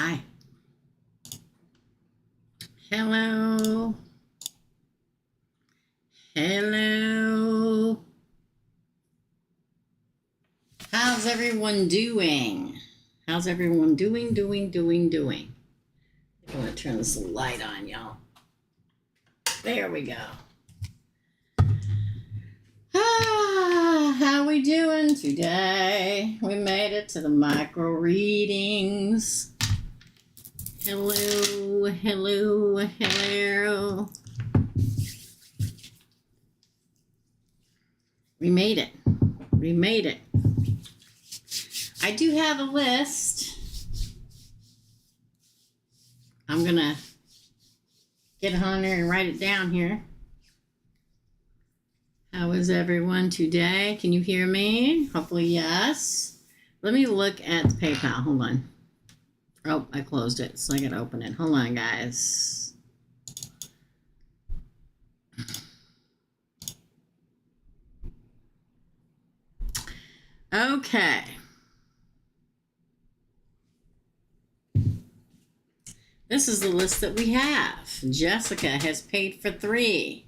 Hi. Hello. Hello. How's everyone doing? How's everyone doing? I'm going to turn this light on, y'all. There we go. How we doing today? We made it to the micro readings. Hello, hello, hello. We made it. We made it. I do have a list. I'm going to get on there and write it down here. How is everyone today? Can you hear me? Hopefully, yes. Let me look at the PayPal. Hold on. Oh, I closed it, so I got to open it. Hold on, guys. Okay. This is the list that we have. Jessica has paid for 3.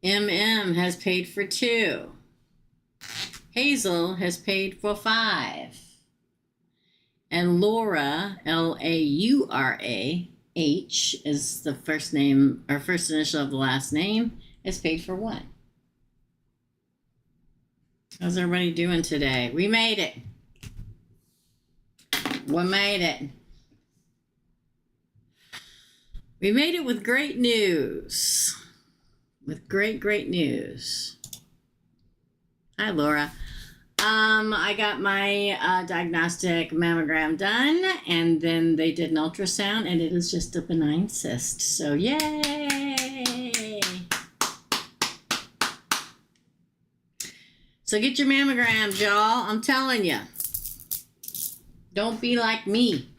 MM has paid for 2. Hazel has paid for 5. And Laura, L-A-U-R-A-H, is the first name, or first initial of the last name, has paid for 1. How's everybody doing today? We made it. We made it. We made it with great news. With great news. Hi, Laura. I got my diagnostic mammogram done, and then they did an ultrasound, and it is just a benign cyst. So, yay! So get your mammograms, y'all. I'm telling you. Don't be like me.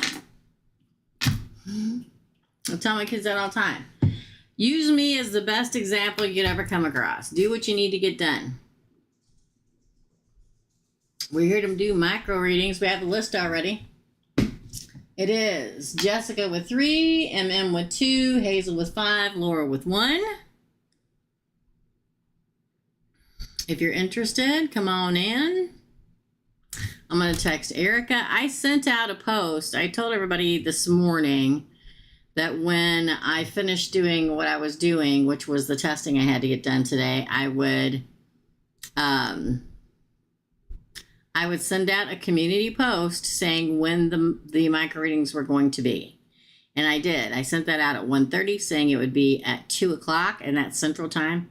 I tell my kids that all the time. Use me as the best example you could ever come across. Do what you need to get done. We're here to do micro readings. We have the list already. It is Jessica with 3, MM with 2, Hazel with 5, Laura with 1. If you're interested, come on in. I'm going to text Erica. I sent out a post. I told everybody this morning that when I finished doing what I was doing, which was the testing I had to get done today, I would send out a community post saying when the micro readings were going to be. And I did. I sent that out at 1:30 saying it would be at 2 o'clock, and that's Central Time,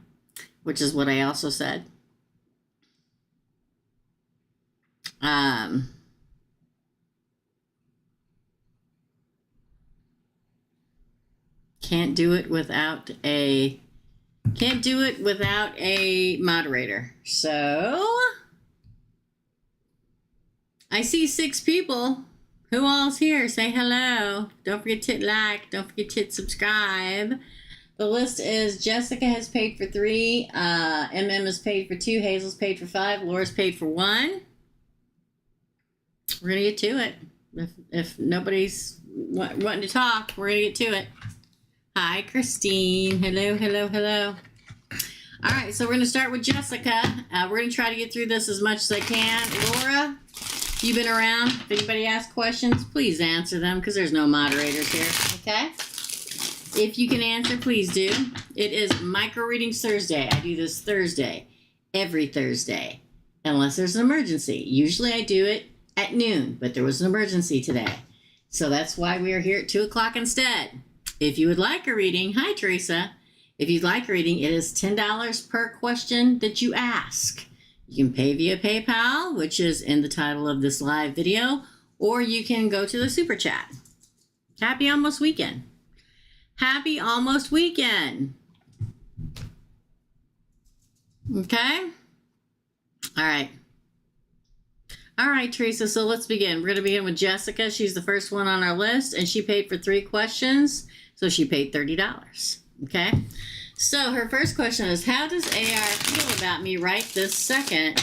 which is what I also said. Can't do it without a moderator. So I see 6 people. Who all's here? Say hello. Don't forget to hit like. Don't forget to hit subscribe. The list is Jessica has paid for 3. MM has paid for 2. Hazel's paid for 5. Laura's paid for 1. We're going to get to it. If nobody's wanting to talk, we're going to get to it. Hi, Christine. Hello, hello, hello. All right, so we're going to start with Jessica. We're going to try to get through this as much as I can. Laura, you've been around. If anybody asks questions, please answer them because there's no moderators here, okay? If you can answer, please do. It is Micro Readings Thursday. I do this Thursday, every Thursday, unless there's an emergency. Usually I do it at noon, but there was an emergency today. So that's why we are here at 2 o'clock instead. If you would like a reading, hi, Teresa. If you'd like a reading, it is $10 per question that you ask. You can pay via PayPal, which is in the title of this live video, or you can go to the super chat. Happy almost weekend. Happy almost weekend. Okay? All right. All right, Teresa, so let's begin. We're going to begin with Jessica. She's the first one on our list, and she paid for 3 questions, so she paid $30. Okay? So her first question is, how does AR feel about me right this second?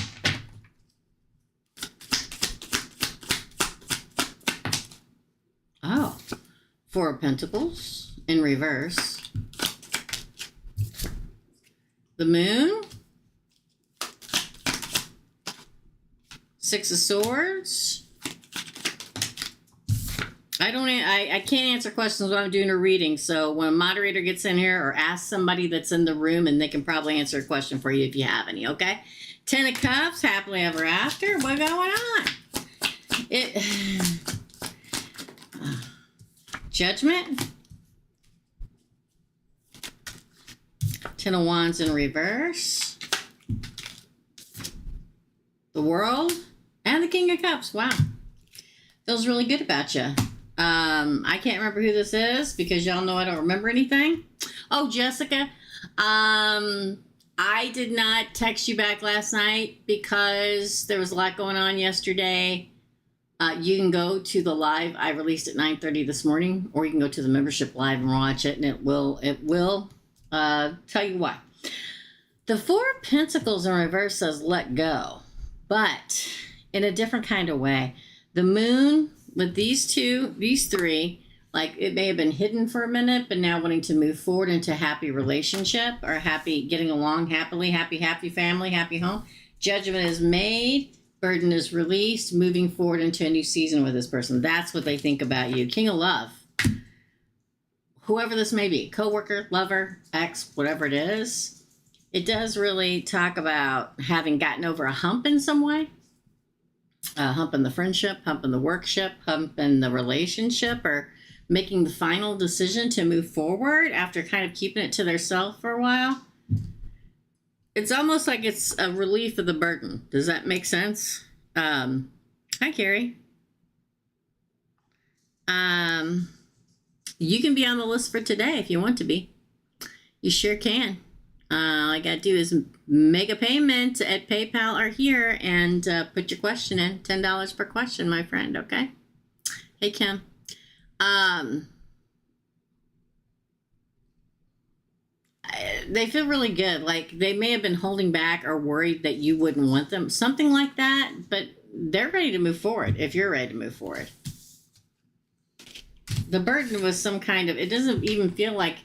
Oh. Four of Pentacles in reverse. The Moon. Six of Swords. I can't answer questions when I'm doing a reading, so when a moderator gets in here or asks somebody that's in the room, and they can probably answer a question for you if you have any, okay? Ten of Cups, happily ever after. What's going on? Judgment. Ten of Wands in reverse. The World. And the King of Cups. Wow. Feels really good about you. I can't remember who this is because y'all know I don't remember anything. Oh, Jessica. I did not text you back last night because there was a lot going on yesterday. You can go to the live I released at 9:30 this morning, or you can go to the membership live and watch it, and it will tell you why. The Four of Pentacles in reverse says let go, but in a different kind of way. The Moon with these three, like it may have been hidden for a minute, but now wanting to move forward into a happy relationship or happy, getting along happily, happy family, happy home. Judgment is made, burden is released, moving forward into a new season with this person. That's what they think about you. King of Love. Whoever this may be, coworker, lover, ex, whatever it is, it does really talk about having gotten over a hump in some way. Hump in the friendship, hump in the workship, hump in the relationship, or making the final decision to move forward after kind of keeping it to themselves for a while. It's almost like it's a relief of the burden. Does that make sense? Hi, Carrie. You can be on the list for today if you want to be. You sure can. All I got to do is make a payment at PayPal or here and put your question in. $10 per question, my friend, okay? Hey, Kim. They feel really good. Like they may have been holding back or worried that you wouldn't want them. Something like that, but they're ready to move forward if you're ready to move forward. The burden was some kind of, it doesn't even feel like,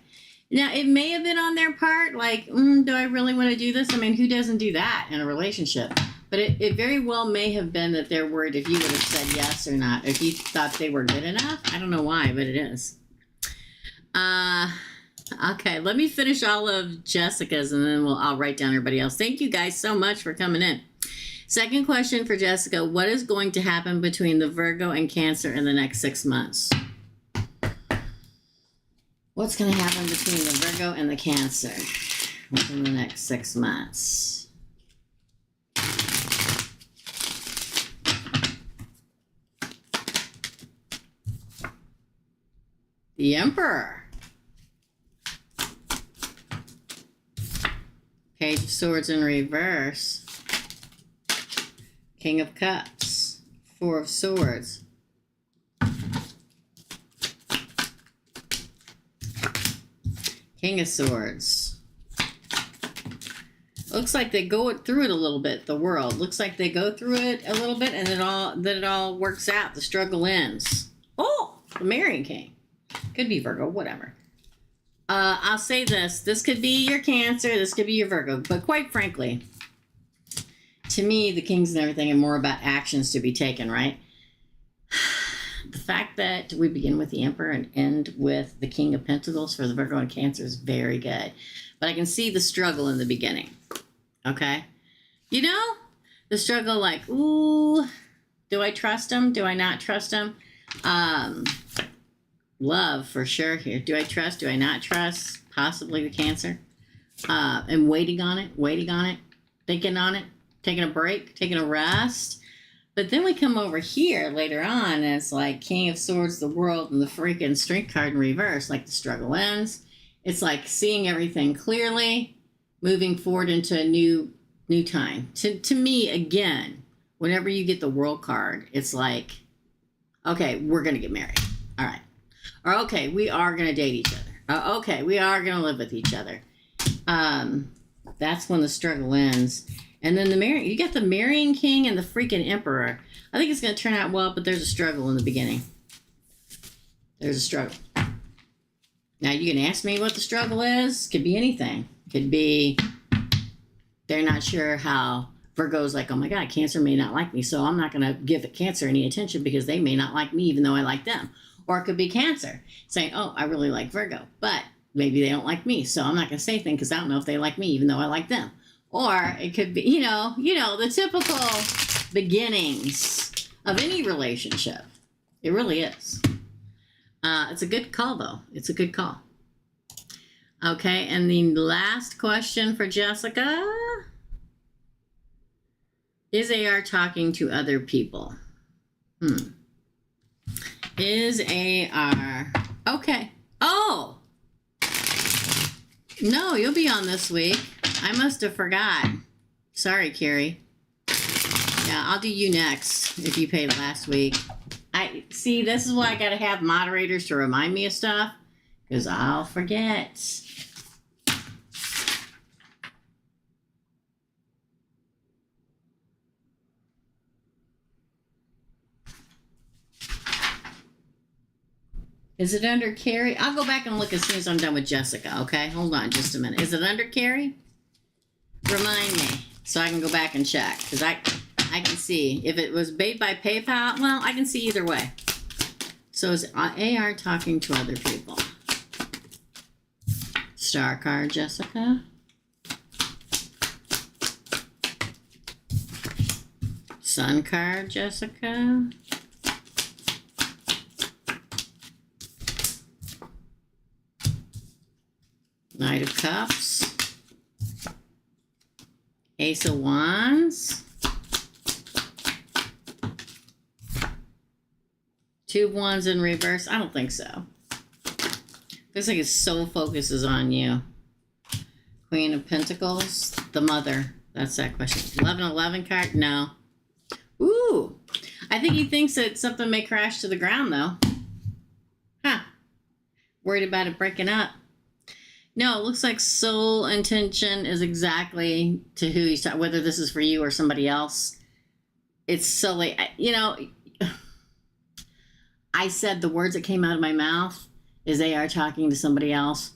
now, it may have been on their part, like, do I really want to do this? I mean, who doesn't do that in a relationship? But it very well may have been that they're worried if you would have said yes or not, if you thought they were good enough. I don't know why, but it is. Okay, let me finish all of Jessica's, and then I'll write down everybody else. Thank you guys so much for coming in. Second question for Jessica. What is going to happen between the Virgo and Cancer in the next 6 months? What's going to happen between the Virgo and the Cancer within the next 6 months? The Emperor. Page of Swords in reverse. King of Cups. Four of Swords. King of Swords. Looks like they go through it a little bit, the world. Looks like they go through it a little bit and then it all works out. The struggle ends. Oh, the Marrying King. Could be Virgo, whatever. I'll say this. This could be your Cancer. This could be your Virgo. But quite frankly, to me, the Kings and everything are more about actions to be taken, right? The fact that we begin with the Emperor and end with the King of Pentacles for the Virgo and Cancer is very good. But I can see the struggle in the beginning. Okay? You know, the struggle like, ooh, do I trust him? Do I not trust him? Love for sure here. Do I trust? Do I not trust? Possibly the Cancer. And waiting on it, thinking on it, taking a break, taking a rest. But then we come over here later on, and it's like King of Swords, the World, and the freaking Strength card in reverse. Like the struggle ends. It's like seeing everything clearly, moving forward into a new time. To me, again, whenever you get the World card, it's like, okay, we're going to get married. All right. Or, okay, we are going to date each other. Okay, we are going to live with each other. That's when the struggle ends. And then you got the Marrying King and the freaking Emperor. I think it's going to turn out well, but there's a struggle in the beginning. There's a struggle. Now, you can ask me what the struggle is. Could be anything. Could be they're not sure how. Virgo's like, oh my God, Cancer may not like me, so I'm not going to give Cancer any attention because they may not like me even though I like them. Or it could be Cancer saying, oh, I really like Virgo, but maybe they don't like me, so I'm not going to say anything because I don't know if they like me even though I like them. Or it could be, the typical beginnings of any relationship. It really is. It's a good call, though. It's a good call. Okay, and the last question for Jessica. Is AR talking to other people? Is AR... Okay. Oh! No, you'll be on this week. I must have forgot. Sorry, Carrie. Yeah, I'll do you next if you paid last week. See, this is why I gotta have moderators to remind me of stuff, because I'll forget. Is it under Carrie? I'll go back and look as soon as I'm done with Jessica, okay? Hold on just a minute. Is it under Carrie? Remind me so I can go back and check, because I can see. If it was paid by PayPal, well, I can see either way. So is AR talking to other people? Star card, Jessica. Sun card, Jessica. Knight of Cups. Ace of Wands. Two of Wands in reverse. I don't think so. Looks like his sole focus is on you. Queen of Pentacles. The Mother. That's that question. 11 card? No. Ooh. I think he thinks that something may crash to the ground, though. Huh. Worried about it breaking up. No, it looks like soul intention is exactly to who he's talking, whether this is for you or somebody else. It's silly. I said the words that came out of my mouth is they are talking to somebody else.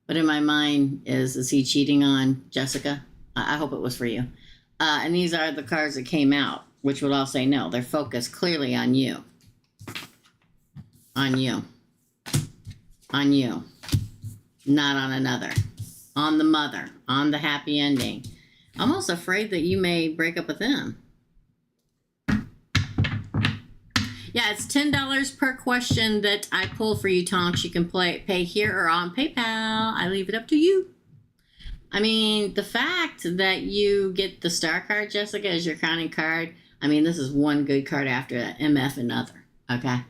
But in my mind is he cheating on Jessica? I hope it was for you. And these are the cards that came out, which would all say no. They're focused clearly on you. On you. On you. Not on another. On the mother. On the happy ending. I'm almost afraid that you may break up with them. Yeah, it's $10 per question that I pull for you, Tonks. You can pay here or on PayPal. I leave it up to you. I mean, the fact that you get the star card, Jessica, as your crowning card, I mean, this is one good card after that. MF another. Okay?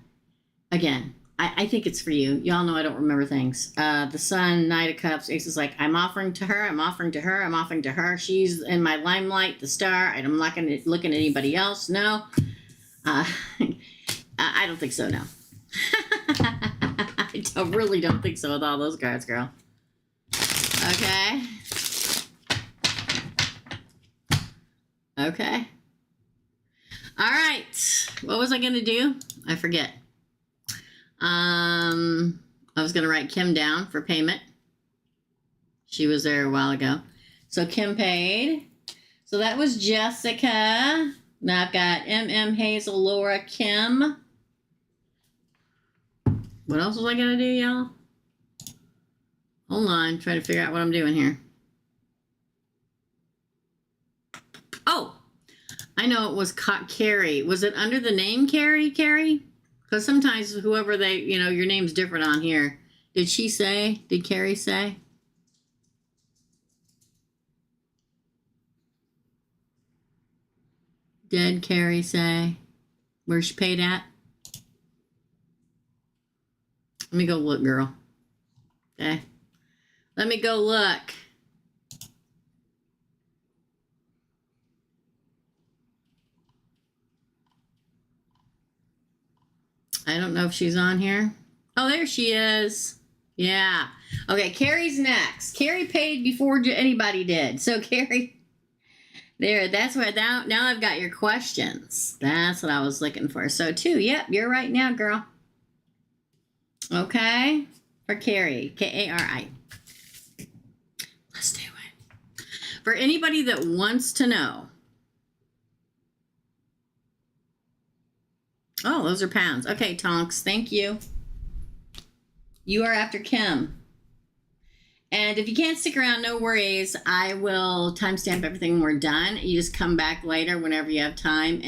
Again, I think it's for you. Y'all know I don't remember things. The Sun, Knight of Cups, Ace is like, I'm offering to her, I'm offering to her, I'm offering to her. She's in my limelight, the star. I'm not looking at anybody else. No. I don't think so, no. I really don't think so with all those cards, girl. Okay. Okay. All right. What was I going to do? I forget. I was going to write Kim down for payment. She was there a while ago. So Kim paid. So that was Jessica. Now I've got MM, Hazel, Laura, Kim. What else was I going to do, y'all? Hold on. Trying to figure out what I'm doing here. Oh, I know it was Carrie. Was it under the name Carrie? Because sometimes whoever your name's different on here. Did she say? Did Carrie say? Did Carrie say where she paid at? Let me go look, girl. Okay. Let me go look. I don't know if she's on here. Oh, there she is. Yeah. Okay, Carrie's next. Carrie paid before anybody did. So Carrie, there, that's where now I've got your questions. That's what I was looking for. So 2, yep, you're right now, girl. Okay. for Carrie. K-A-R-I. Let's do it. For anybody that wants to know. Oh, those are pounds. Okay, Tonks, thank you. You are after Kim. And if you can't stick around, no worries. I will timestamp everything when we're done. You just come back later whenever you have time,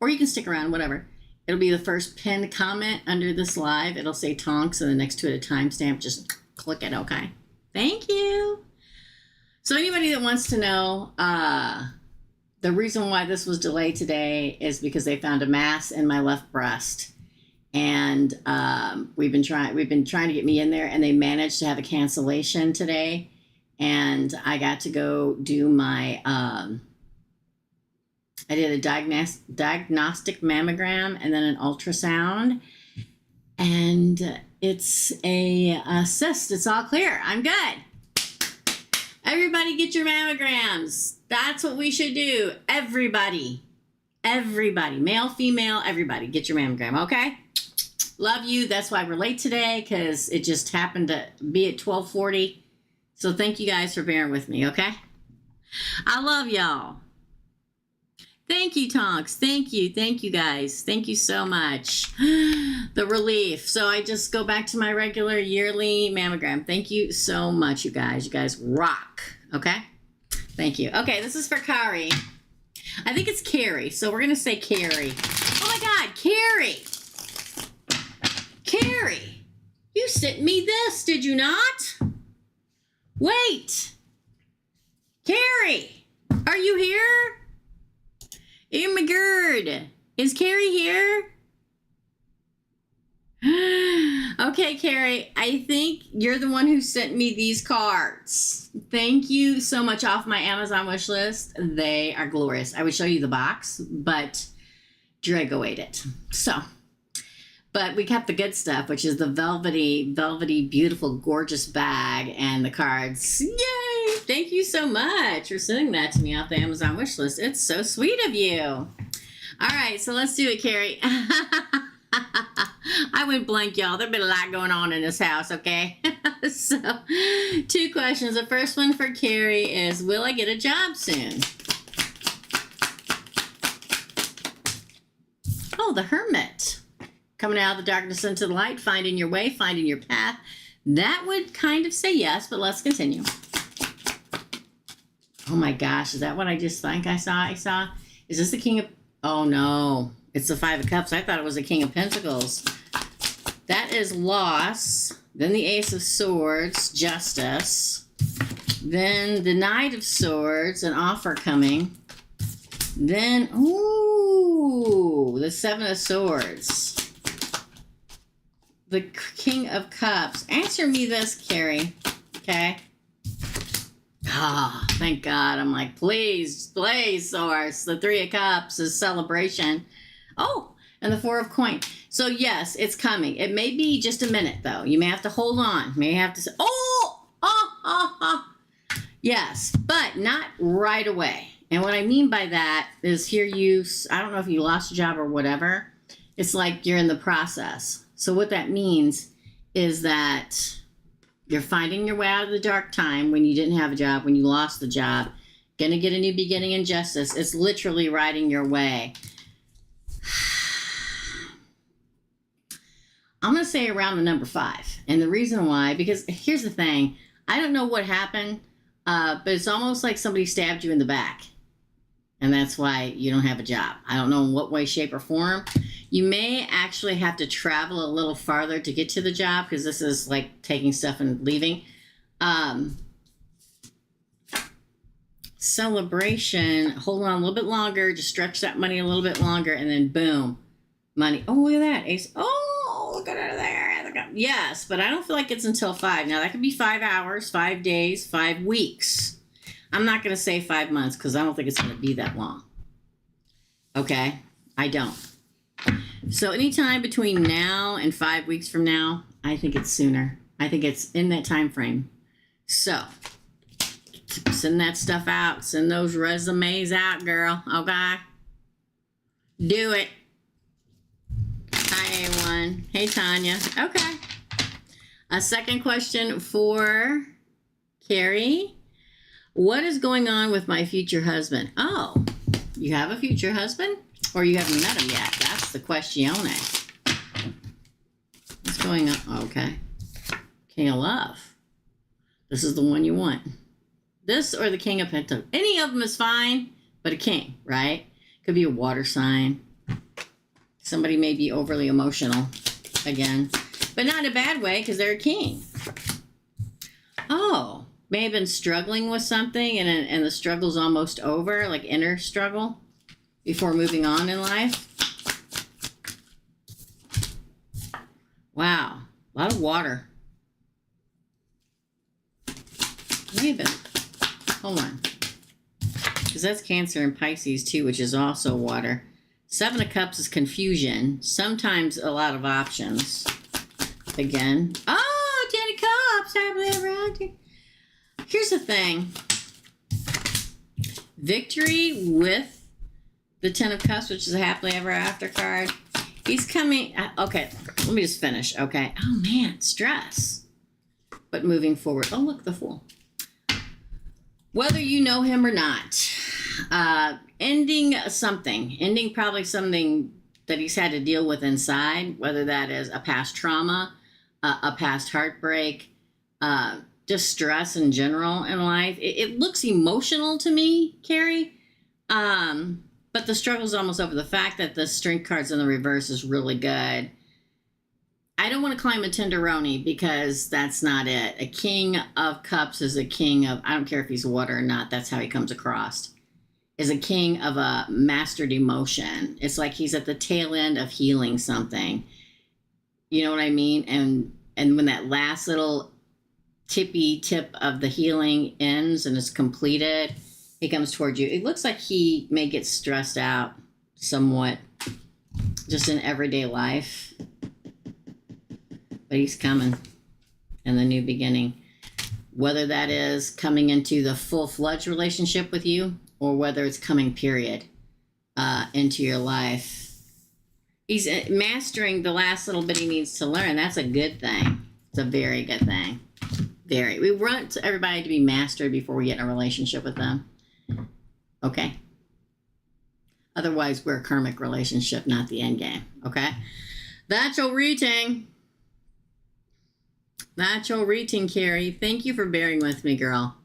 or you can stick around, whatever. It'll be the first pinned comment under this live. It'll say Tonks, and then next to it a timestamp. Just click it, okay? Thank you. So anybody that wants to know, the reason why this was delayed today is because they found a mass in my left breast. And we've been trying to get me in there, and they managed to have a cancellation today. And I got to go do my I did a diagnostic mammogram and then an ultrasound, and it's a cyst. It's all clear. I'm good. Everybody get your mammograms. That's what we should do. Everybody, male, female, everybody get your mammogram. Okay. Love you. That's why we're late today, because it just happened to be at 12:40. So thank you guys for bearing with me, okay? I love y'all. Thank you, Tonks. Thank you guys. Thank you so much. The relief. So I just go back to my regular yearly mammogram. Thank you so much, you guys. You guys rock, okay? Thank you. Okay, this is for Carrie. I think it's Carrie, so we're going to say Carrie. Oh my God, Carrie. Carrie, you sent me this, did you not? Wait. Carrie, are you here? Oh my God. Is Carrie here? Okay, Carrie, I think you're the one who sent me these cards. Thank you so much, off my Amazon wish list. They are glorious. I would show you the box, but Drago ate it. But we kept the good stuff, which is the velvety, beautiful, gorgeous bag and the cards. Yay! Thank you so much for sending that to me off the Amazon wish list. It's so sweet of you. All right, so let's do it, Carrie. I went blank, y'all. There's been a lot going on in this house, okay? So, 2 questions. The first one for Carrie is, will I get a job soon? Oh, the Hermit. Coming out of the darkness into the light, finding your way, finding your path. That would kind of say yes, but let's continue. Oh my gosh, is that what I just think I saw? Is this the King of... Oh no, it's the 5 of Cups. I thought it was the King of Pentacles. That is loss. Then the Ace of Swords, justice. Then the Knight of Swords, an offer coming. Then, ooh, the 7 of Swords. The King of Cups. Answer me this, Carrie. Okay. Ah, thank God. I'm like, please, Source. The 3 of Cups is celebration. Oh, and the 4 of Coins. So yes, it's coming. It may be just a minute though. You may have to hold on. May have to say, yes, but not right away. And what I mean by that is I don't know if you lost a job or whatever. It's like you're in the process. So what that means is that you're finding your way out of the dark time when you didn't have a job, when you lost the job, gonna get a new beginning in justice. It's literally riding your way. I'm gonna say around the number 5. And the reason why, because here's the thing. I don't know what happened, but it's almost like somebody stabbed you in the back. And that's why you don't have a job. I don't know in what way, shape, or form. You may actually have to travel a little farther to get to the job, because this is like taking stuff and leaving. Celebration. Hold on a little bit longer. Just stretch that money a little bit longer, and then boom. Money. Oh, look at that. Ace. Oh, look at it there. Look at, yes, but I don't feel like it's until 5. Now, that could be 5 hours, 5 days, 5 weeks. I'm not going to say 5 months, because I don't think it's going to be that long. Okay? I don't. So anytime between now and 5 weeks from now, I think it's sooner. I think it's in that time frame. So send that stuff out. Send those resumes out, girl. Okay? Do it. Hi, A1. Hey, Tanya. Okay. A second question for Carrie. What is going on with my future husband? Oh, you have a future husband? Or you haven't met him yet? That's the question. What's going on? Okay. King of Love. This is the one you want. This or the King of Pentacles. Any of them is fine, but a king, right? Could be a water sign. Somebody may be overly emotional again, but not in a bad way because they're a king. Oh, may have been struggling with something and the struggle's almost over, like inner struggle before moving on in life. Wow, a lot of water. May have been. Hold on. Because that's Cancer and Pisces too, which is also water. Seven of Cups is confusion. Sometimes a lot of options. Again. Oh, 10 of Cups. Happily ever after. Here's the thing. Victory with the 10 of Cups, which is a happily ever after card. He's coming. Okay, let me just finish. Okay. Oh, man. Stress. But moving forward. Oh, look, the Fool. Whether you know him or not. Ending probably something that he's had to deal with inside, whether that is a past trauma, a past heartbreak, just stress in general in life. It looks emotional to me, Carrie, but the struggle's almost over. The fact that the Strength card's in the reverse is really good. I don't want to climb a tenderoni because that's not it. A King of Cups is a king of, I don't care if he's water or not, that's how he comes across. Is a king of a mastered emotion. It's like he's at the tail end of healing something. You know what I mean? And when that last little tippy tip of the healing ends and is completed, he comes towards you. It looks like he may get stressed out somewhat just in everyday life. But he's coming in the new beginning. Whether that is coming into the full-fledged relationship with you or whether it's coming, period, into your life. He's mastering the last little bit he needs to learn. That's a good thing. It's a very good thing. Very. We want everybody to be mastered before we get in a relationship with them. Okay? Otherwise, we're a karmic relationship, not the end game. Okay? That's your reading. That's your reading, Carrie. Thank you for bearing with me, girl.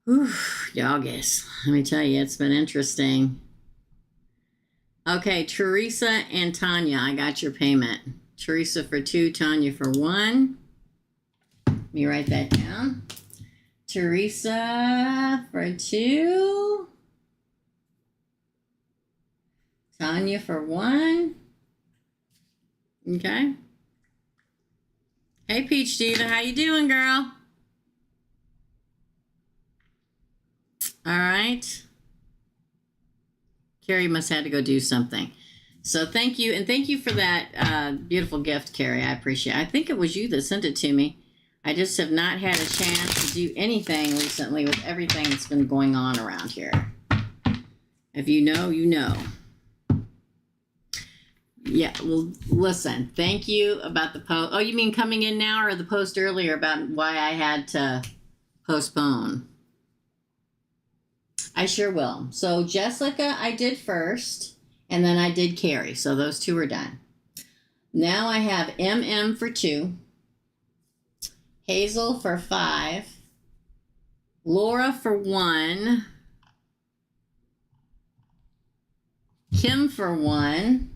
Whew, doggies. Let me tell you, it's been interesting. Okay, Teresa and Tanya, I got your payment. Teresa for 2, Tanya for 1. Let me write that down. Teresa for 2. Tanya for 1. Okay. Hey, Peach Diva, how you doing, girl? All right. Carrie must have to go do something. So thank you. And thank you for that beautiful gift, Carrie. I appreciate it. I think it was you that sent it to me. I just have not had a chance to do anything recently with everything that's been going on around here. If you know, you know. Yeah, well, listen, thank you about the post. Oh, you mean coming in now or the post earlier about why I had to postpone? I sure will. So Jessica, I did first, and then I did Carrie. So those two are done. Now I have MM for 2, Hazel for 5, Laura for 1, Kim for 1,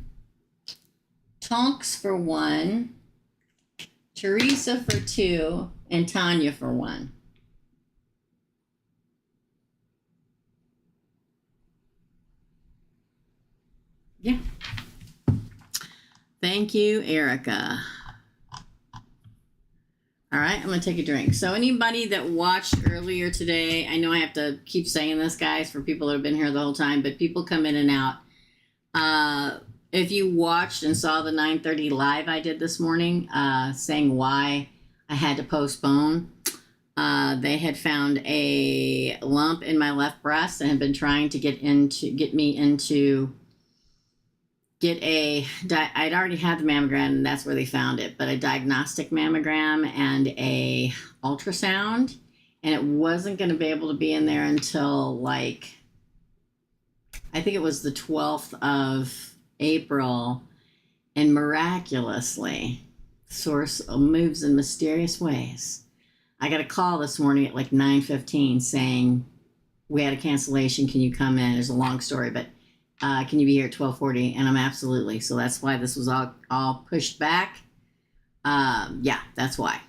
Tonks for 1, Teresa for 2, and Tanya for 1. Yeah. Thank you, Erica. All right, I'm going to take a drink. So anybody that watched earlier today, I know I have to keep saying this, guys, for people that have been here the whole time, but people come in and out. If you watched and saw the 9:30 live I did this morning, saying why I had to postpone, they had found a lump in my left breast and had been trying to get me into get I'd already had the mammogram, and that's where they found it, but a diagnostic mammogram and a ultrasound, and it wasn't going to be able to be in there until like, I think it was the 12th of April, and miraculously, Source moves in mysterious ways. I got a call this morning at like 9:15 saying, we had a cancellation, can you come in? There's a long story, but can you be here at 12:40? And I'm absolutely. So that's why this was all pushed back. Yeah, that's why.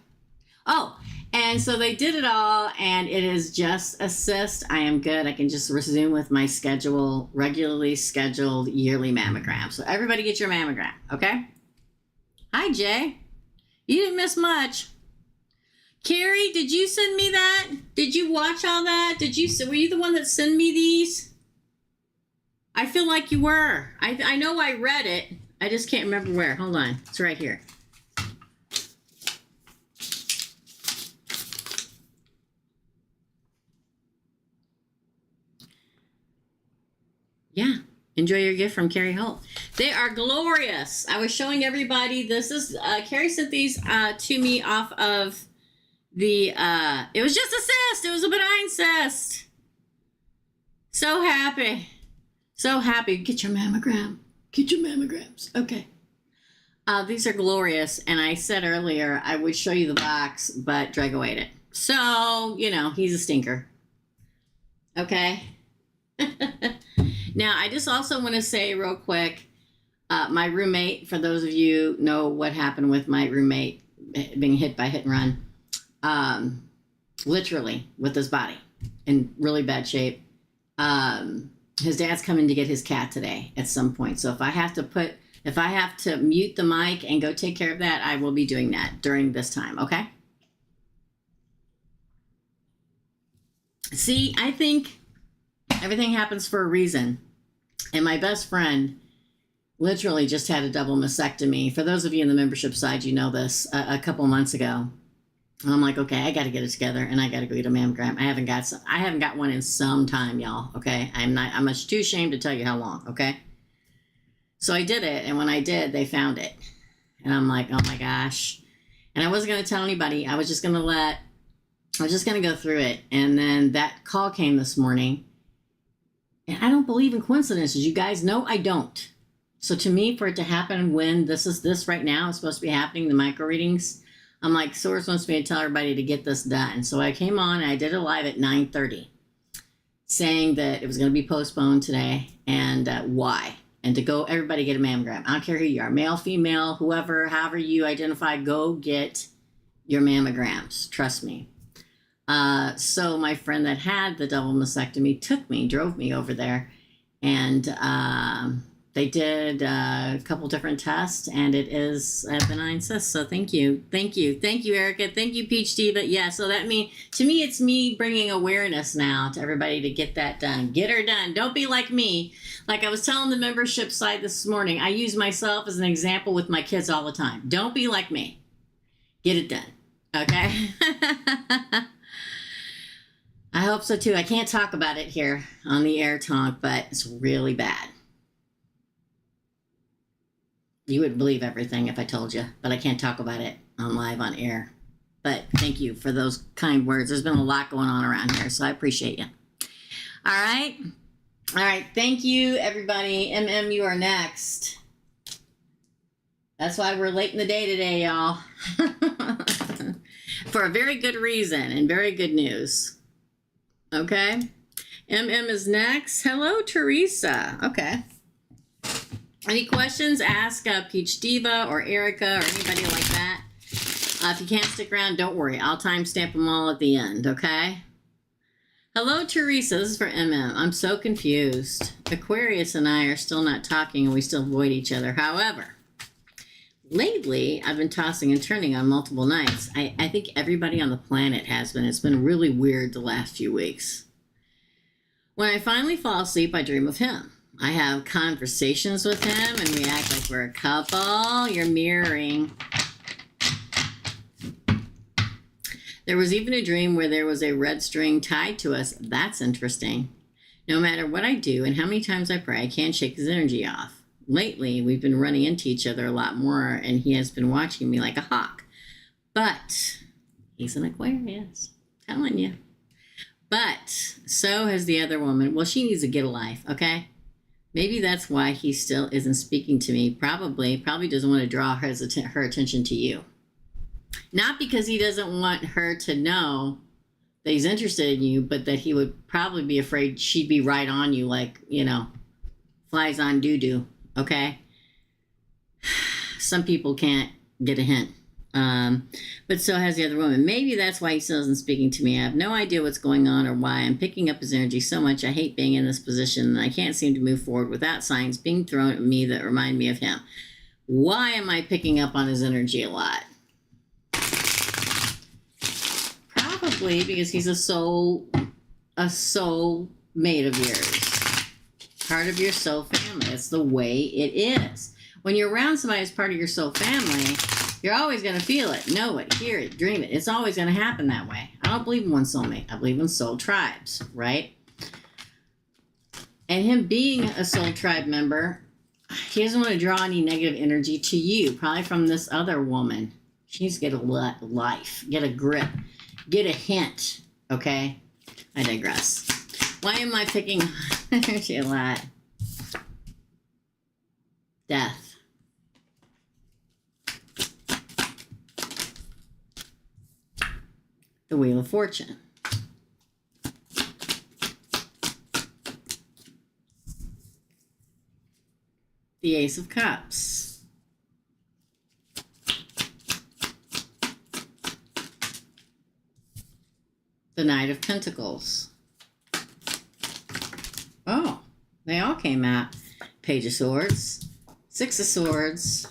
Oh, and so they did it all, and it is just a cyst. I am good. I can just resume with my regularly scheduled yearly mammogram. So everybody get your mammogram, okay? Hi, Jay. You didn't miss much. Carrie, did you send me that? Did you watch all that? Were you the one that sent me these? I feel like you were. I know I read it. I just can't remember where. Hold on. It's right here. Yeah. Enjoy your gift from Carrie Holt. They are glorious. I was showing everybody. This is, Carrie sent these to me off of the, it was just a cyst. It was a benign cyst. So happy. So happy. Get your mammogram. Get your mammograms. Okay. These are glorious. And I said earlier I would show you the box, but Drago ate it. So, you know, he's a stinker. Okay. Now, I just also want to say real quick, my roommate, for those of you know what happened with my roommate being hit by hit and run, literally with his body in really bad shape. His dad's coming to get his cat today at some point. So if I have to mute the mic and go take care of that, I will be doing that during this time. Okay. See, I think everything happens for a reason. And my best friend literally just had a double mastectomy. For those of you in the membership side, you know this, a couple months ago. And I'm like, okay, I got to get it together, and I got to go get a mammogram. I haven't got one in some time, y'all. Okay. I'm much too ashamed to tell you how long. Okay. So I did it. And when I did, they found it. And I'm like, oh my gosh. And I wasn't going to tell anybody. I was just going to go through it. And then that call came this morning. And I don't believe in coincidences. You guys know I don't. So to me, for it to happen when this right now is supposed to be happening, the micro readings, I'm like, Source wants me to tell everybody to get this done. So I came on and I did it live at 9:30, saying that it was going to be postponed today, and why. And to go, everybody get a mammogram. I don't care who you are, male, female, whoever, however you identify, go get your mammograms. Trust me. So my friend that had the double mastectomy drove me over there, and they did a couple different tests, and it is a benign cyst. So thank you, Erica. Thank you, Peach Diva. Yeah. So to me, it's me bringing awareness now to everybody to get that done. Get her done. Don't be like me. Like I was telling the membership side this morning, I use myself as an example with my kids all the time. Don't be like me. Get it done. Okay. I hope so too. I can't talk about it here on the air, Tonk, but it's really bad. You wouldn't believe everything if I told you, but I can't talk about it on air. But thank you for those kind words. There's been a lot going on around here, so I appreciate you. All right. Thank you, everybody. You are next. That's why we're late in the day today, y'all. For a very good reason and very good news. Okay. is next. Hello, Teresa. Okay. Any questions? Ask Peach Diva or Erica or anybody like that. If you can't stick around, don't worry. I'll timestamp them all at the end, okay? Hello, Teresa. This is for I'm so confused. Aquarius and I are still not talking, and we still avoid each other. However, lately, I've been tossing and turning on multiple nights. I think everybody on the planet has been. It's been really weird the last few weeks. When I finally fall asleep, I dream of him. I have conversations with him, and we act like we're a couple. You're mirroring. There was even a dream where there was a red string tied to us. That's interesting. No matter what I do and how many times I pray, I can't shake his energy off. lately we've been running into each other a lot more, and he has been watching me like a hawk. But he's an Aquarius, telling you. But so has the other woman. Well, she needs to get a life, okay? Maybe that's why he still isn't speaking to me. Probably doesn't want to draw her attention to you. Not because he doesn't want her to know that he's interested in you, but that he would probably be afraid she'd be right on you like, flies on doo-doo, okay? Some people can't get a hint. But so has the other woman. Maybe that's why he still isn't speaking to me. I have no idea what's going on or why I'm picking up his energy so much. I hate being in this position, and I can't seem to move forward without signs being thrown at me that remind me of him. Why am I picking up on his energy a lot? Probably because he's a soul mate of yours. Part of your soul family. It's the way it is. When you're around somebody who's part of your soul family, you're always going to feel it, know it, hear it, dream it. It's always going to happen that way. I don't believe in one soulmate. I believe in soul tribes, right? And him being a soul tribe member, he doesn't want to draw any negative energy to you, probably from this other woman. She needs to get a life, get a grip, get a hint, okay? I digress. Why am I picking energy a lot? Death. The Wheel of Fortune. The Ace of Cups. The Knight of Pentacles. Oh, they all came out. Page of Swords, Six of Swords,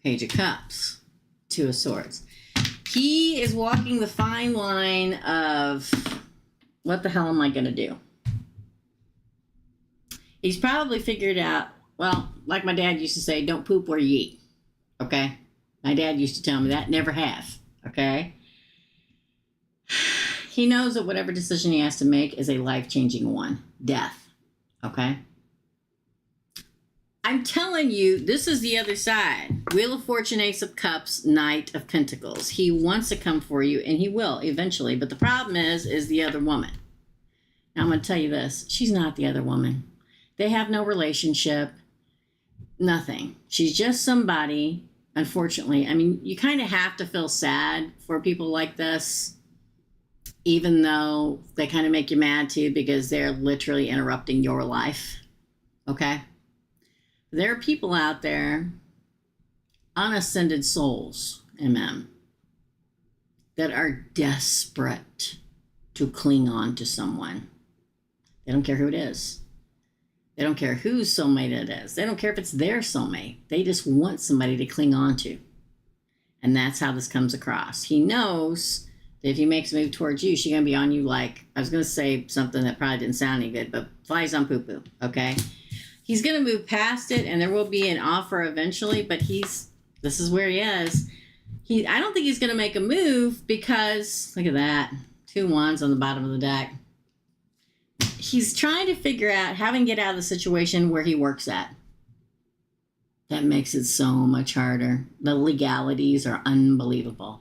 Page of Cups, Two of Swords. He is walking the fine line of, what the hell am I going to do? He's probably figured out, well, like my dad used to say, don't poop where you eat, okay? My dad used to tell me that, never have, okay? He knows that whatever decision he has to make is a life-changing one, death, okay? I'm telling you, this is the other side. Wheel of Fortune, Ace of Cups, Knight of Pentacles. He wants to come for you, and he will eventually. But the problem is the other woman. Now, I'm going to tell you this. She's not the other woman. They have no relationship, nothing. She's just somebody, unfortunately. I mean, you kind of have to feel sad for people like this, even though they kind of make you mad too, because they're literally interrupting your life, okay? There are people out there, unascended souls, that are desperate to cling on to someone. They don't care who it is. They don't care whose soulmate it is. They don't care if it's their soulmate. They just want somebody to cling on to. And that's how this comes across. He knows that if he makes a move towards you, she's going to be on you like, I was going to say something that probably didn't sound any good, but flies on poo-poo, okay? He's going to move past it, and there will be an offer eventually, but this is where he is. I don't think he's going to make a move because, look at that, 2 wands on the bottom of the deck. He's trying to figure out how he can get out of the situation where he works at. That makes it so much harder. The legalities are unbelievable.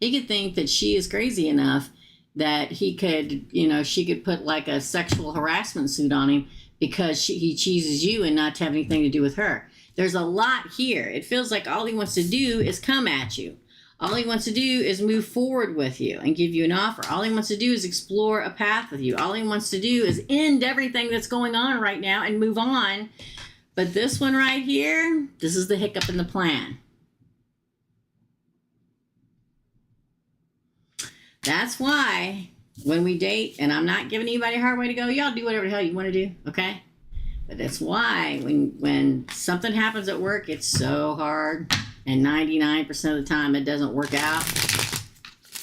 He could think that she is crazy enough that he could, she could put like a sexual harassment suit on him because he chooses you and not to have anything to do with her. There's a lot here. It feels like all he wants to do is come at you. All he wants to do is move forward with you and give you an offer. All he wants to do is explore a path with you. All he wants to do is end everything that's going on right now and move on. But this one right here, this is the hiccup in the plan. That's why when we date, and I'm not giving anybody a hard way to go, y'all do whatever the hell you want to do, okay? But that's why when something happens at work, it's so hard, and 99% of the time it doesn't work out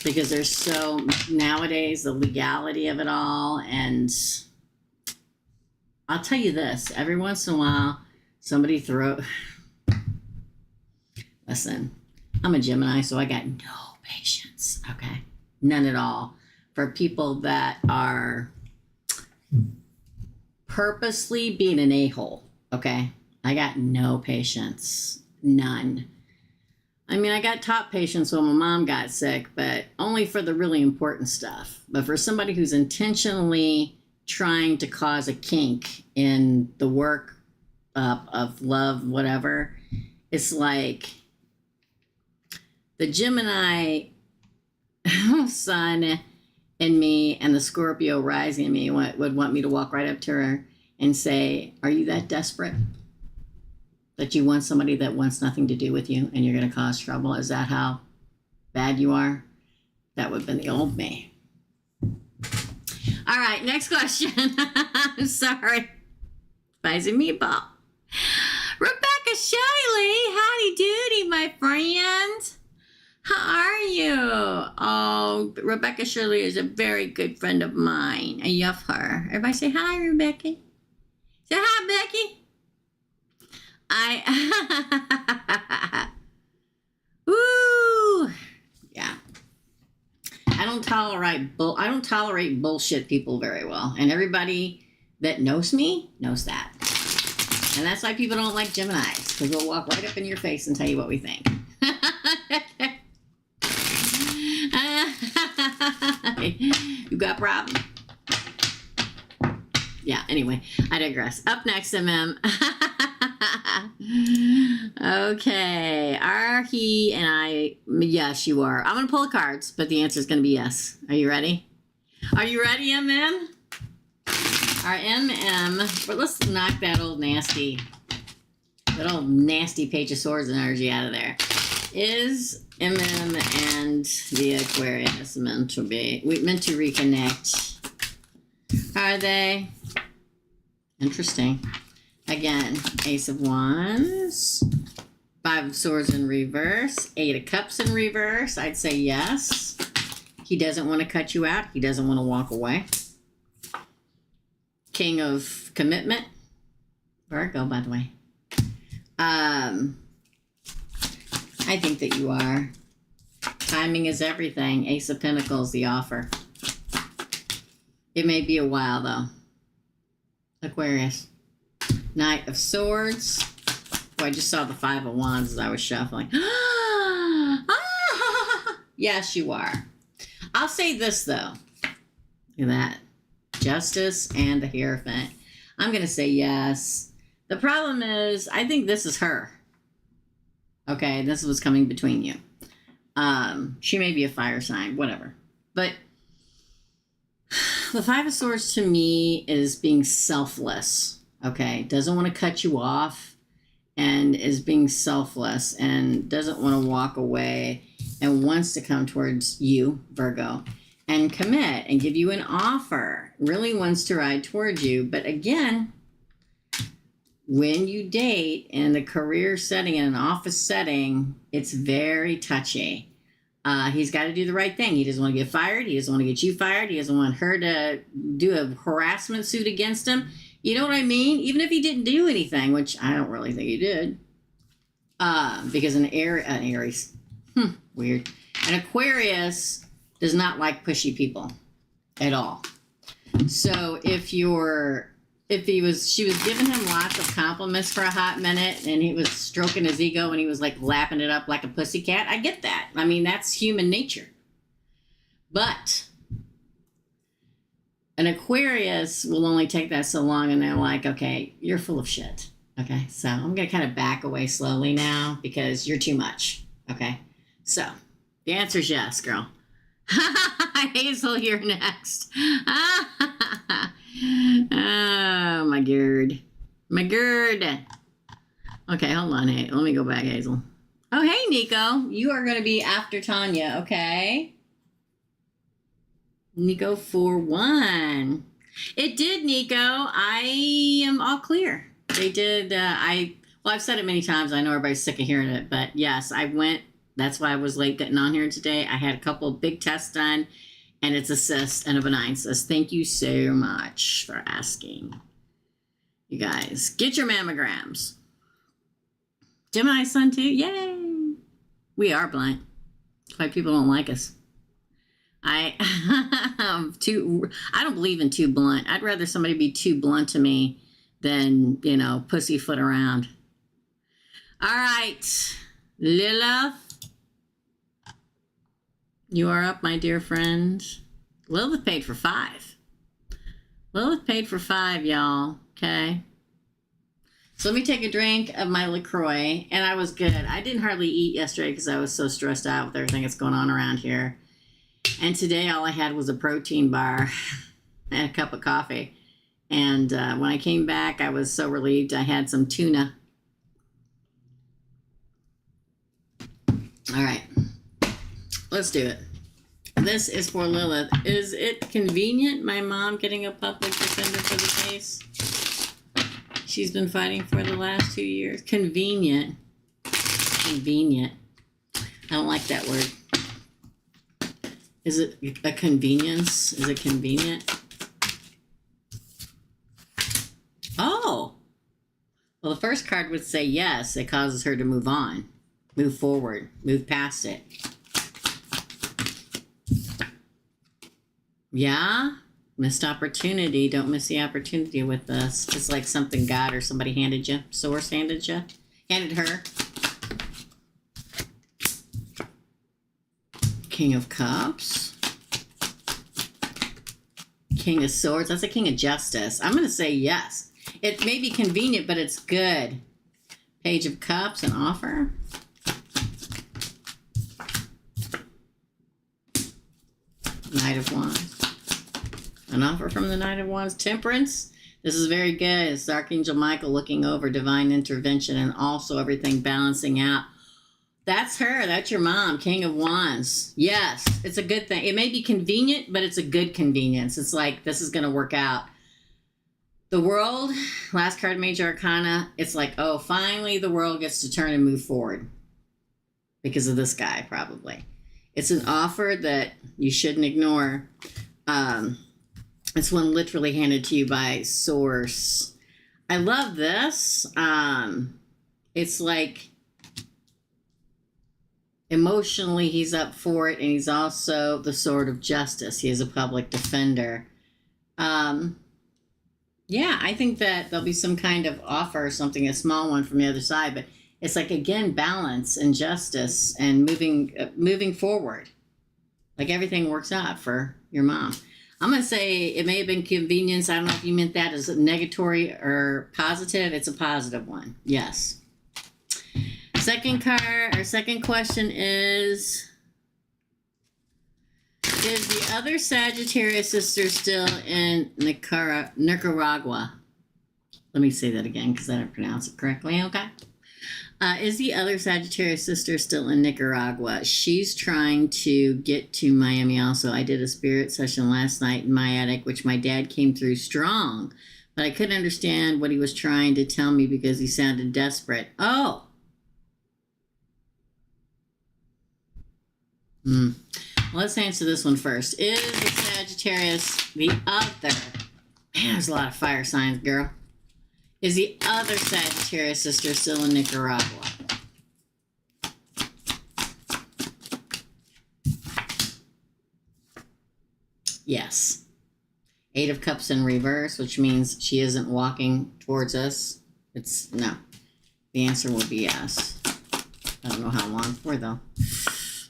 because there's so, nowadays, the legality of it all. And I'll tell you this, every once in a while, somebody listen, I'm a Gemini, so I got no patience, okay? None at all. For people that are purposely being an a-hole, okay? I got no patience. None. I mean, I got top patience when my mom got sick, but only for the really important stuff. But for somebody who's intentionally trying to cause a kink in the work of love, whatever, it's like the Gemini sun in me and the Scorpio rising in me would want me to walk right up to her and say, are you that desperate that you want somebody that wants nothing to do with you and you're going to cause trouble? Is that how bad you are? That would have been the old me. All right, next question. I'm sorry. Spicy meatball. Rebecca Shiley, howdy doody, my friend. How are you? Oh, Rebecca Shirley is a very good friend of mine. I love her. Everybody say hi, Rebecca. Say hi, Becky. Woo! Yeah. I don't tolerate bullshit people very well. And everybody that knows me knows that. And that's why people don't like Geminis, because we'll walk right up in your face and tell you what we think. You got a problem? Yeah, anyway, I digress. Up next, MM. Okay, are he and I? Yes, you are. I'm going to pull the cards, but the answer is going to be yes. Are you ready? Are you ready, MM? Our MM, but let's knock that old nasty Page of Swords energy out of there. Is MM and the Aquarius meant to reconnect? Are they? Interesting. Again, Ace of Wands, Five of Swords in reverse, Eight of Cups in reverse. I'd say yes. He doesn't want to cut you out. He doesn't want to walk away. King of Commitment. Virgo, by the way. I think that you are. Timing is everything. Ace of Pentacles, the offer. It may be a while, though. Aquarius. Knight of Swords. Oh, I just saw the Five of Wands as I was shuffling. Yes, you are. I'll say this, though. Look at that. Justice and the Hierophant. I'm going to say yes. The problem is, I think this is her. Okay, this is what's coming between you. She may be a fire sign, whatever. But the Five of Swords to me is being selfless. Okay, doesn't want to cut you off and is being selfless and doesn't want to walk away and wants to come towards you, Virgo, and commit and give you an offer. Really wants to ride towards you. But again, when you date in a career setting, in an office setting, it's very touchy. He's got to do the right thing. He doesn't want to get fired. He doesn't want to get you fired. He doesn't want her to do a harassment suit against him. You know what I mean? Even if he didn't do anything, which I don't really think he did. Because an Aries, weird. An Aquarius does not like pushy people at all. So she was giving him lots of compliments for a hot minute and he was stroking his ego and he was like lapping it up like a pussycat. I get that. I mean, that's human nature. But an Aquarius will only take that so long and they're like, okay, you're full of shit. Okay, so I'm going to kind of back away slowly now because you're too much. Okay, so the answer is yes, girl. Hazel, you're next. Oh, my gird. My gird. Okay, hold on. Hey, let me go back, Hazel. Oh, hey, Nico. You are going to be after Tanya, okay? Nico 4-1. It did, Nico. I am all clear. They did. I've said it many times. I know everybody's sick of hearing it, but yes, I went. That's why I was late getting on here today. I had a couple of big tests done, and it's a cyst and a benign cyst. Thank you so much for asking. You guys, get your mammograms. Gemini sun too. Yay! We are blunt. That's why people don't like us. I don't believe in too blunt. I'd rather somebody be too blunt to me than, pussyfoot around. All right, Lilith, you are up, my dear friend. Lilith paid for 5. Lilith paid for 5, y'all. Okay. So let me take a drink of my LaCroix, and I was good. I didn't hardly eat yesterday because I was so stressed out with everything that's going on around here. And today all I had was a protein bar and a cup of coffee. And when I came back, I was so relieved. I had some tuna. All right, let's do it. This is for Lilith. Is it convenient, my mom getting a public defender for the case she's been fighting for the last 2 years? Convenient. Convenient. I don't like that word. Is it a convenience? Is it convenient? Oh. Well, the first card would say yes. It causes her to move on, move forward, move past it. Yeah. Missed opportunity. Don't miss the opportunity with this. It's like something God or somebody handed you. Source handed you. Handed her. King of Cups. King of Swords. That's a King of Justice. I'm going to say yes. It may be convenient, but it's good. Page of Cups, an offer. Knight of Wands. An offer from the Knight of Wands. Temperance. This is very good. It's Archangel Michael looking over divine intervention and also everything balancing out. That's her. That's your mom. King of Wands. Yes, it's a good thing. It may be convenient, but it's a good convenience. It's like this is going to work out. The World. Last card, Major Arcana. It's like, oh, finally the world gets to turn and move forward. Because of this guy, probably. It's an offer that you shouldn't ignore. It's one literally handed to you by Source. I love this. It's like emotionally he's up for it, and he's also the Sword of Justice. He is a public defender. Yeah, I think that there'll be some kind of offer or something, a small one from the other side, but it's like, again, balance and justice and moving forward. Like everything works out for your mom. I'm going to say it may have been convenience. I don't know if you meant that as a negatory or positive. It's a positive one. Yes. Second card, or second question is the other Sagittarius sister still in Nicaragua? Let me say that again because I didn't pronounce it correctly. Okay. Is the other Sagittarius sister still in Nicaragua? She's trying to get to Miami also. I did a spirit session last night in my attic, which my dad came through strong. But I couldn't understand what he was trying to tell me because he sounded desperate. Oh. Well, let's answer this one first. Is the Sagittarius the other? Man, there's a lot of fire signs, girl. Is the other Sagittarius sister still in Nicaragua? Yes. 8 of Cups in reverse, which means she isn't walking towards us. It's no. The answer will be yes. I don't know how long for, though.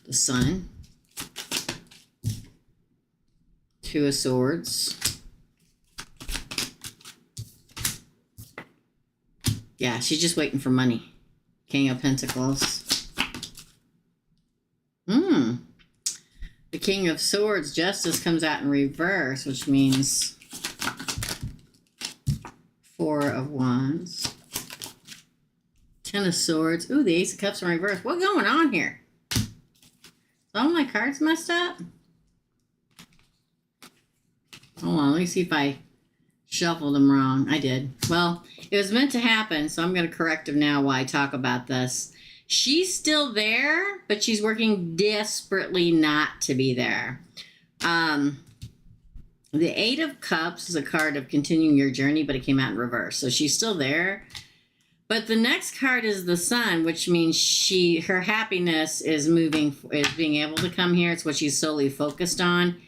The Sun. 2 of Swords. Yeah, she's just waiting for money. King of Pentacles. The King of Swords, Justice, comes out in reverse, which means 4 of Wands. 10 of Swords. Ooh, the Ace of Cups in reverse. What's going on here? Is all my cards messed up? Hold on, let me see if I shuffled them wrong. I did. Well, it was meant to happen, so I'm going to correct them now while I talk about this. She's still there, but she's working desperately not to be there. The 8 of Cups is a card of continuing your journey, but it came out in reverse. So she's still there. But the next card is the Sun, which means her happiness is being able to come here. It's what she's solely focused on.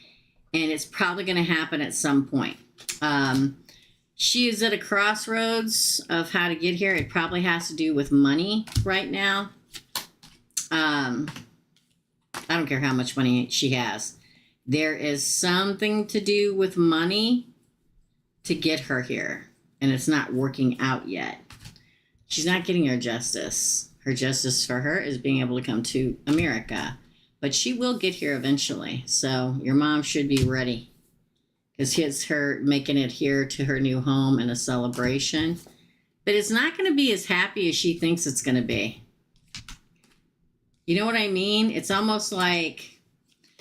And it's probably going to happen at some point. She is at a crossroads of how to get here. It probably has to do with money right now. I don't care how much money she has. There is something to do with money to get her here, and it's not working out yet. She's not getting her justice. Her justice for her is being able to come to America, but she will get here eventually. So your mom should be ready, because it's her making it here to her new home and a celebration. But it's not going to be as happy as she thinks it's going to be. You know what I mean? It's almost like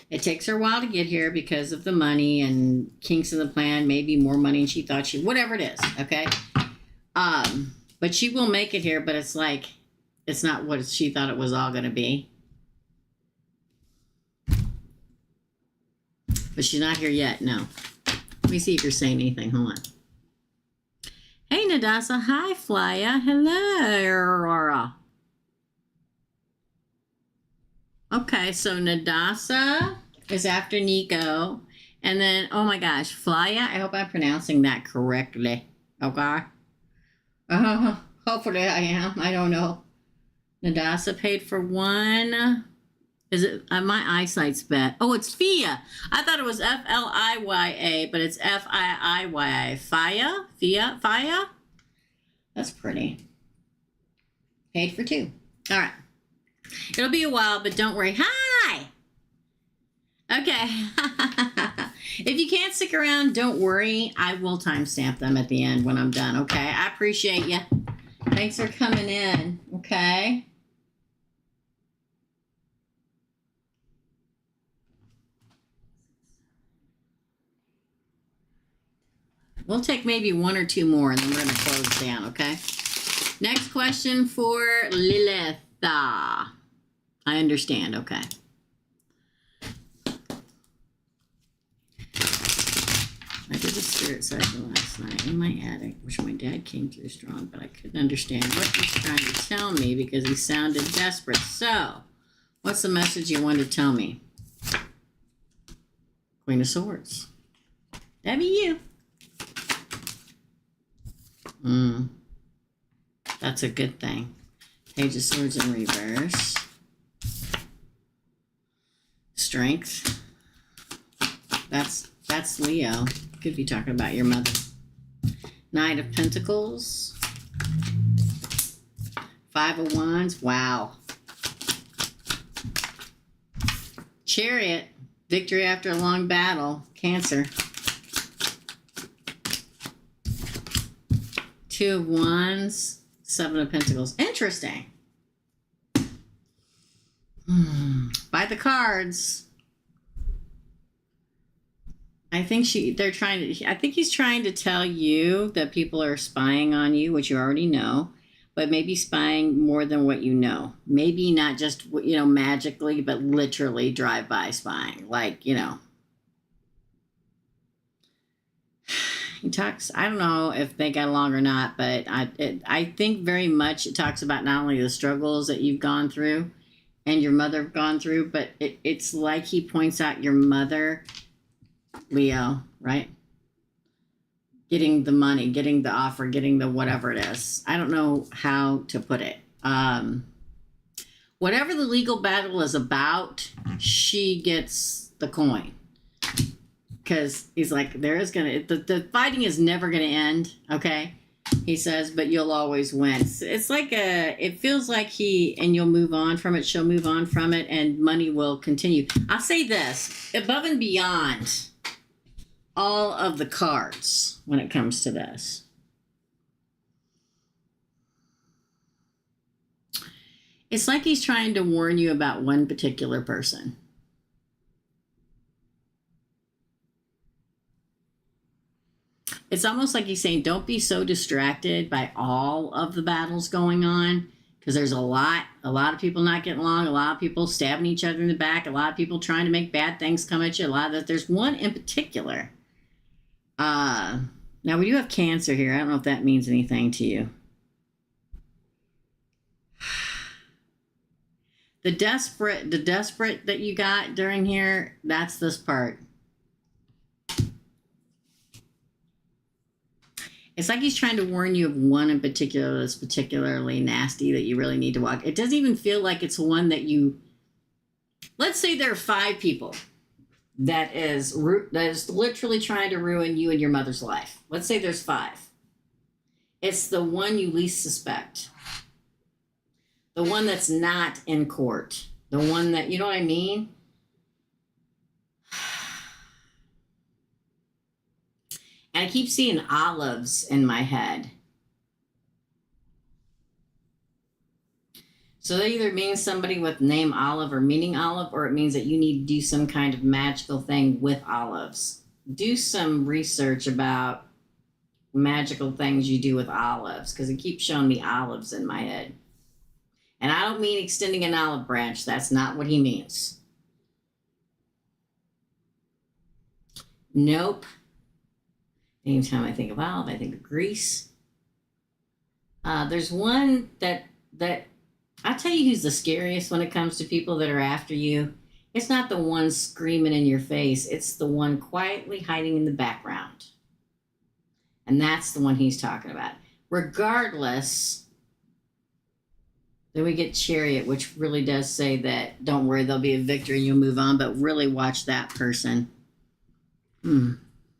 it takes her a while to get here because of the money and kinks in the plan, maybe more money than she thought she, whatever it is, okay? But she will make it here, but it's like, it's not what she thought it was all going to be. But she's not here yet, no. Let me see if you're saying anything. Hold on. Hey, Nadasa. Hi, Flya. Hello. Okay, so Nadasa is after Nico. And then, oh my gosh, Flya, I hope I'm pronouncing that correctly. Okay? Hopefully I am. I don't know. Nadasa paid for one. Is it? My eyesight's bad. Oh, it's Fia. I thought it was F-L-I-Y-A, but it's F-I-I-Y-A. Fia? Fia? That's pretty. Paid for two. All right. It'll be a while, but don't worry. Hi! Okay. If you can't stick around, don't worry. I will timestamp them at the end when I'm done, okay? I appreciate you. Thanks for coming in, okay? We'll take maybe one or two more, and then we're going to close down, okay? Next question for Lilith. I understand, okay. I did a spirit session last night in my attic, which my dad came through strong, but I couldn't understand what he's trying to tell me because he sounded desperate. So, what's the message you wanted to tell me? Queen of Swords. That'd be you. That's a good thing. Page of Swords in reverse. Strength. That's Leo. Could be talking about your mother. Knight of Pentacles. Five of Wands. Wow. Chariot. Victory after a long battle. Cancer. Two of Wands. Seven of Pentacles. Interesting. By the cards. I think I think he's trying to tell you that people are spying on you, which you already know, but maybe spying more than what you know. Maybe not just, magically, but literally drive-by spying. Like, He talks, I don't know if they got along or not, but I think very much it talks about not only the struggles that you've gone through and your mother have gone through, but it's like he points out your mother, Leo, right? Getting the money, getting the offer, getting the whatever it is. I don't know how to put it. Whatever the legal battle is about, she gets the coin. Because he's like, the fighting is never going to end, okay? He says, but you'll always win. It's like it feels like and you'll move on from it, she'll move on from it, and money will continue. I'll say this, above and beyond all of the cards when it comes to this. It's like he's trying to warn you about one particular person. It's almost like he's saying, don't be so distracted by all of the battles going on, because there's a lot of people not getting along, a lot of people stabbing each other in the back, a lot of people trying to make bad things come at you, there's one in particular. Now we do have Cancer here. I don't know if that means anything to you. The desperate that you got during here, that's this part. It's like he's trying to warn you of one in particular that's particularly nasty that you really need to walk. It doesn't even feel like it's one that you, let's say there are 5 people that is literally trying to ruin you and your mother's life. Let's say there's 5. It's the one you least suspect. The one that's not in court. The one that, you know what I mean? And I keep seeing olives in my head. So that either means somebody with name Olive or meaning olive, or it means that you need to do some kind of magical thing with olives. Do some research about magical things you do with olives, because it keeps showing me olives in my head. And I don't mean extending an olive branch. That's not what he means. Nope. Anytime I think of olive, I think of grease. There's one that I'll tell you who's the scariest when it comes to people that are after you. It's not the one screaming in your face. It's the one quietly hiding in the background. And that's the one he's talking about. Regardless, then we get Chariot, which really does say that, don't worry, there'll be a victory and you'll move on, but really watch that person.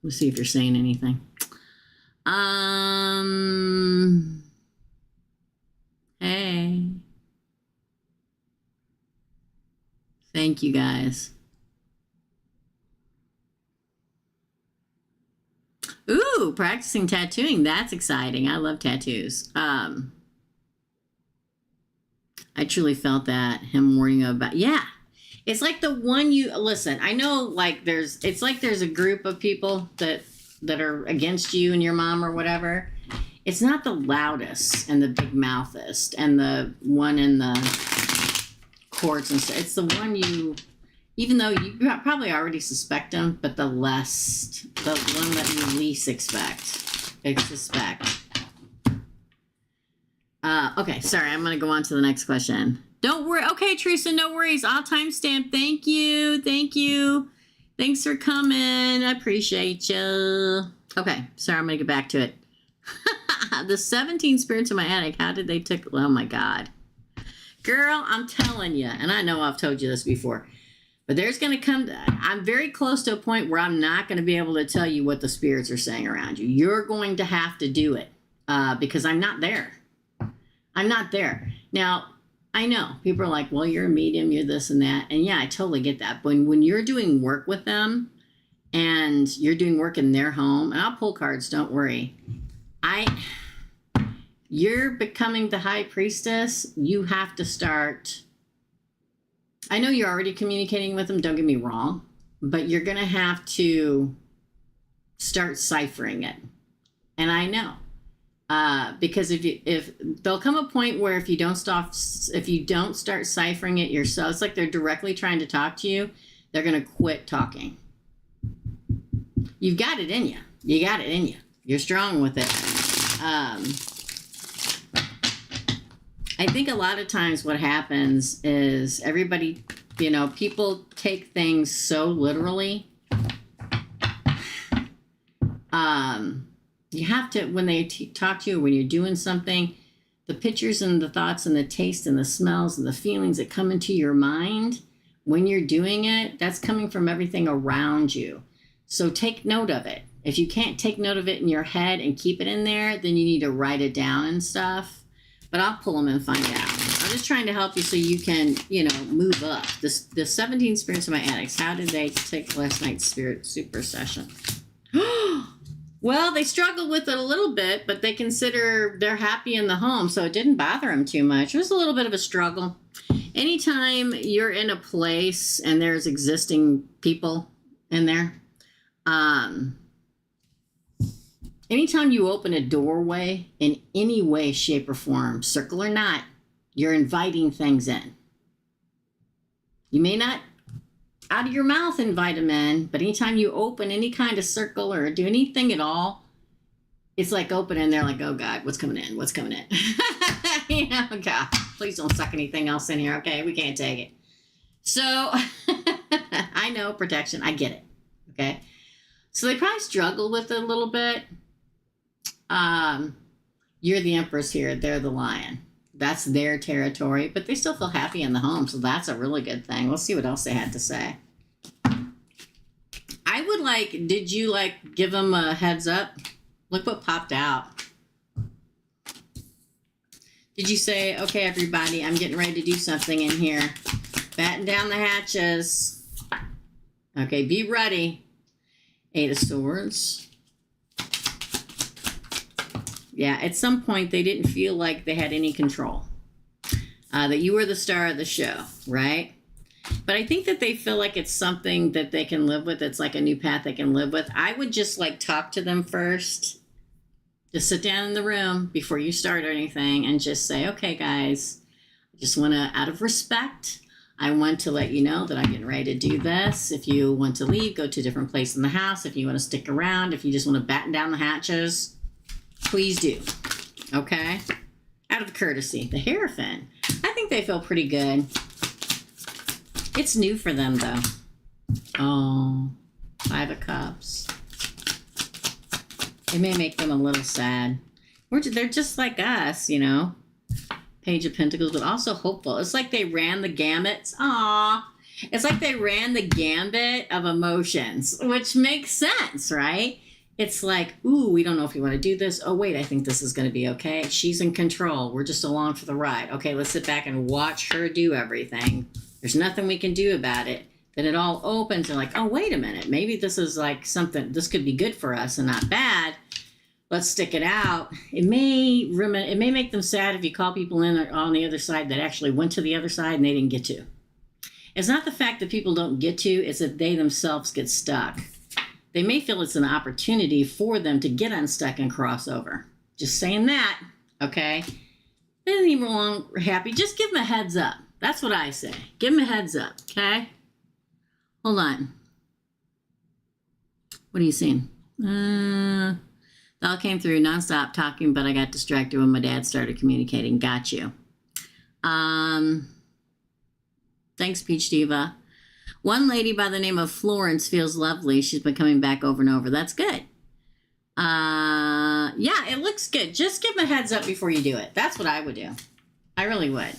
Let's see if you're saying anything. Hey. Thank you, guys. Ooh, practicing tattooing. That's exciting. I love tattoos. I truly felt that, him warning about, yeah. It's like the one you, listen, I know like it's like there's a group of people that are against you and your mom or whatever. It's not the loudest and the big mouthest and the one in the courts and stuff. It's the one you, even though you probably already suspect them, but the one that you least suspect. Okay, sorry, I'm going to go on to the next question. Don't worry. Okay, Teresa, no worries. I'll timestamp. Thank you. Thank you. Thanks for coming. I appreciate you. Okay, sorry, I'm going to get back to it. The 17 spirits in my attic, how did they take? Oh, my God. Girl, I'm telling you, and I know I've told you this before, but there's going to come, I'm very close to a point where I'm not going to be able to tell you what the spirits are saying around you. You're going to have to do it because I'm not there. I'm not there. Now, I know people are like, well, you're a medium, you're this and that. And yeah, I totally get that. But when you're doing work with them and you're doing work in their home, and I'll pull cards, don't worry. You're becoming the high priestess. You have to start. I know you're already communicating with them, don't get me wrong, but you're going to have to start ciphering it. And I know. Because if there'll come a point where if you don't start ciphering it yourself, it's like they're directly trying to talk to you. They're going to quit talking. You've got it in you. You got it in you. You're strong with it. I think a lot of times what happens is everybody, people take things so literally. You have to, when they talk to you, when you're doing something, the pictures and the thoughts and the taste and the smells and the feelings that come into your mind when you're doing it, that's coming from everything around you. So take note of it. If you can't take note of it in your head and keep it in there, then you need to write it down and stuff. But I'll pull them and find out. I'm just trying to help you so you can, move up. The 17 spirits in my attics, how did they take last night's spirit super session? Well, they struggled with it a little bit, but they consider they're happy in the home, so it didn't bother them too much. It was a little bit of a struggle. Anytime you're in a place and there's existing people in there, anytime you open a doorway in any way, shape, or form, circle or not, you're inviting things in. You may not out of your mouth invite them in, but anytime you open any kind of circle or do anything at all, it's like open and they're like, oh God, what's coming in? What's coming in? God, please don't suck anything else in here. Okay, we can't take it. So I know protection. I get it. Okay. So they probably struggle with it a little bit. You're the empress here. They're the lion. That's their territory, but they still feel happy in the home, so that's a really good thing. Let's see what else they had to say. I would like, did you like give them a heads up? Look what popped out. Did you say, okay, everybody, I'm getting ready to do something in here. Batten down the hatches. Okay, be ready. 8 of Swords. Yeah, at some point they didn't feel like they had any control. That you were the star of the show, right? But I think that they feel like it's something that they can live with. It's like a new path they can live with. I would just like talk to them first. Just sit down in the room before you start or anything and just say, okay, guys, I just want to, out of respect, I want to let you know that I'm getting ready to do this. If you want to leave, go to a different place in the house. If you want to stick around, if you just want to batten down the hatches, please do. Okay? Out of courtesy. The Hierophant. I think they feel pretty good. It's new for them, though. Oh, 5 of Cups. It may make them a little sad. They're just like us, you know. Page of Pentacles, but also hopeful. It's like they ran the gamut. Aww. It's like they ran the gambit of emotions, which makes sense, right? It's like, ooh, we don't know if we want to do this. Oh, wait, I think this is going to be okay. She's in control. We're just along for the ride. Okay, let's sit back and watch her do everything. There's nothing we can do about it. Then it all opens and like, oh, wait a minute. Maybe this is like something, this could be good for us and not bad. Let's stick it out. It may make them sad if you call people in on the other side that actually went to the other side and they didn't get to. It's not the fact that people don't get to, it's that they themselves get stuck. They may feel it's an opportunity for them to get unstuck and cross over. Just saying that, okay? They didn't even long happy. Just give them a heads up. That's what I say. Give them a heads up, okay? Hold on. What are you seeing? It all came through nonstop talking, but I got distracted when my dad started communicating. Got you. Thanks, Peach Diva. One lady by the name of Florence feels lovely. She's been coming back over and over. That's good. Yeah, it looks good. Just give them a heads up before you do it. That's what I would do. I really would.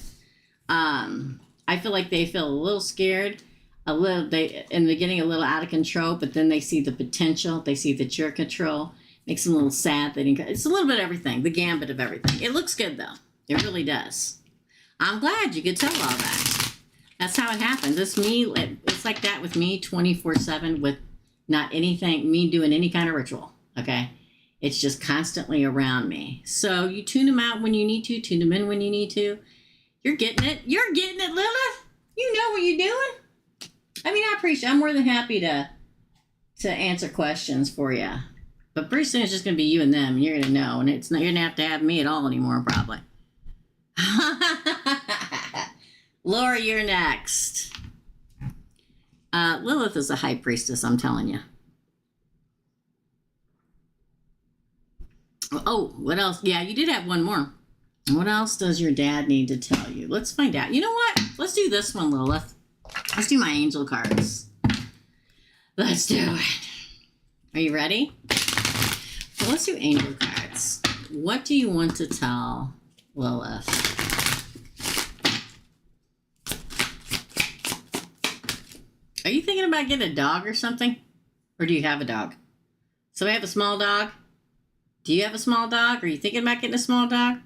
I feel like they feel a little scared. In the beginning, a little out of control, but then they see the potential. They see that you're control. Makes them a little sad. It's a little bit of everything. The gambit of everything. It looks good, though. It really does. I'm glad you could tell all that. That's how it happens. It's like that with me 24/7 with not anything, me doing any kind of ritual, okay? It's just constantly around me. So you tune them out when you need to, tune them in when you need to. You're getting it. You're getting it, Lilith. You know what you're doing. I mean, I'm more than happy to answer questions for you. But pretty soon it's just going to be you and them. And you're going to know. And you're going to have me at all anymore, probably. Laura, you're next. Lilith is a high priestess, I'm telling you. Oh, what else? Yeah, you did have one more. What else does your dad need to tell you? Let's find out. You know what? Let's do this one, Lilith. Let's do my angel cards. Let's do it. Are you ready? So let's do angel cards. What do you want to tell Lilith? Are you thinking about getting a dog or something? Or do you have a dog? So I have a small dog. Do you have a small dog? Are you thinking about getting a small dog?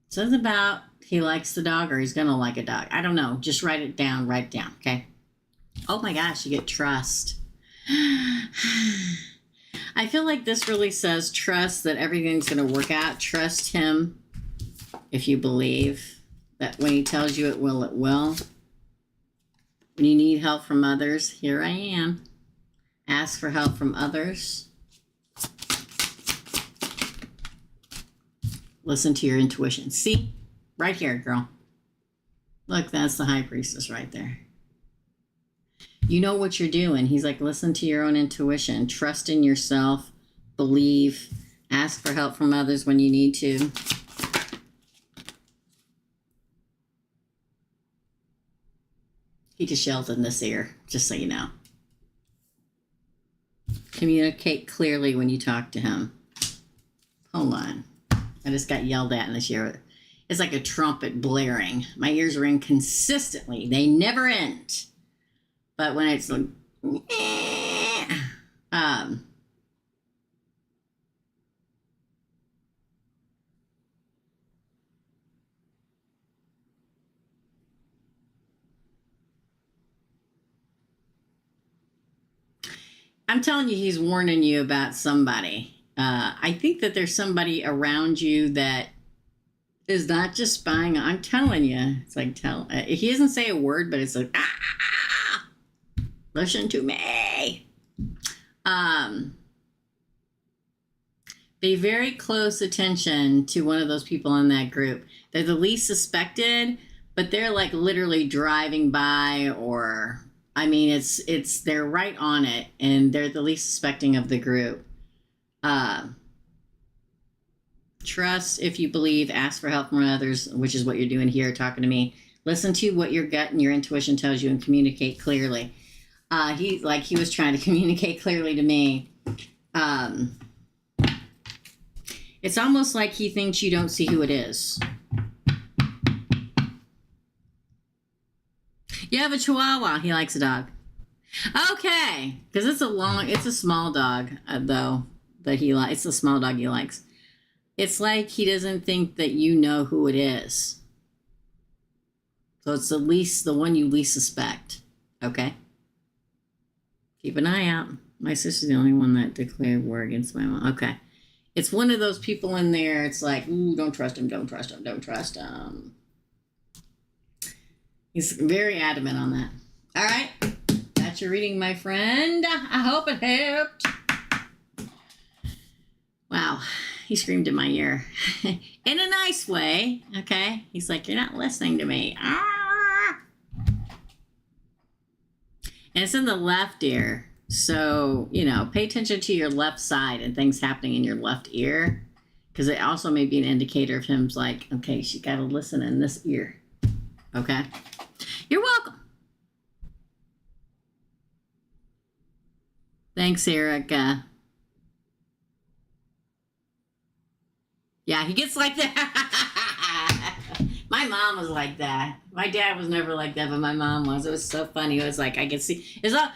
Something about he likes the dog or he's going to like a dog. I don't know. Just write it down. Write it down. Okay. Oh my gosh, you get trust. I feel like this really says trust that everything's going to work out. Trust him if you believe that when he tells you it will, it will. When you need help from others, here I am. Ask for help from others. Listen to your intuition. See? Right here, girl. Look, that's the high priestess right there. You know what you're doing. He's like, listen to your own intuition. Trust in yourself. Believe. Ask for help from others when you need to. He just yelled in this ear, just so you know. Communicate clearly when you talk to him. Hold on. I just got yelled at in this year. It's like a trumpet blaring. My ears ring consistently. They never end. But when it's like, I'm telling you, he's warning you about somebody. I think that there's somebody around you that is not just spying. I'm telling you, it's like he doesn't say a word, but it's like, listen to me. Pay very close attention to one of those people in that group. They're the least suspected, but they're like literally driving by, or I mean, they're right on it, and they're the least suspecting of the group. Trust if you believe, ask for help from others, which is what you're doing here, talking to me. Listen to what your gut and your intuition tells you and communicate clearly. He was trying to communicate clearly to me. It's almost like he thinks you don't see who it is. You have a Chihuahua. He likes a dog. Okay, because it's a small dog, though, that he likes. It's a small dog he likes. It's like he doesn't think that you know who it is. So it's the one you least suspect. Okay? Keep an eye out. My sister's the only one that declared war against my mom. Okay. It's one of those people in there. It's like, ooh, don't trust him, don't trust him, don't trust him. He's very adamant on that. All right. That's your reading, my friend. I hope it helped. Wow. He screamed in my ear. In a nice way. Okay. He's like, you're not listening to me. Ah! And it's in the left ear. So, pay attention to your left side and things happening in your left ear. Because it also may be an indicator of him like, okay, she got to listen in this ear. Okay? You're welcome. Thanks, Erica. Yeah, he gets like that. My mom was like that. My dad was never like that, but my mom was. It was so funny. It was like, I could see. It's all,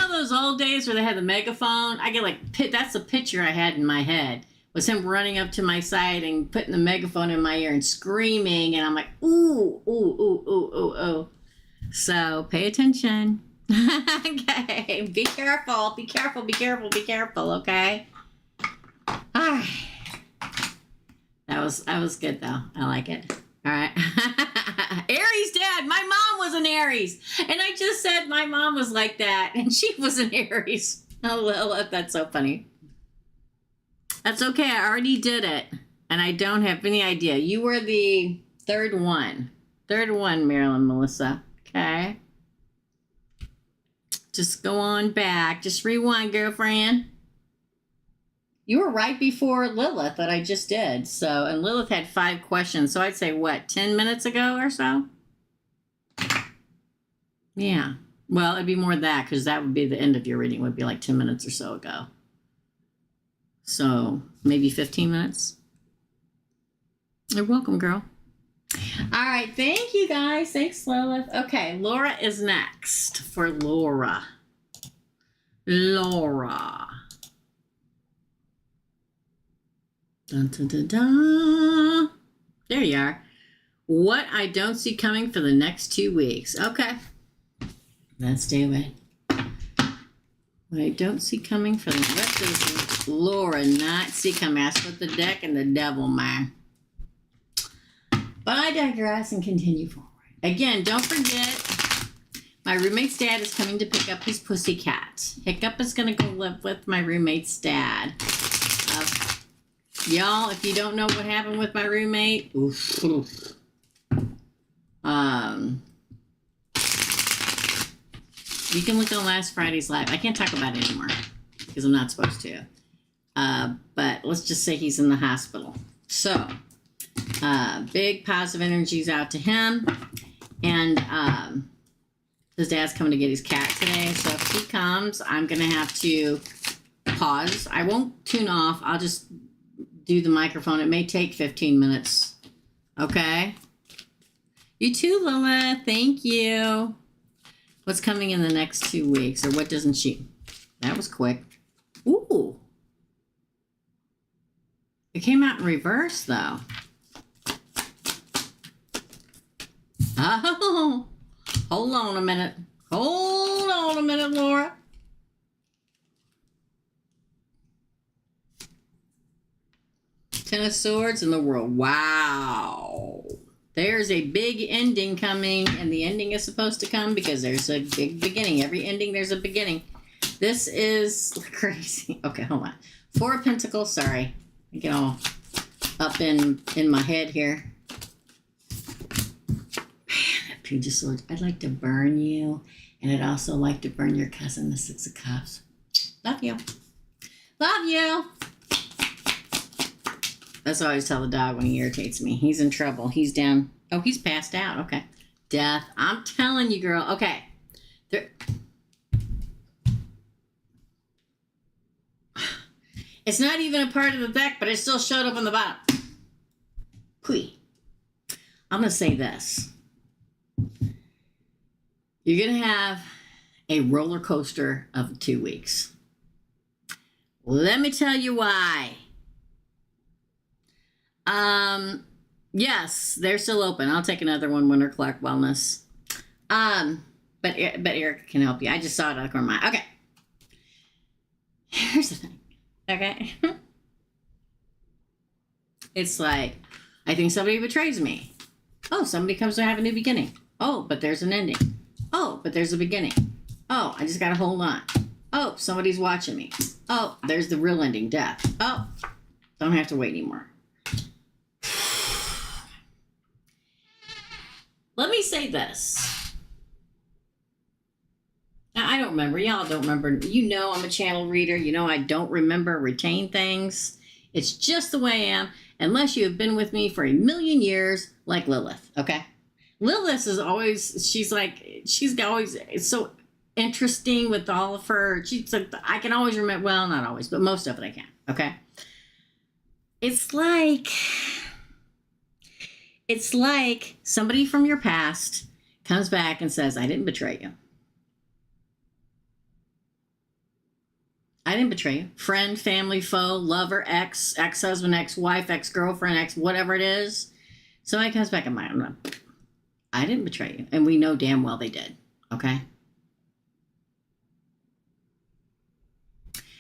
those old days where they had the megaphone? I get like, that's the picture I had in my head. Was him running up to my side and putting the megaphone in my ear and screaming. And I'm like, ooh, ooh, ooh, ooh, ooh, ooh. So pay attention. Okay. Be careful. Be careful. Be careful. Be careful. Okay. All right. That was good though. I like it. All right. Aries dad. My mom was an Aries. And I just said my mom was like that. And she was an Aries. Oh, Lilith. That's so funny. That's okay. I already did it. And I don't have any idea. You were the third one. Third one, Marilyn Melissa. Okay. Just go on back. Just rewind, girlfriend. You were right before Lilith that I just did. So, and Lilith had 5 questions. So I'd say, 10 minutes ago or so? Yeah. Well, it'd be more than that because that would be the end of your reading. Would be like 10 minutes or so ago. So maybe 15 minutes. You're welcome, girl. All right. Thank you, guys. Thanks, Lilith. Okay. Laura is next for Laura. Laura. Dun, dun, dun, dun. There you are. What I don't see coming for the next 2 weeks. Okay. Let's do it. What I don't see coming for the rest of the Laura not see coming. I split the deck and the devil, man. But I digress and continue forward. Again, don't forget, my roommate's dad is coming to pick up his pussycat. Hiccup is going to go live with my roommate's dad. Y'all, if you don't know what happened with my roommate, oof. You can look on last Friday's live. I can't talk about it anymore because I'm not supposed to. But let's just say he's in the hospital. So, big positive energies out to him. And his dad's coming to get his cat today. So if he comes, I'm going to have to pause. I won't tune off. I'll just do the microphone. It may take 15 minutes. Okay? You too, Lilith. Thank you. What's coming in the next 2 weeks? Or what doesn't she? That was quick. Ooh. It came out in reverse, though. Oh. Hold on a minute. Hold on a minute, Laura. Ten of Swords in the world. Wow. There's a big ending coming, and the ending is supposed to come because there's a big beginning. Every ending, there's a beginning. This is crazy. Okay, hold on. Four of Pentacles. Sorry. I get all up in my head here. Man, that Page of Swords. I'd like to burn you, and I'd also like to burn your cousin, the Six of Cups. Love you. Love you. That's what I always tell the dog when he irritates me. He's in trouble. He's down. Oh, he's passed out. Okay. Death. I'm telling you, girl. Okay. It's not even a part of the deck, but it still showed up on the bottom. Pui. I'm going to say this. You're going to have a roller coaster of 2 weeks. Let me tell you why. Yes, they're still open. I'll take another one, Winter Clark Wellness. But Erica can help you. I just saw it out of the corner of my eye. Okay. Here's the thing. Okay. It's like, I think somebody betrays me. Oh, somebody comes to have a new beginning. Oh, but there's an ending. Oh, but there's a beginning. Oh, I just got to hold on. Oh, somebody's watching me. Oh, there's the real ending, death. Oh, don't have to wait anymore. Let me say this. Now, I don't remember. Y'all don't remember. You know I'm a channel reader. You know I don't remember, retain things. It's just the way I am, unless you have been with me for a million years, like Lilith, okay? Lilith is always, she's always, it's so interesting with all of her, she's like, I can always remember, well, not always, but most of it I can, okay? It's like somebody from your past comes back and says, I didn't betray you. I didn't betray you. Friend, family, foe, lover, ex, ex-husband, ex-wife, ex-girlfriend, ex, whatever it is. Somebody comes back and I didn't betray you. And we know damn well they did. Okay?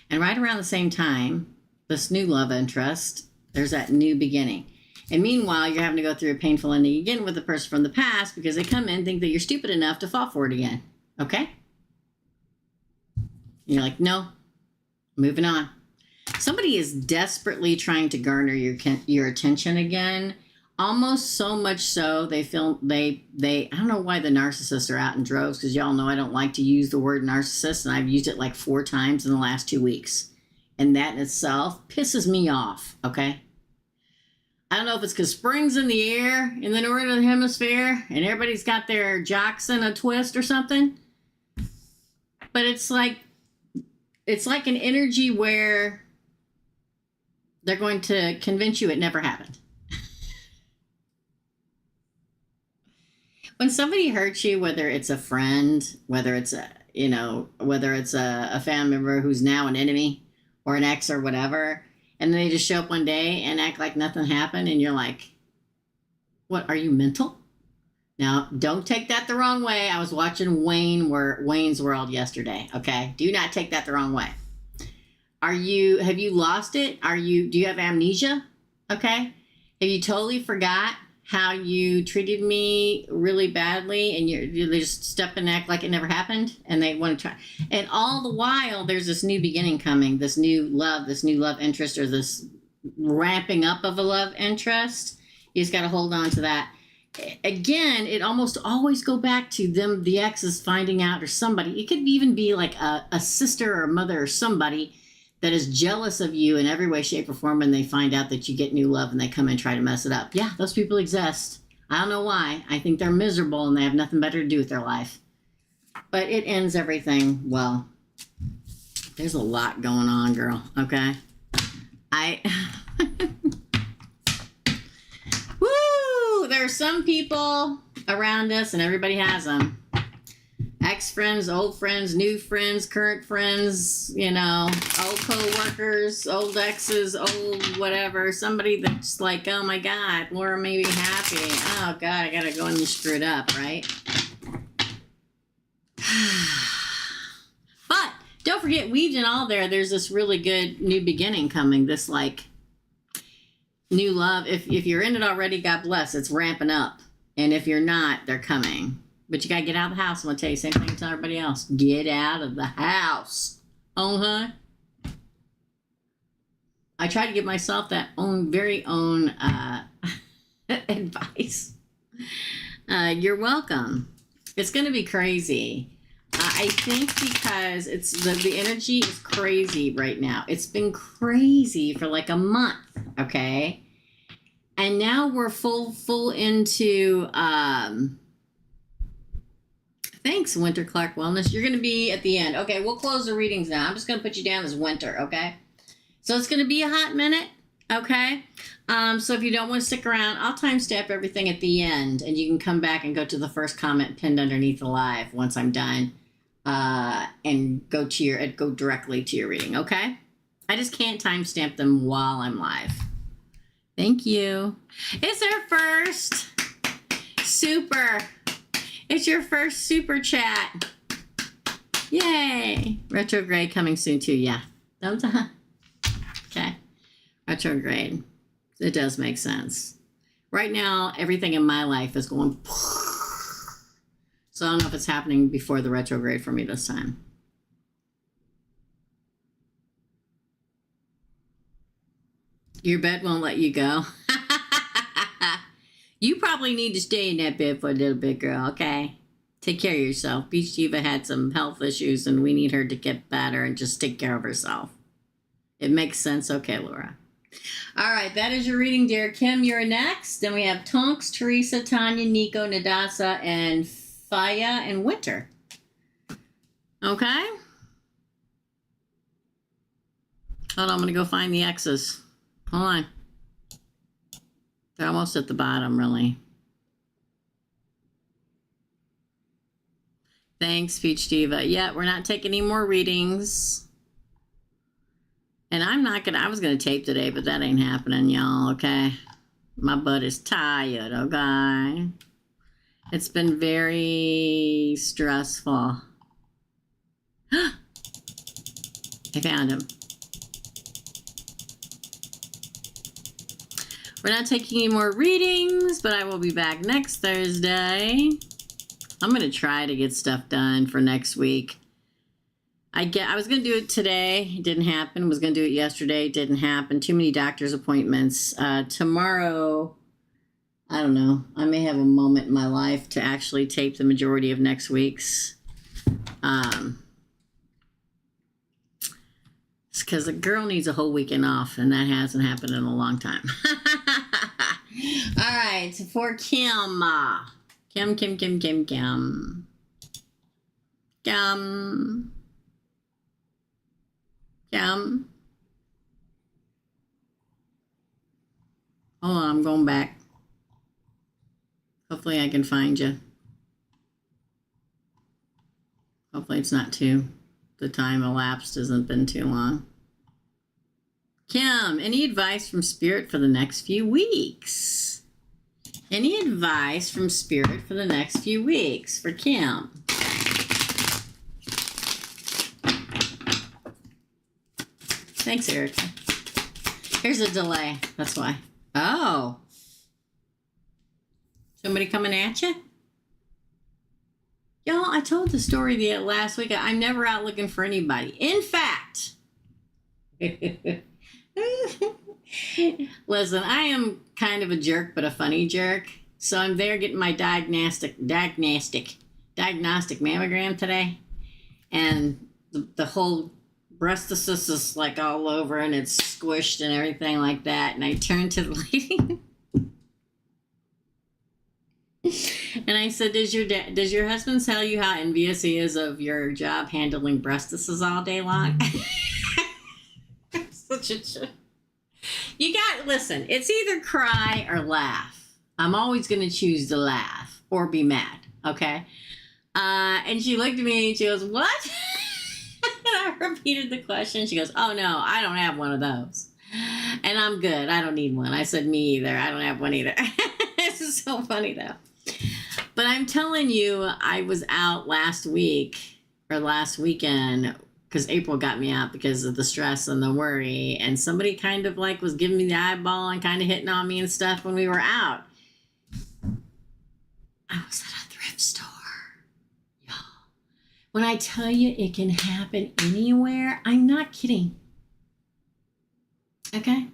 And right around the same time, this new love interest, there's that new beginning. And meanwhile, you're having to go through a painful ending again with the person from the past because they come in and think that you're stupid enough to fall for it again. Okay? And you're like, no. Moving on. Somebody is desperately trying to garner your attention again. Almost so much so they feel they I don't know why the narcissists are out in droves, because y'all know I don't like to use the word narcissist, and I've used it like 4 times in the last 2 weeks. And that in itself pisses me off, okay? I don't know if it's because spring's in the air in the northern hemisphere and everybody's got their jocks in a twist or something. But it's like an energy where they're going to convince you it never happened. When somebody hurts you, whether it's a friend, whether it's a family member who's now an enemy or an ex or whatever, and then they just show up one day and act like nothing happened, and you're like, what, are you mental? Now, don't take that the wrong way. I was watching Wayne's World yesterday, okay? Do not take that the wrong way. Have you lost it? Do you have amnesia? Okay? Have you totally forgot how you treated me really badly and they just step and act like it never happened and they want to try? And all the while, there's this new beginning coming, this new love interest, or this ramping up of a love interest. You just got to hold on to that. Again, it almost always go back to them, the exes finding out, or somebody. It could even be like a sister or a mother or somebody that is jealous of you in every way, shape, or form, and they find out that you get new love and they come and try to mess it up. Yeah, those people exist. I don't know why. I think they're miserable and they have nothing better to do with their life. But it ends everything well. There's a lot going on, girl, okay? there are some people around us, and everybody has them. Ex-friends, old friends, new friends, current friends, you know, old co-workers, old exes, old whatever. Somebody that's like, oh my God, Laura may be happy. Oh God, I gotta go and screw it up, right? But don't forget, weaved in all there's this really good new beginning coming. This like new love. If you're in it already, God bless. It's ramping up. And if you're not, they're coming. But you got to get out of the house. I'm going to tell you the same thing to everybody else. Get out of the house. I try to give myself that very own advice. You're welcome. It's going to be crazy. I think because it's the energy is crazy right now. It's been crazy for like a month, okay? And now we're full into... Thanks, Winter Clark Wellness. You're going to be at the end. Okay, we'll close the readings now. I'm just going to put you down as Winter, okay? So it's going to be a hot minute, okay? So if you don't want to stick around, I'll timestamp everything at the end, and you can come back and go to the first comment pinned underneath the live once I'm done, and go directly to your reading, okay? I just can't timestamp them while I'm live. Thank you. It's our first super... It's your first super chat. Yay. Retrograde coming soon too. Yeah. Okay. Retrograde. It does make sense. Right now, everything in my life is going. So I don't know if it's happening before the retrograde for me this time. Your bed won't let you go. You probably need to stay in that bed for a little bit, girl, okay? Take care of yourself. Beach Diva had some health issues, and we need her to get better and just take care of herself. It makes sense. Okay, Laura. All right, that is your reading, dear. Kim, you're next. Then we have Tonks, Teresa, Tanya, Nico, Nadasa, and Faya, and Winter. Okay? Hold on, I'm going to go find the X's. Hold on. They're almost at the bottom, really. Thanks, Peach Diva. Yeah, we're not taking any more readings. And I was going to tape today, but that ain't happening, y'all, okay? My butt is tired, okay? It's been very stressful. I found him. We're not taking any more readings, but I will be back next Thursday. I'm going to try to get stuff done for next week. I was going to do it today. It didn't happen. Was going to do it yesterday. It didn't happen. Too many doctor's appointments. Tomorrow, I don't know. I may have a moment in my life to actually tape the majority of next week's. It's because a girl needs a whole weekend off, and that hasn't happened in a long time. All right, for Kim. Kim. Hold on, I'm going back. Hopefully I can find you. Hopefully it's not the time elapsed hasn't been too long. Kim, any advice from Spirit for the next few weeks? Any advice from Spirit for the next few weeks for Kim? Thanks, Erica. Here's a delay. That's why. Oh. Somebody coming at you? Y'all, I told the story last week. I'm never out looking for anybody. In fact, listen, I am kind of a jerk, but a funny jerk. So I'm there getting my diagnostic mammogram today. And the whole breasticus is like all over and it's squished and everything like that. And I turned to the lady and I said, does your husband tell you how envious he is of your job handling breastises all day long? Such a joke. Listen, it's either cry or laugh. I'm always going to choose to laugh or be mad, okay? And she looked at me and she goes, what? And I repeated the question. She goes, oh, no, I don't have one of those. And I'm good. I don't need one. I said, me either. I don't have one either. This is so funny, though. But I'm telling you, I was out last week or last weekend because April got me out because of the stress and the worry. And somebody kind of like was giving me the eyeball and kind of hitting on me and stuff when we were out. I was at a thrift store. Y'all. When I tell you it can happen anywhere, I'm not kidding. Okay?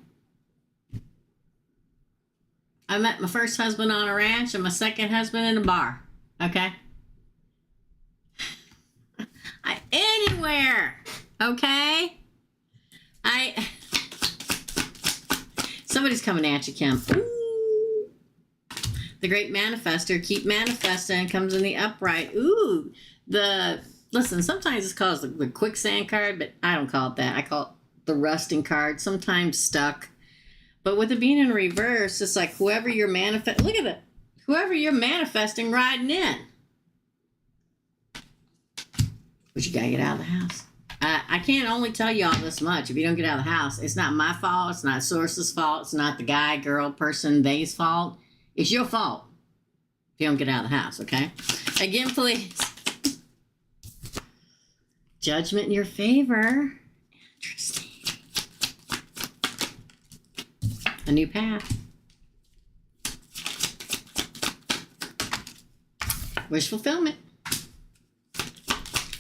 I met my first husband on a ranch and my second husband in a bar. Okay? Anywhere. Okay? Somebody's coming at you, Kim. Ooh. The great manifester, keep manifesting, comes in the upright. Ooh. Listen, sometimes it's called the quicksand card, but I don't call it that. I call it the rusting card, sometimes stuck. But with it being in reverse, it's like whoever you're look at it. Whoever you're manifesting riding in. But you gotta get out of the house. I can't only tell you all this much. If you don't get out of the house, it's not my fault. It's not Source's fault. It's not the guy, girl, person, they's fault. It's your fault if you don't get out of the house, okay? Again, please. Judgment in your favor. Interesting. A new path. Wish fulfillment.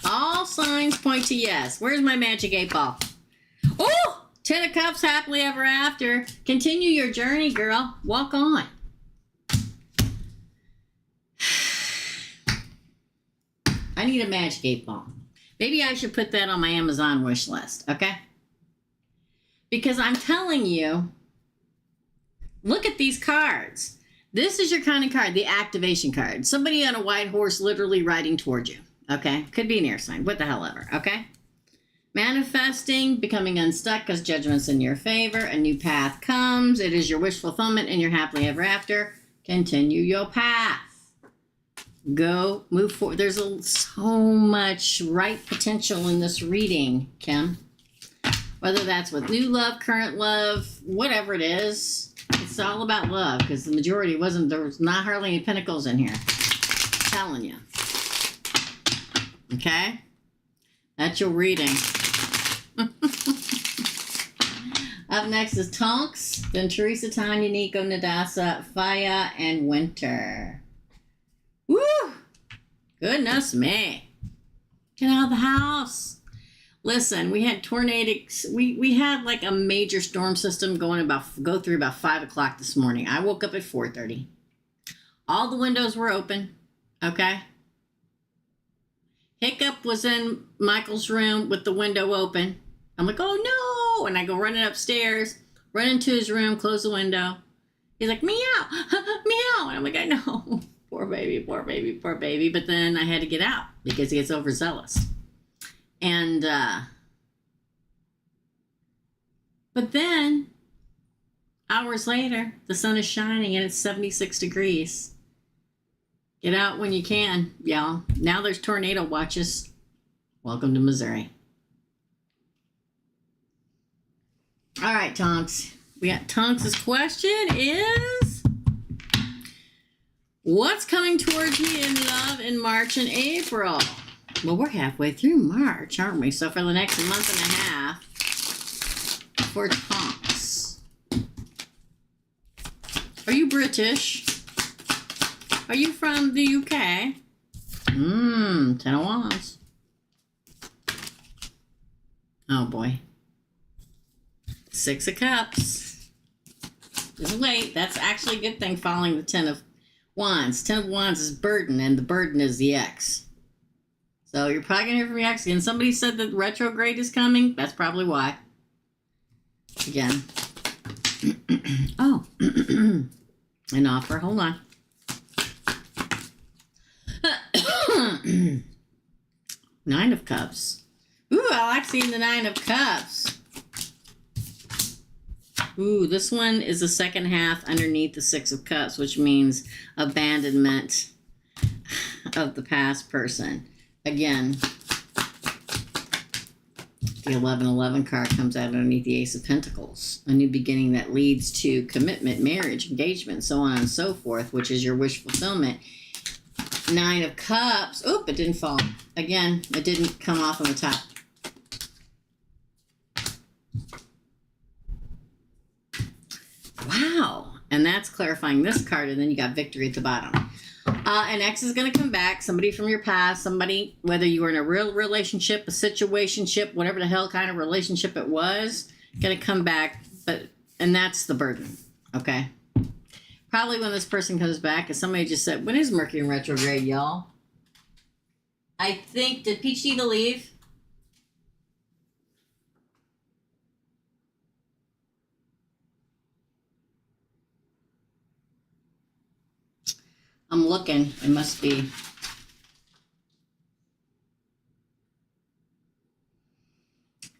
All signs point to yes. Where's my magic 8-ball? Oh! 10 of Cups, happily ever after. Continue your journey, girl. Walk on. I need a magic 8-ball. Maybe I should put that on my Amazon wish list, okay? Because I'm telling you, look at these cards. This is your kind of card, the activation card. Somebody on a white horse literally riding towards you. Okay? Could be an air sign. What the hell ever. Okay? Manifesting, becoming unstuck because judgment's in your favor. A new path comes. It is your wish fulfillment and you're happily ever after. Continue your path. Go. Move forward. There's so much right potential in this reading, Kim. Whether that's with new love, current love, whatever it is. It's all about love because the majority there was not hardly any pentacles in here. I'm telling you. Okay? That's your reading. Up next is Tonks, then Teresa, Tanya, Nico, Nadasa, Faya, and Winter. Woo! Goodness me. Get out of the house. Listen, we had tornadoes. We had like a major storm system go through about 5 o'clock this morning. I woke up at 4:30. All the windows were open. Okay? Hiccup was in Michael's room with the window open. I'm like, oh no! And I go running upstairs, run into his room, close the window. He's like, meow, meow. And I'm like, I know. Poor baby, poor baby, poor baby. But then I had to get out because he gets overzealous. And, but then, hours later, the sun is shining and it's 76 degrees. Get out when you can, y'all. Now there's tornado watches. Welcome to Missouri. All right, Tonks. We got Tonks' question is, what's coming towards me in love in March and April? Well, we're halfway through March, aren't we? So for the next month and a half, for Tonks. Are you British? Are you from the UK? 10 of Wands. Oh boy. 6 of Cups. Just wait. That's actually a good thing following the 10 of Wands. 10 of Wands is burden, and the burden is the ex. So you're probably going to hear from your ex again. Somebody said that retrograde is coming. That's probably why. Again. Oh. An offer. Hold on. 9 of Cups. Ooh, I like seeing the 9 of Cups. Ooh, this one is the second half underneath the Six of Cups, which means abandonment of the past person. Again, the 1111 card comes out underneath the Ace of Pentacles. A new beginning that leads to commitment, marriage, engagement, so on and so forth, which is your wish fulfillment. Nine of Cups. Oop, it didn't fall. Again, it didn't come off on the top. Wow. And that's clarifying this card, and then you got victory at the bottom. An ex is going to come back. Somebody from your past. Somebody, whether you were in a real relationship, a situationship, whatever the hell kind of relationship it was, going to come back. And that's the burden. Okay? Probably when this person comes back, as somebody just said, when is Mercury in retrograde, y'all? I think, did Peach need to leave? I'm looking. It must be.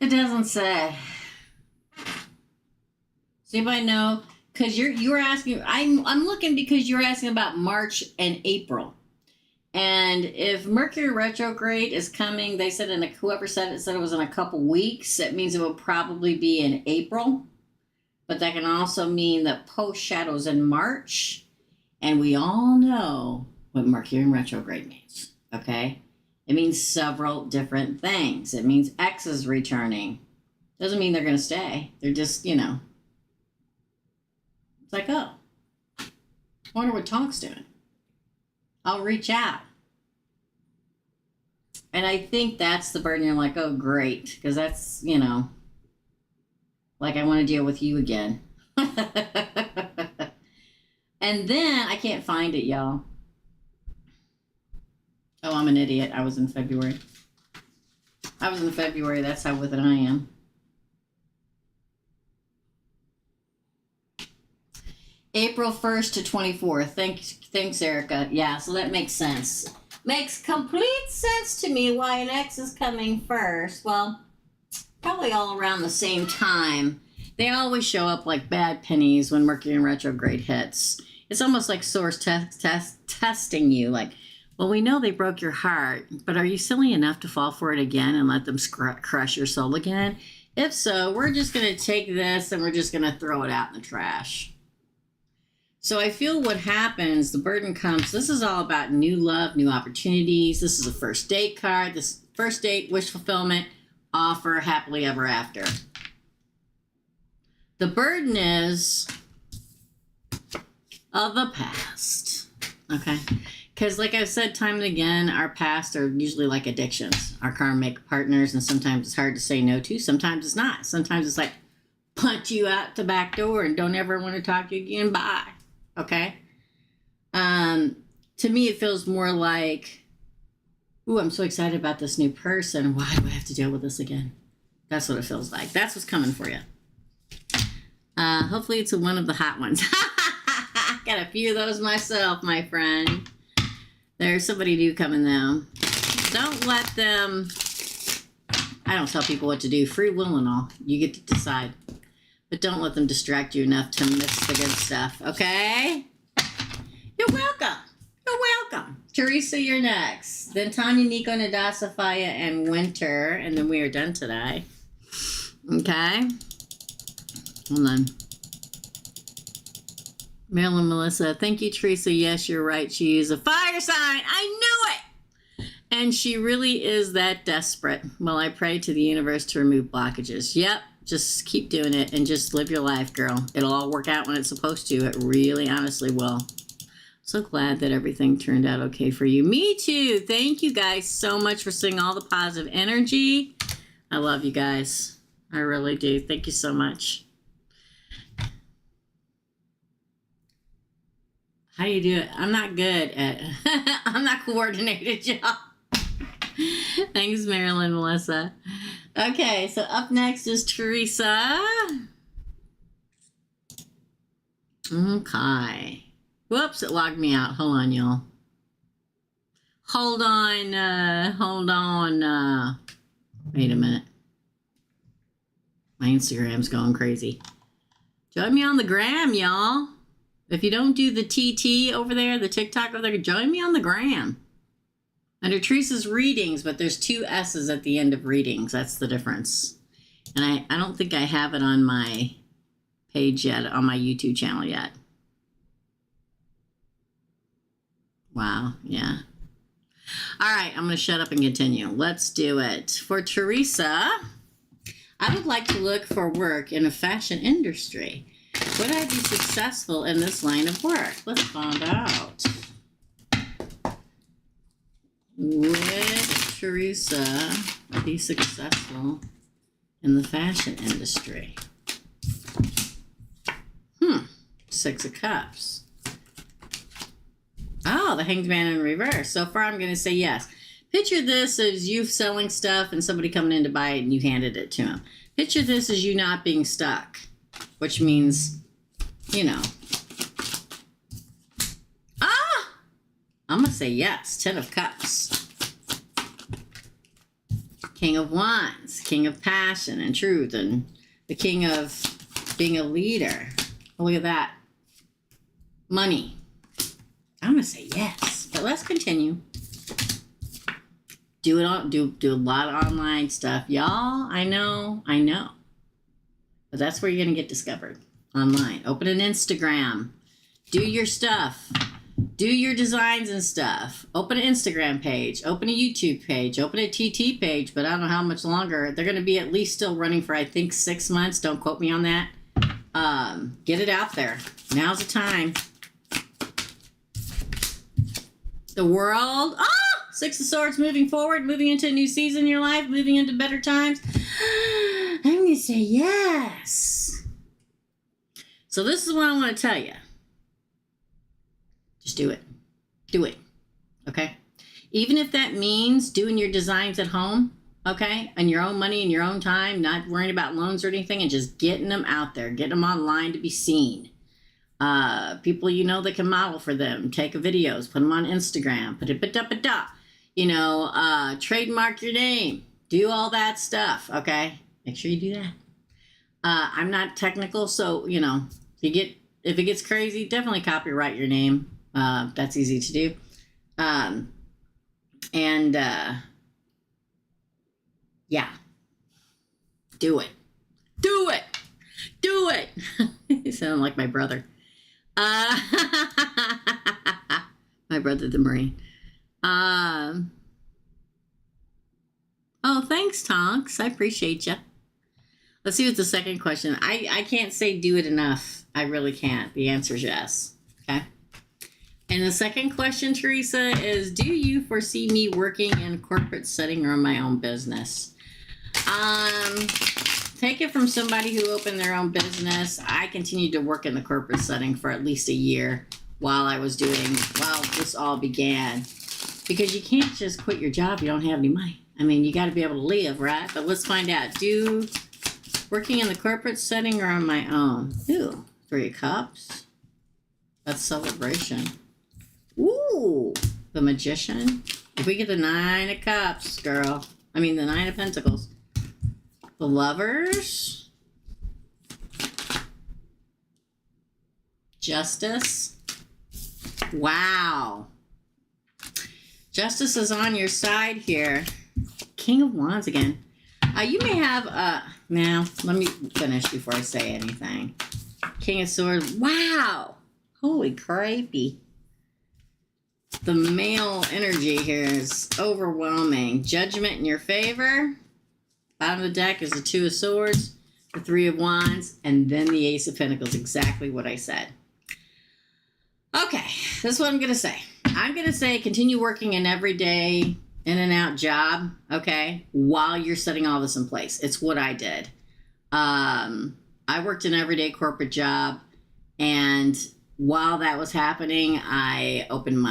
It doesn't say. Does anybody know? Because you're asking. I'm looking because you're asking about March and April. And if Mercury retrograde is coming, they said whoever said it was in a couple weeks. That means it will probably be in April. But that can also mean that post shadows in March. And we all know what Mercury in retrograde means, okay? It means several different things. It means exes returning. Doesn't mean they're going to stay. They're just, it's like, oh, I wonder what Tonks doing. I'll reach out. And I think that's the burden. You're like, oh, great. Because that's, like I want to deal with you again. And then, I can't find it, y'all. Oh, I'm an idiot. I was in February. That's how with it I am. April 1st to 24th. Thanks, Erica. Yeah, so that makes sense. Makes complete sense to me why an ex is coming first. Well, probably all around the same time. They always show up like bad pennies when Mercury in retrograde hits. It's almost like source testing you. Like, well, we know they broke your heart, but are you silly enough to fall for it again and let them crush your soul again? If so, we're just going to take this and we're just going to throw it out in the trash. So I feel what happens, the burden comes. This is all about new love, new opportunities. This is a first date card. This first date, wish fulfillment, offer, happily ever after. The burden is of the past, okay? Because like I've said time and again, our past are usually like addictions, our karmic partners, and sometimes it's hard to say no to, sometimes it's not. Sometimes it's like, punch you out the back door and don't ever want to talk to you again, bye, okay? To me, it feels more like, ooh, I'm so excited about this new person, why do I have to deal with this again? That's what it feels like. That's what's coming for you. Hopefully it's one of the hot ones. Got a few of those myself, my friend. There's somebody new coming though. Don't let them, I don't tell people what to do. Free will and all. You get to decide. But don't let them distract you enough to miss the good stuff, okay? You're welcome. You're welcome. Teresa, you're next. Then Tanya, Nico, Nada, Sophia, and Winter. And then we are done today. Okay? Hold on. Marilyn Melissa, thank you, Teresa. Yes, you're right. She is a fire sign. I knew it. And she really is that desperate. Well, I pray to the universe to remove blockages. Yep. Just keep doing it and just live your life, girl. It'll all work out when it's supposed to. It really honestly will. So glad that everything turned out okay for you. Me too. Thank you guys so much for seeing all the positive energy. I love you guys. I really do. Thank you so much. How do you do it? I'm not good at I'm not coordinated, y'all. Thanks, Marilyn, Melissa. Okay, so up next is Teresa. Okay. Whoops, it logged me out. Hold on, y'all. Hold on. Wait a minute. My Instagram's going crazy. Join me on the gram, y'all. If you don't do the TT over there, the TikTok over there, join me on the gram. Under Teresa's readings, but there's 2 S's at the end of readings. That's the difference. And I don't think I have it on my page yet, on my YouTube channel yet. Wow, yeah. All right, I'm going to shut up and continue. Let's do it. For Teresa, I would like to look for work in a fashion industry. Would I be successful in this line of work? Let's find out. Would Teresa be successful in the fashion industry? 6 of Cups. Oh, the Hanged Man in reverse. So far, I'm going to say yes. Picture this as you selling stuff and somebody coming in to buy it and you handed it to them. Picture this as you not being stuck, which means, you know. I'm going to say yes. 10 of Cups. King of Wands. King of Passion and Truth. And the King of being a leader. Oh, look at that. Money. I'm going to say yes. But let's continue. Do it all. Do a lot of online stuff. Y'all, I know. But that's where you're going to get discovered. Online. Open an Instagram. Do your stuff. Do your designs and stuff. Open an Instagram page. Open a YouTube page. Open a TT page. But I don't know how much longer. They're going to be at least still running for, I think, 6 months. Don't quote me on that. Get it out there. Now's the time. The world. Oh! 6 of Swords moving forward. Moving into a new season in your life. Moving into better times. I'm going to say yes. So this is what I want to tell you. Just do it. Do it. Okay? Even if that means doing your designs at home, okay? And your own money and your own time, not worrying about loans or anything, and just getting them out there, getting them online to be seen. People you know that can model for them, take videos, put them on Instagram, put it, you know, trademark your name, do all that stuff, okay? Make sure you do that. I'm not technical, so, you know, if it gets crazy, definitely copyright your name. That's easy to do. Yeah, do it. Do it. Do it. You sound like my brother. My brother, the Marine. Oh, thanks, Tonks. I appreciate you. Let's see what's the second question. I can't say do it enough. I really can't. The answer is yes. Okay. And the second question, Teresa, is do you foresee me working in a corporate setting or in my own business? Take it from somebody who opened their own business. I continued to work in the corporate setting for at least a year while this all began. Because you can't just quit your job if you don't have any money. I mean, you got to be able to live, right? But let's find out. Do working in the corporate setting or on my own? Ooh, 3 of Cups. That's celebration. Ooh, the Magician. If we get the 9 of Cups, girl. I mean, the 9 of Pentacles. The Lovers. Justice. Wow. Justice is on your side here. King of Wands again. You may have now let me finish before I say anything. King of Swords. Wow. Holy crapey. The male energy here is overwhelming. Judgment in your favor. Bottom of the deck is the 2 of Swords, the 3 of Wands, and then the Ace of Pentacles. Exactly what I said. Okay, this is what I'm going to say. I'm going to say continue working an everyday in and out job, okay, while you're setting all this in place. It's what I did. I worked an everyday corporate job, and while that was happening, I opened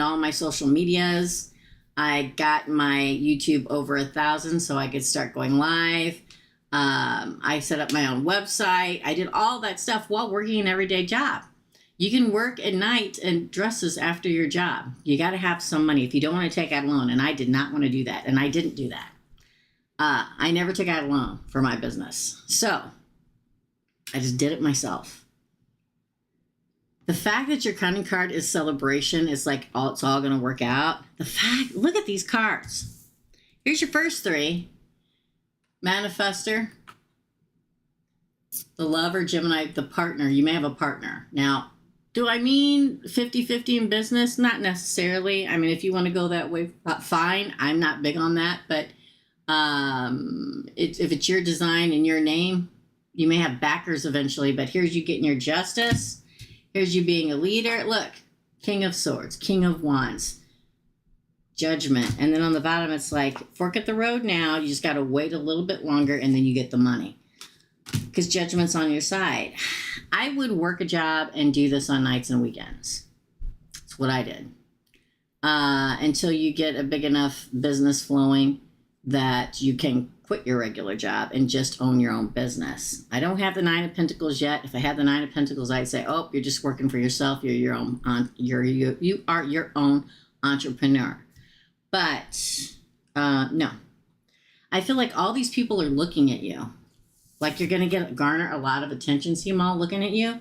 all my social medias. I got my YouTube over 1,000 so I could start going live. I set up my own website. I did all that stuff while working an everyday job. You can work at night and dresses after your job. You got to have some money if you don't want to take out a loan. And I did not want to do that. And I didn't do that. I never took out a loan for my business. So I just did it myself. The fact that your cunning card is celebration is like, it's all going to work out. The fact, look at these cards. Here's your first three. Manifester, the lover, Gemini, the partner. You may have a partner. Now, do I mean 50-50 in business? Not necessarily. I mean, if you want to go that way, fine. I'm not big on that. But if it's your design and your name, you may have backers eventually. But here's you getting your justice. Here's you being a leader. Look, King of Swords, King of Wands, Judgment. And then on the bottom, it's like, fork at the road now. You just got to wait a little bit longer, and then you get the money. Because Judgment's on your side. I would work a job and do this on nights and weekends. That's what I did. Until you get a big enough business flowing that you can quit your regular job and just own your own business. I don't have the Nine of Pentacles yet. If I had the Nine of Pentacles, I'd say, oh, you're just working for yourself. You're your own, you are your own entrepreneur. But no. I feel like all these people are looking at you. Like you're going to garner a lot of attention. See them all looking at you?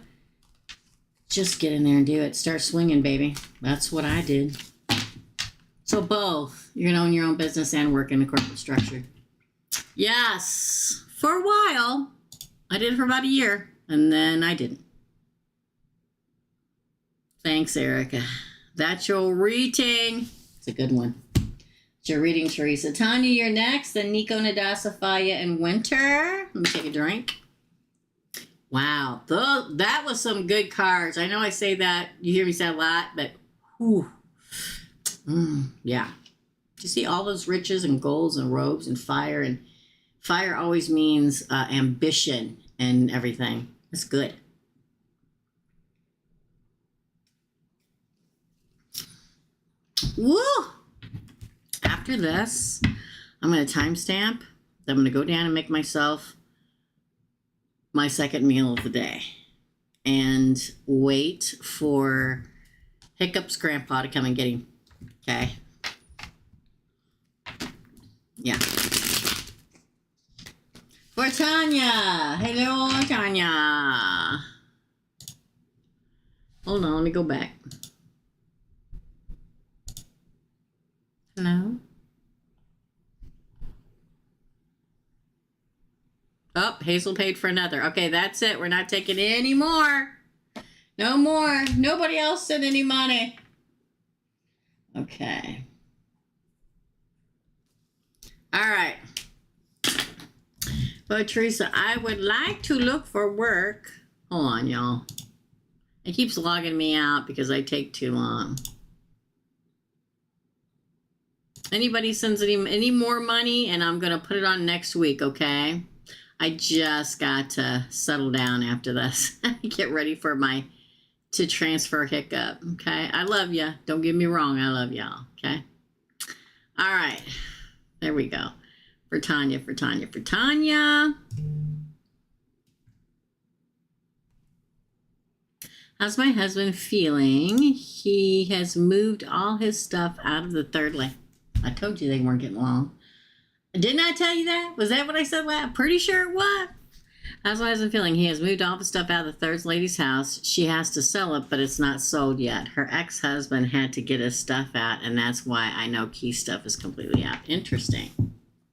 Just get in there and do it. Start swinging, baby. That's what I did. So both. You're going to own your own business and work in a corporate structure. Yes. For a while. I did it for about a year. And then I didn't. Thanks, Erica. That's your reading. It's a good one. Your reading, Teresa. Tanya, you're next. Then Nico, Nadasa, Faya, and Winter. Let me take a drink. Wow. That was some good cards. I know I say that. You hear me say a lot, but whew. Yeah. Do you see all those riches and golds and robes and fire? And fire always means ambition and everything. That's good. Woo! After this, I'm going to timestamp. I'm going to go down and make myself my second meal of the day. And wait for Hiccup's grandpa to come and get him. Okay? Yeah. For Tanya. Hello, Tanya. Hold on, let me go back. Hello? Oh, Hazel paid for another. Okay, that's it. We're not taking any more. No more. Nobody else sent any money. Okay. All right. Well, Teresa, I would like to look for work. Hold on, y'all. It keeps logging me out because I take too long. Anybody sends any more money, and I'm going to put it on next week, okay? I just got to settle down after this. Get ready for to transfer Hiccup, okay? I love you. Don't get me wrong. I love y'all, okay? All right. There we go. For Tanya, for Tanya, for Tanya. How's my husband feeling? He has moved all his stuff out of the third lane. I told you they weren't getting along. Didn't I tell you that? Was that what I said? I'm pretty sure it was. How's my husband feeling? He has moved all the stuff out of the third lady's house. She has to sell it, but it's not sold yet. Her ex-husband had to get his stuff out, and that's why I know Key's stuff is completely out. Interesting.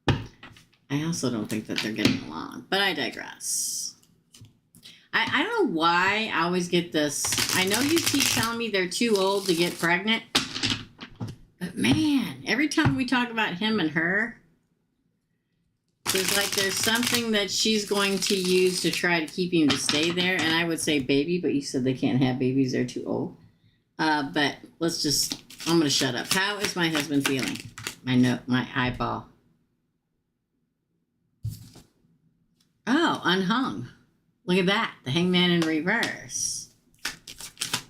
I also don't think that they're getting along, but I digress. I don't know why I always get this. I know you keep telling me they're too old to get pregnant. But man, every time we talk about him and her, it's like there's something that she's going to use to try to keep him to stay there. And I would say baby, but you said they can't have babies. They're too old. But I'm going to shut up. How is my husband feeling? My eyeball. Oh, unhung. Look at that. The hangman in reverse.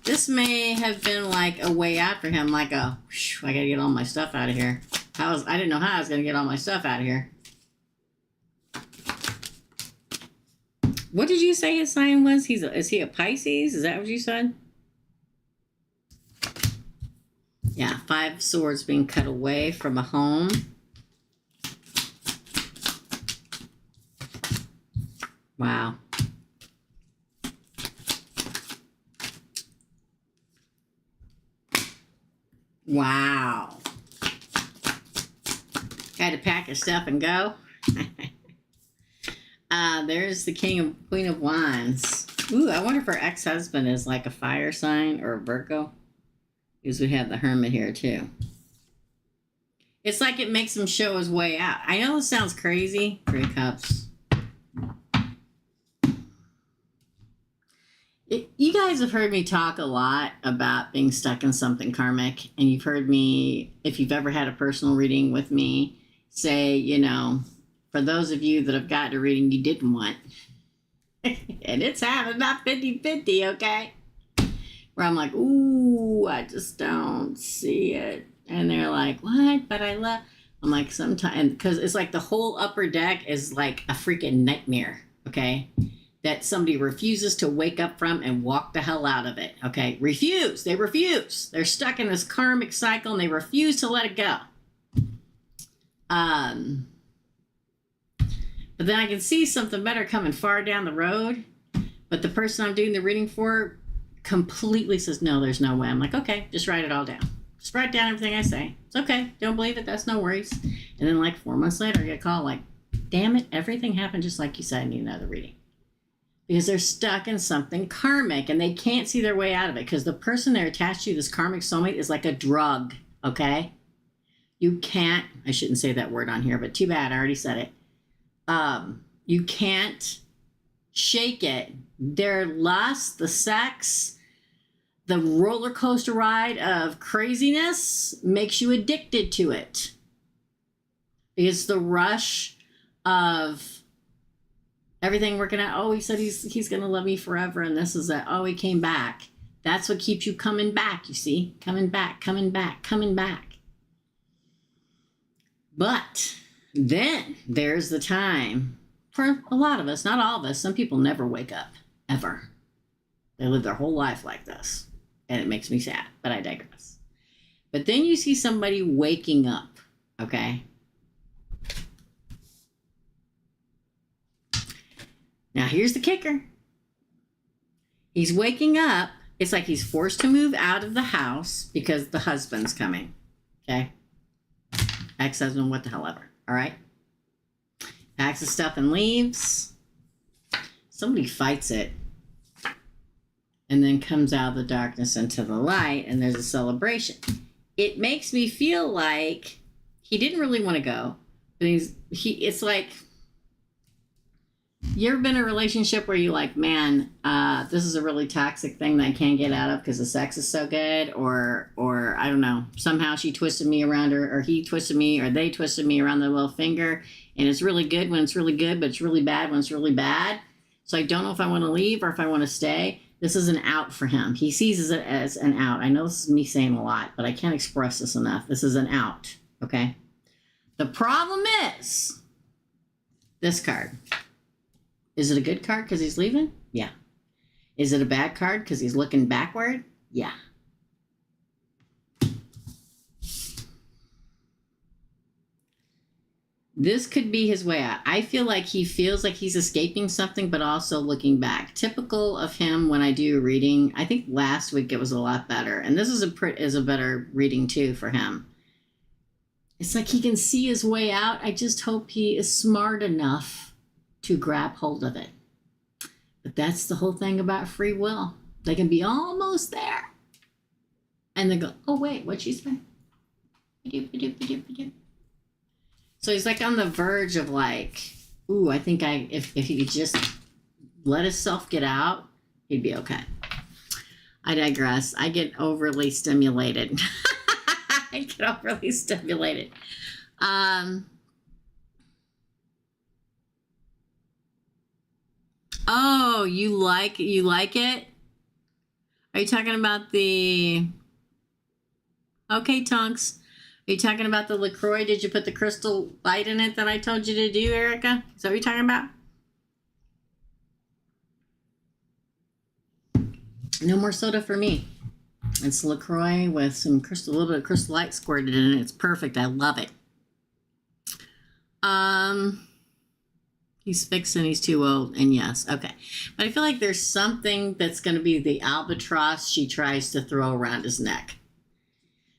This may have been like a way out for him, like I gotta get all my stuff out of here. I didn't know how I was gonna get all my stuff out of here. What did you say his sign was? Is he a Pisces? Is that what you said? Yeah, 5 swords being cut away from a home. Wow. Wow. Had to pack his stuff and go. There's the Queen of Wands. Ooh, I wonder if her ex-husband is like a fire sign or a Virgo. Because we have the Hermit here too. It's like it makes him show his way out. I know this sounds crazy. 3 cups. You guys have heard me talk a lot about being stuck in something karmic. And you've heard me, if you've ever had a personal reading with me, say, you know, for those of you that have gotten a reading you didn't want. And it's happened about 50-50, okay? Where I'm like, ooh, I just don't see it. And they're like, what? But I love... I'm like, sometimes... Because it's like the whole upper deck is like a freaking nightmare, okay? That somebody refuses to wake up from and walk the hell out of it, okay? Refuse. They refuse. They're stuck in this karmic cycle and they refuse to let it go. But then I can see something better coming far down the road. But the person I'm doing the reading for completely says, no, there's no way. I'm like, okay, just write it all down. Just write down everything I say. It's okay. Don't believe it. That's no worries. And then like 4 months later, I get a call like, damn it, everything happened just like you said. I need another reading. Because they're stuck in something karmic and they can't see their way out of it. Because the person they're attached to, this karmic soulmate, is like a drug, okay? You can't, I shouldn't say that word on here, but too bad, I already said it. You can't shake it. Their lust, the sex, the roller coaster ride of craziness makes you addicted to it. It's the rush of everything working out. Oh, he said he's going to love me forever. And this is that. Oh, he came back. That's what keeps you coming back, you see? Coming back, coming back, coming back. But then there's the time for a lot of us, not all of us. Some people never wake up, ever. They live their whole life like this. And it makes me sad, but I digress. But then you see somebody waking up, okay? Now here's the kicker. He's waking up. It's like he's forced to move out of the house because the husband's coming, okay? Ex-husband, what the hell ever, all right? Packs his stuff and leaves. Somebody fights it and then comes out of the darkness into the light, and there's a celebration. It makes me feel like he didn't really want to go, but it's like, you ever been in a relationship where you're like, man, this is a really toxic thing that I can't get out of because the sex is so good, or I don't know, somehow she twisted me around her, or he twisted me, or they twisted me around their little finger, and it's really good when it's really good, but it's really bad when it's really bad. So I don't know if I want to leave or if I want to stay. This is an out for him. He sees it as an out. I know this is me saying a lot, but I can't express this enough. This is an out, okay? The problem is this card. Is it a good card because he's leaving? Yeah. Is it a bad card because he's looking backward? Yeah. This could be his way out. I feel like he feels like he's escaping something, but also looking back. Typical of him when I do a reading. I think last week it was a lot better. And this is a better reading too for him. It's like he can see his way out. I just hope he is smart enough to grab hold of it. But that's the whole thing about free will. They can be almost there. And they go, oh, wait, what'd she say? So he's like on the verge of like, ooh, I think if he could just let himself get out, he'd be okay. I digress. I get overly stimulated. I get overly stimulated. Oh, you like it? Are you talking about the... Okay, Tonks. Are you talking about the LaCroix? Did you put the crystal light in it that I told you to do, Erica? Is that what you're talking about? No more soda for me. It's LaCroix with some crystal, a little bit of crystal light squirted in it. It's perfect. I love it. He's fixing, he's too old, and yes, okay. But I feel like there's something that's going to be the albatross she tries to throw around his neck.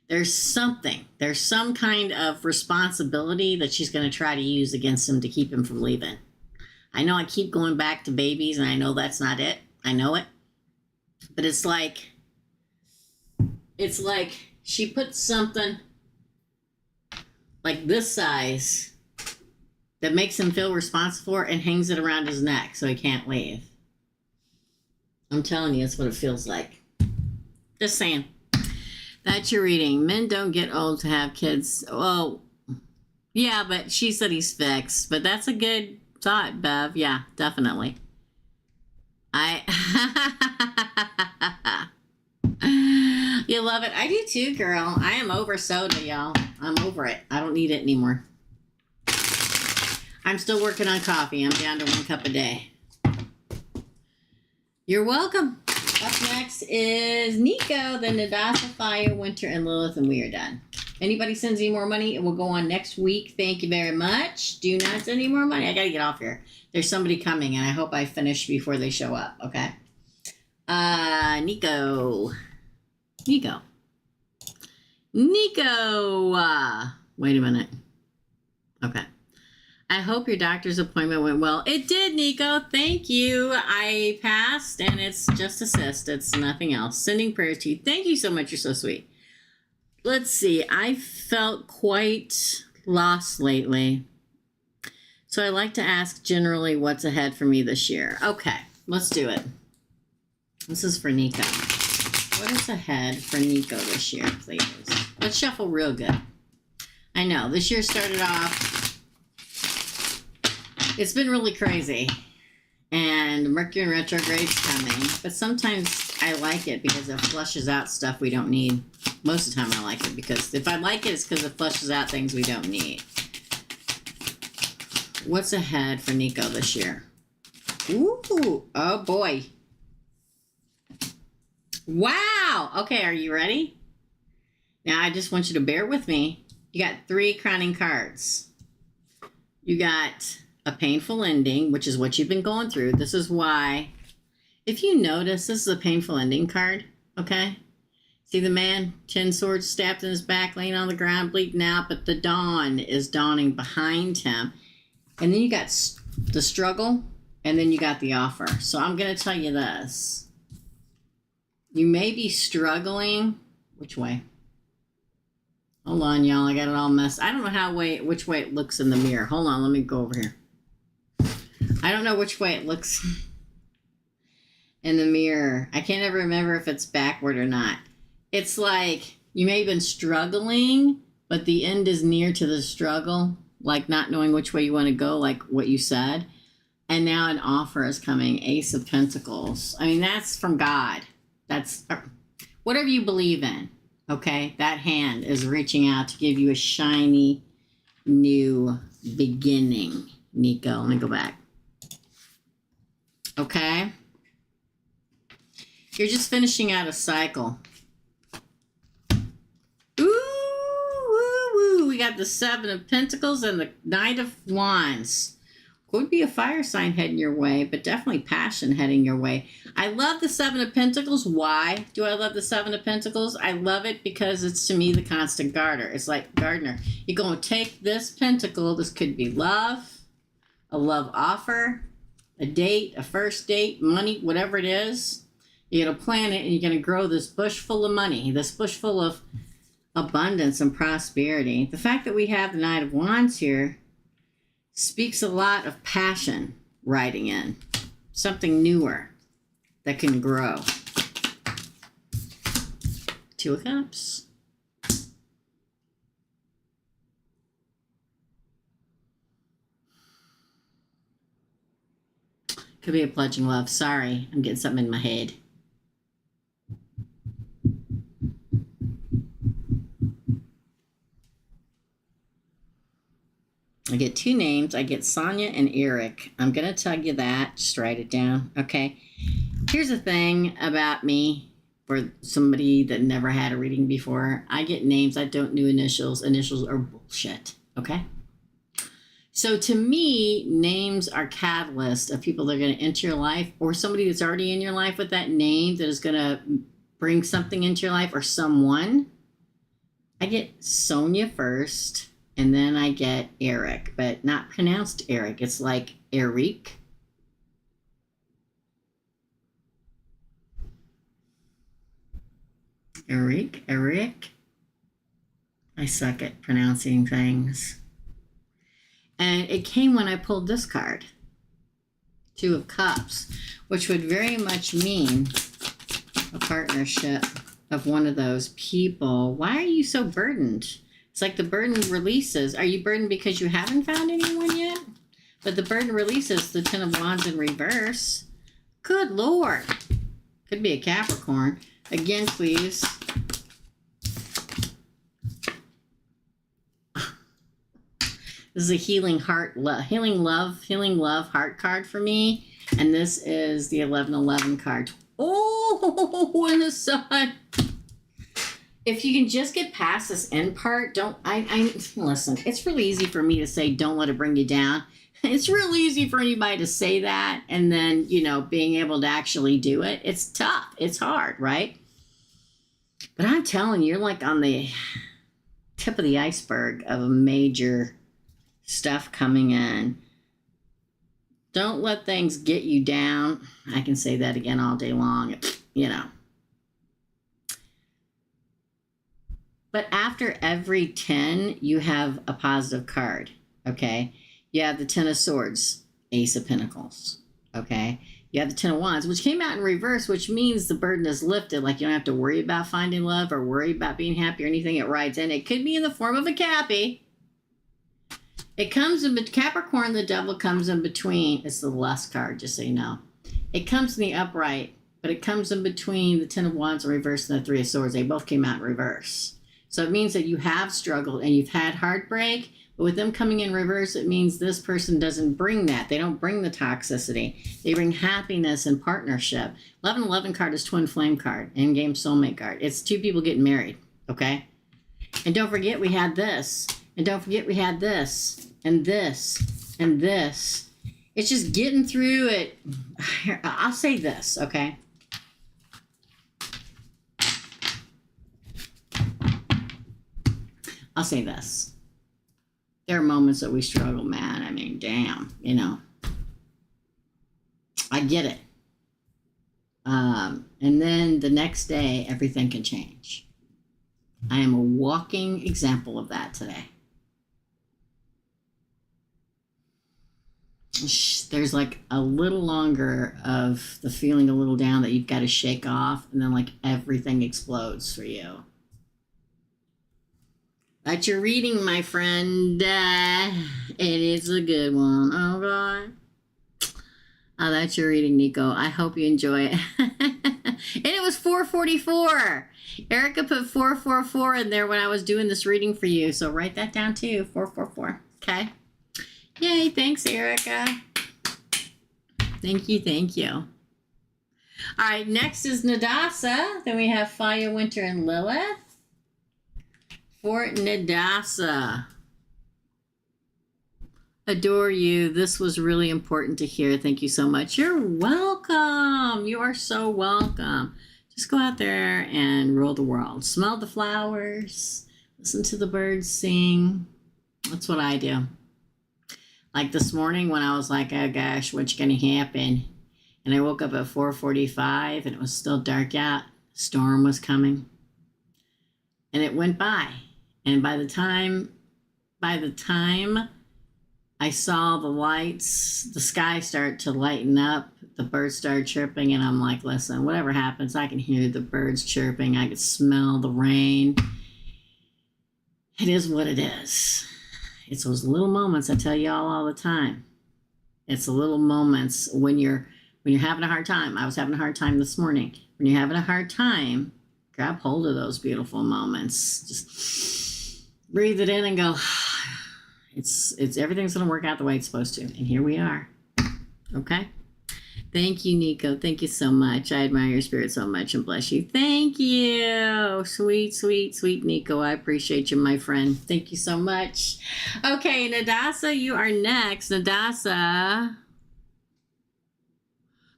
There's some kind of responsibility that she's going to try to use against him to keep him from leaving. I know I keep going back to babies, and I know that's not it. I know it. But it's like she put something like this size that makes him feel responsible for and hangs it around his neck so he can't leave. I'm telling you, that's what it feels like. Just saying. That's your reading. Men don't get old to have kids. Oh, yeah, but she said he's fixed. But that's a good thought, Bev. Yeah, definitely. You love it. I do too, girl. I am over soda, y'all. I'm over it. I don't need it anymore. I'm still working on coffee. I'm down to 1 cup a day. You're welcome. Up next is Nico, then Nadasa, Fire, Winter, and Lilith, and we are done. Anybody sends any more money, it will go on next week. Thank you very much. Do not send any more money. I got to get off here. There's somebody coming, and I hope I finish before they show up, okay? Nico. Wait a minute. Okay. I hope your doctor's appointment went well. It did, Nico. Thank you. I passed, and it's just a cyst. It's nothing else. Sending prayers to you. Thank you so much. You're so sweet. Let's see. I felt quite lost lately. So I like to ask generally what's ahead for me this year. Okay, let's do it. This is for Nico. What is ahead for Nico this year, please? Let's shuffle real good. I know, this year started off, it's been really crazy, and Mercury in retrograde's coming, but sometimes I like it because it flushes out stuff we don't need. Most of the time I like it because if I like it, it's because it flushes out things we don't need. What's ahead for Nico this year? Ooh, oh boy. Wow. Okay, are you ready? Now I just want you to bear with me. You got 3 crowning cards. You got a painful ending, which is what you've been going through. This is why, if you notice, this is a painful ending card, okay? See the man, 10 swords stabbed in his back, laying on the ground, bleeding out, but the dawn is dawning behind him. And then you got the struggle, and then you got the offer. So I'm going to tell you this. You may be struggling. Which way? Hold on, y'all. I got it all messed. I don't know which way it looks in the mirror. Hold on. Let me go over here. I don't know which way it looks in the mirror. I can't ever remember if it's backward or not. It's like you may have been struggling, but the end is near to the struggle, like not knowing which way you want to go, like what you said. And now an offer is coming. Ace of Pentacles. I mean, that's from God. That's whatever you believe in. Okay, that hand is reaching out to give you a shiny new beginning, Nico. Let me go back. Okay, you're just finishing out a cycle. Ooh, we got the 7 of Pentacles and the Knight of Wands. Could be a fire sign heading your way, but definitely passion heading your way. I love the 7 of Pentacles. Why do I love the 7 of Pentacles? I love it because it's, to me, the constant gardener. It's like gardener. You're going to take this pentacle. This could be love, a love offer, a date, a first date, money, whatever it is. You're going to plant it, and you're going to grow this bush full of money, this bush full of abundance and prosperity. The fact that we have the Knight of Wands here speaks a lot of passion riding in. Something newer that can grow. 2 of Cups. Could be a pledging love. Sorry, I'm getting something in my head. I get 2 names. I get Sonia and Eric. I'm going to tell you that. Just write it down. Okay. Here's the thing about me for somebody that never had a reading before. I get names. I don't do initials. Initials are bullshit. Okay. So to me, names are catalysts of people that are going to enter your life, or somebody that's already in your life with that name that is going to bring something into your life, or someone. I get Sonia first, and then I get Eric, but not pronounced Eric. It's like Eric. Eric. I suck at pronouncing things. And it came when I pulled this card, Two of Cups, which would very much mean a partnership of one of those people. Why are you so burdened? It's like the burden releases. Are you burdened because you haven't found anyone yet? But the burden releases, the Ten of Wands in reverse. Good Lord. Could be a Capricorn. Again, please. This is a healing love heart card for me. And this is the 1111 card. Oh, and the sun. If you can just get past this end part, listen, it's really easy for me to say, don't let it bring you down. It's real easy for anybody to say that. And then, being able to actually do it. It's tough. It's hard, right? But I'm telling you, you're like on the tip of the iceberg of a major stuff coming in. Don't let things get you down. I can say that again all day long, But after every 10, you have a positive card, okay? You have the 10 of Swords, Ace of Pentacles, okay? You have the 10 of Wands, which came out in reverse, which means the burden is lifted. Like, you don't have to worry about finding love or worry about being happy or anything it rides in. It could be in the form of a Cappy. It comes in Capricorn, the Devil comes in between. It's the lust card, just so you know. It comes in the upright, but it comes in between the 10 of Wands in reverse and the 3 of Swords. They both came out in reverse. So it means that you have struggled and you've had heartbreak, but with them coming in reverse, it means this person doesn't bring that. They don't bring the toxicity. They bring happiness and partnership. 1111 card is twin flame card, endgame soulmate card. It's two people getting married, okay? And don't forget we had this. And don't forget we had this. And this. And this. It's just getting through it. Here, I'll say this, okay? I'll say this. There are moments that we struggle, man. I mean, damn, I get it. And then the next day, everything can change. I am a walking example of that today. There's like a little longer of the feeling a little down that you've got to shake off, and then like everything explodes for you. That's your reading, my friend. It is a good one. Oh, God. Oh, that's your reading, Nico. I hope you enjoy it. And it was 444. Erica put 444 in there when I was doing this reading for you. So write that down, too. 444. Okay. Yay. Thanks, Erica. Thank you. Thank you. All right. Next is Nadasa. Then we have Fire, Winter, and Lilith. For Nadasa. Adore you. This was really important to hear. Thank you so much. You're welcome. You are so welcome. Just go out there and rule the world. Smell the flowers. Listen to the birds sing. That's what I do. Like this morning when I was like, oh gosh, what's going to happen? And I woke up at 4:45 and it was still dark out. Storm was coming. And it went by. And by the time I saw the lights, the sky start to lighten up, the birds started chirping, and I'm like, listen, whatever happens, I can hear the birds chirping. I can smell the rain. It is what it is. It's those little moments I tell y'all all the time. It's the little moments when you're having a hard time. I was having a hard time this morning. When you're having a hard time, grab hold of those beautiful moments. Just breathe it in and go, it's everything's going to work out the way it's supposed to. And here we are. Okay. Thank you, Nico. Thank you so much. I admire your spirit so much and bless you. Thank you. Sweet, sweet, sweet Nico. I appreciate you, my friend. Thank you so much. Okay, Nadasa, you are next. Nadasa.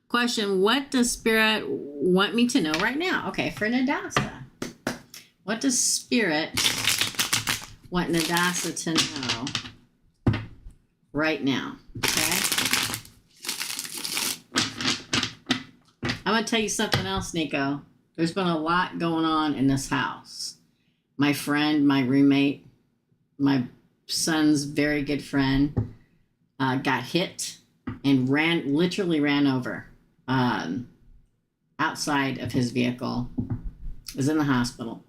Question, what does Spirit want me to know right now? Okay, for Nadasa. What does Spirit want Nadasa to know right now, okay? I'm going to tell you something else, Nico. There's been a lot going on in this house. My friend, my roommate, my son's very good friend got hit and literally ran over outside of his vehicle. Is in the hospital.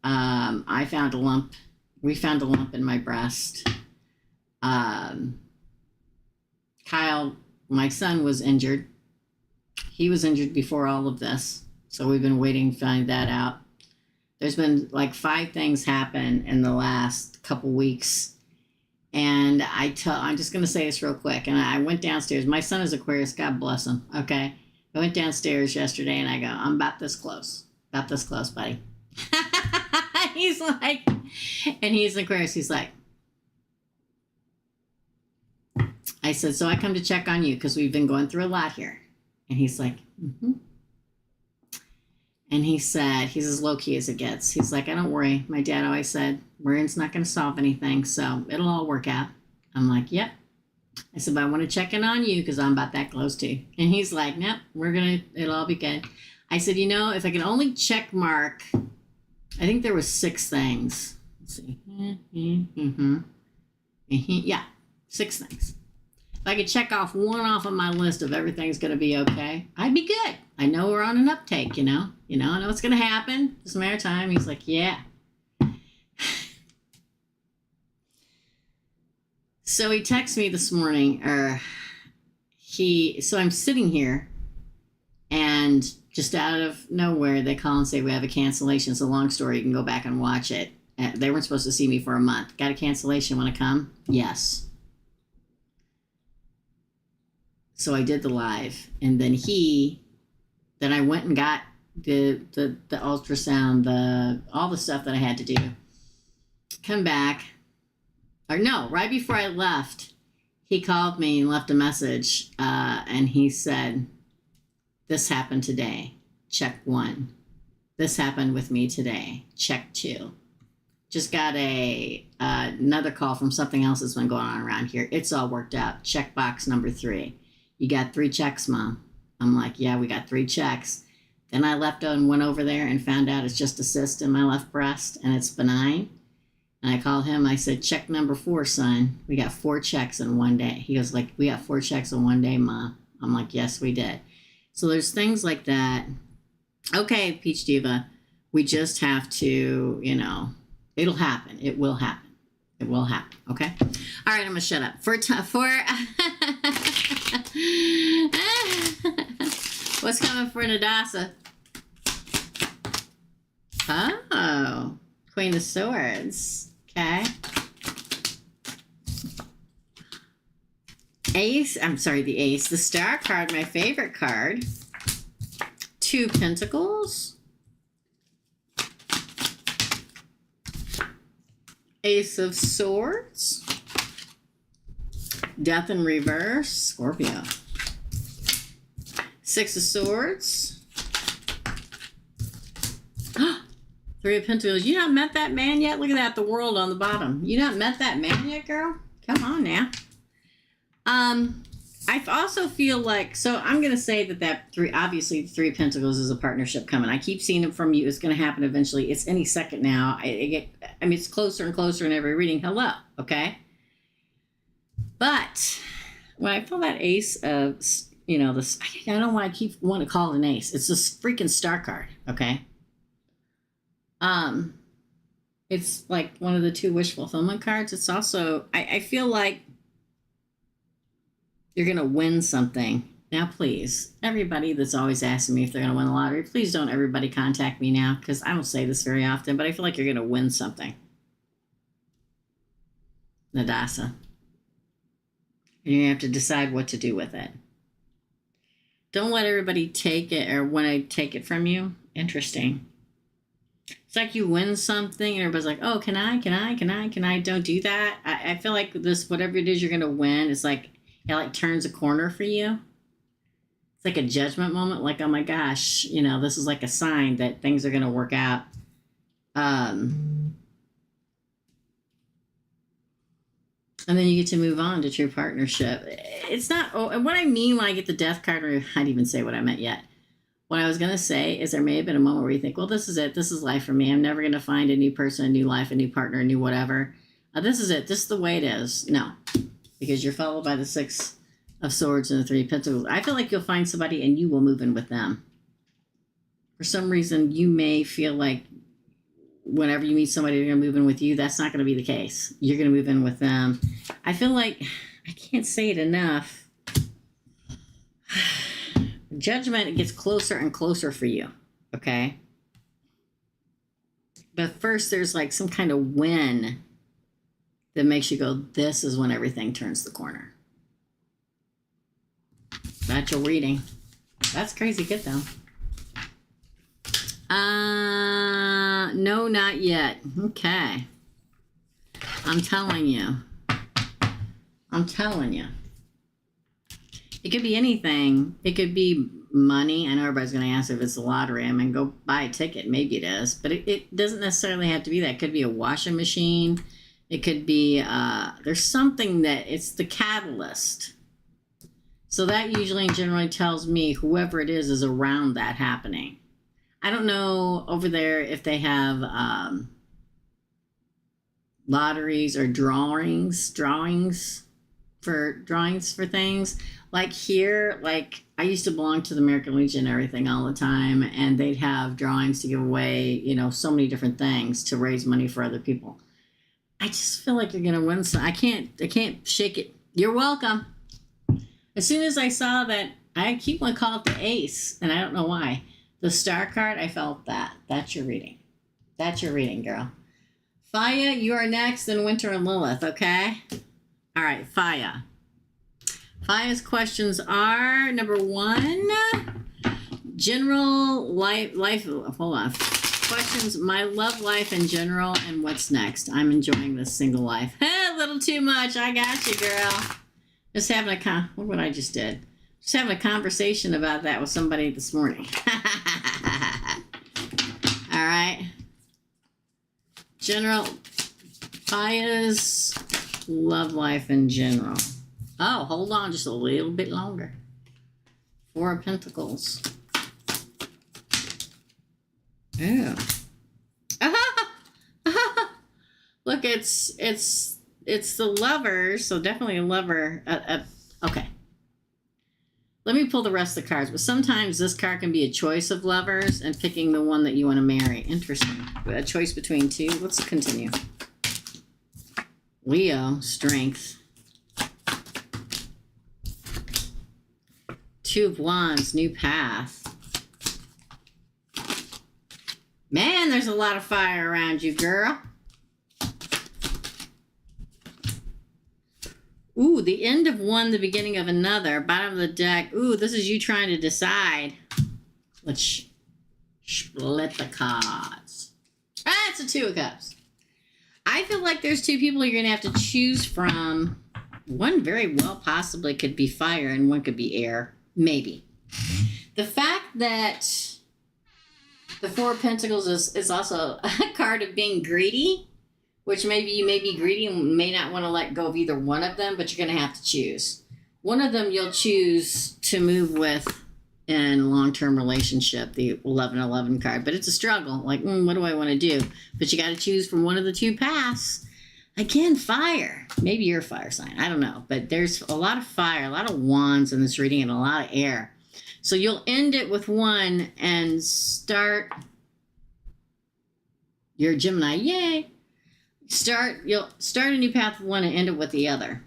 I found a lump. We found a lump in my breast. Kyle, my son, was injured. He was injured before all of this, so we've been waiting to find that out. There's been like 5 things happen in the last couple weeks, and I'm just going to say this real quick. And I went downstairs. My son is Aquarius. God bless him. Okay, I went downstairs yesterday, and I go, I'm about this close, buddy. He's like, and he's Aquarius. He's like, I said, so I come to check on you because we've been going through a lot here. And he's like, mm-hmm. And he said, he's as low key as it gets. He's like, I don't worry. My dad always said, worrying's not going to solve anything, so it'll all work out. I'm like, yep. I said, but I want to check in on you because I'm about that close too. And he's like, nope, it'll all be good. I said, if I can only check mark, I think there was 6 things. Let's see. Yeah, 6 things. If I could check off one off of my list of everything's going to be okay, I'd be good. I know we're on an uptake, I know what's going to happen. Just a matter of time. He's like, yeah. So he texted me this morning, so I'm sitting here, and just out of nowhere, they call and say, we have a cancellation. It's a long story. You can go back and watch it. They weren't supposed to see me for a month. Got a cancellation. Want to come? Yes. So I did the live, and then I went and got the ultrasound, all the stuff that I had to do. Come back. Or no, right before I left, he called me and left a message, and he said, this happened today. Check 1. This happened with me today. Check 2. Just got another call from something else that's been going on around here. It's all worked out. Check box number 3. You got 3 checks, Mom. I'm like, yeah, we got 3 checks. Then I left and went over there and found out it's just a cyst in my left breast and it's benign. And I called him. I said, check number 4, son. We got 4 checks in one day. He goes, like, we got 4 checks in one day, Mom. I'm like, yes, we did. So there's things like that. Okay, Peach Diva, we just have to, it'll happen. It will happen. It will happen. Okay. All right. I'm gonna shut up what's coming for Nadasa? Oh, Queen of Swords. Okay. The Ace. The Star card, my favorite card. 2 Pentacles. Ace of Swords. Death in Reverse. Scorpio. 6 of Swords. 3 of Pentacles. You not met that man yet? Look at that, the world on the bottom. You not met that man yet, girl? Come on now. I also feel like, so I'm going to say that 3, obviously 3 of Pentacles is a partnership coming. I keep seeing it from you. It's going to happen eventually. It's any second now. It's closer and closer in every reading. Hello. Okay. But when I feel that Ace of, this, I don't know why I keep wanting to call it an ace. It's this freaking Star card. Okay. It's like one of the 2 wish fulfillment cards. It's also, I feel like you're going to win something. Now, please, everybody that's always asking me if they're going to win the lottery, please don't everybody contact me now, because I don't say this very often, but I feel like you're going to win something. Nadasa. You're going to have to decide what to do with it. Don't let everybody take it or want to take it from you. Interesting. It's like you win something and everybody's like, oh, can I? Don't do that. I feel like this, whatever it is you're going to win, it's like, it like turns a corner for you. It's like a judgment moment. Like, oh my gosh, this is like a sign that things are going to work out. And then you get to move on to true partnership. It's not, oh, and what I mean when I get the death card, or I didn't even say what I meant yet. What I was going to say is there may have been a moment where you think, well, this is it. This is life for me. I'm never going to find a new person, a new life, a new partner, a new whatever. This is it. This is the way it is. No, because you're followed by the 6 of Swords and the 3 of Pentacles. I feel like you'll find somebody and you will move in with them. For some reason, you may feel like whenever you meet somebody, they're going to move in with you. That's not going to be the case. You're going to move in with them. I feel like, I can't say it enough. Judgment gets closer and closer for you, okay? But first, there's like some kind of win that makes you go, this is when everything turns the corner. That's your reading. That's crazy good, though. No, not yet. Okay. I'm telling you. I'm telling you. It could be anything. It could be money. I know everybody's going to ask if it's the lottery. I mean, go buy a ticket. Maybe it is. But it doesn't necessarily have to be that. It could be a washing machine. It could be, there's something that, it's the catalyst. So that usually and generally tells me whoever it is around that happening. I don't know over there if they have lotteries or drawings for things. Like here, like I used to belong to the American Legion and everything all the time, and they'd have drawings to give away, you know, so many different things to raise money for other people. I just feel like you're gonna win some. I can't shake it. You're welcome. As soon as I saw that, I keep on calling it the ace, and I don't know why. The star card, I felt that. That's your reading. That's your reading, girl. Faya, you are next, then Winter and Lilith, okay? All right, Faya. Faya's questions are, number 1, general life, hold on. Questions, my love life in general, and what's next? I'm enjoying this single life. A little too much. I got you, girl. Just having look what I just did. Just having a conversation about that with somebody this morning. All right. General, Faya's love life in general. Oh, hold on just a little bit longer. 4 of Pentacles. Yeah. Look, it's the lover, so definitely a lover. Okay. Let me pull the rest of the cards. But sometimes this card can be a choice of lovers and picking the one that you want to marry. Interesting. A choice between 2. Let's continue. Leo, strength. 2 of Wands, new path. Man, there's a lot of fire around you, girl. Ooh, the end of one, the beginning of another. Bottom of the deck. Ooh, this is you trying to decide. Let's split the cards. Ah, it's a 2 of Cups. I feel like there's 2 people you're going to have to choose from. One very well possibly could be fire and one could be air. Maybe. The fact that the 4 of Pentacles is also a card of being greedy, which maybe you may be greedy and may not want to let go of either one of them, but you're going to have to choose. One of them you'll choose to move with in a long-term relationship, the 11-11 card. But it's a struggle. Like, what do I want to do? But you got to choose from one of the 2 paths. Again, fire. Maybe you're a fire sign. I don't know. But there's a lot of fire, a lot of wands in this reading, and a lot of air. So you'll end it with one and start. You're a Gemini. Yay. You'll start a new path with one and end it with the other.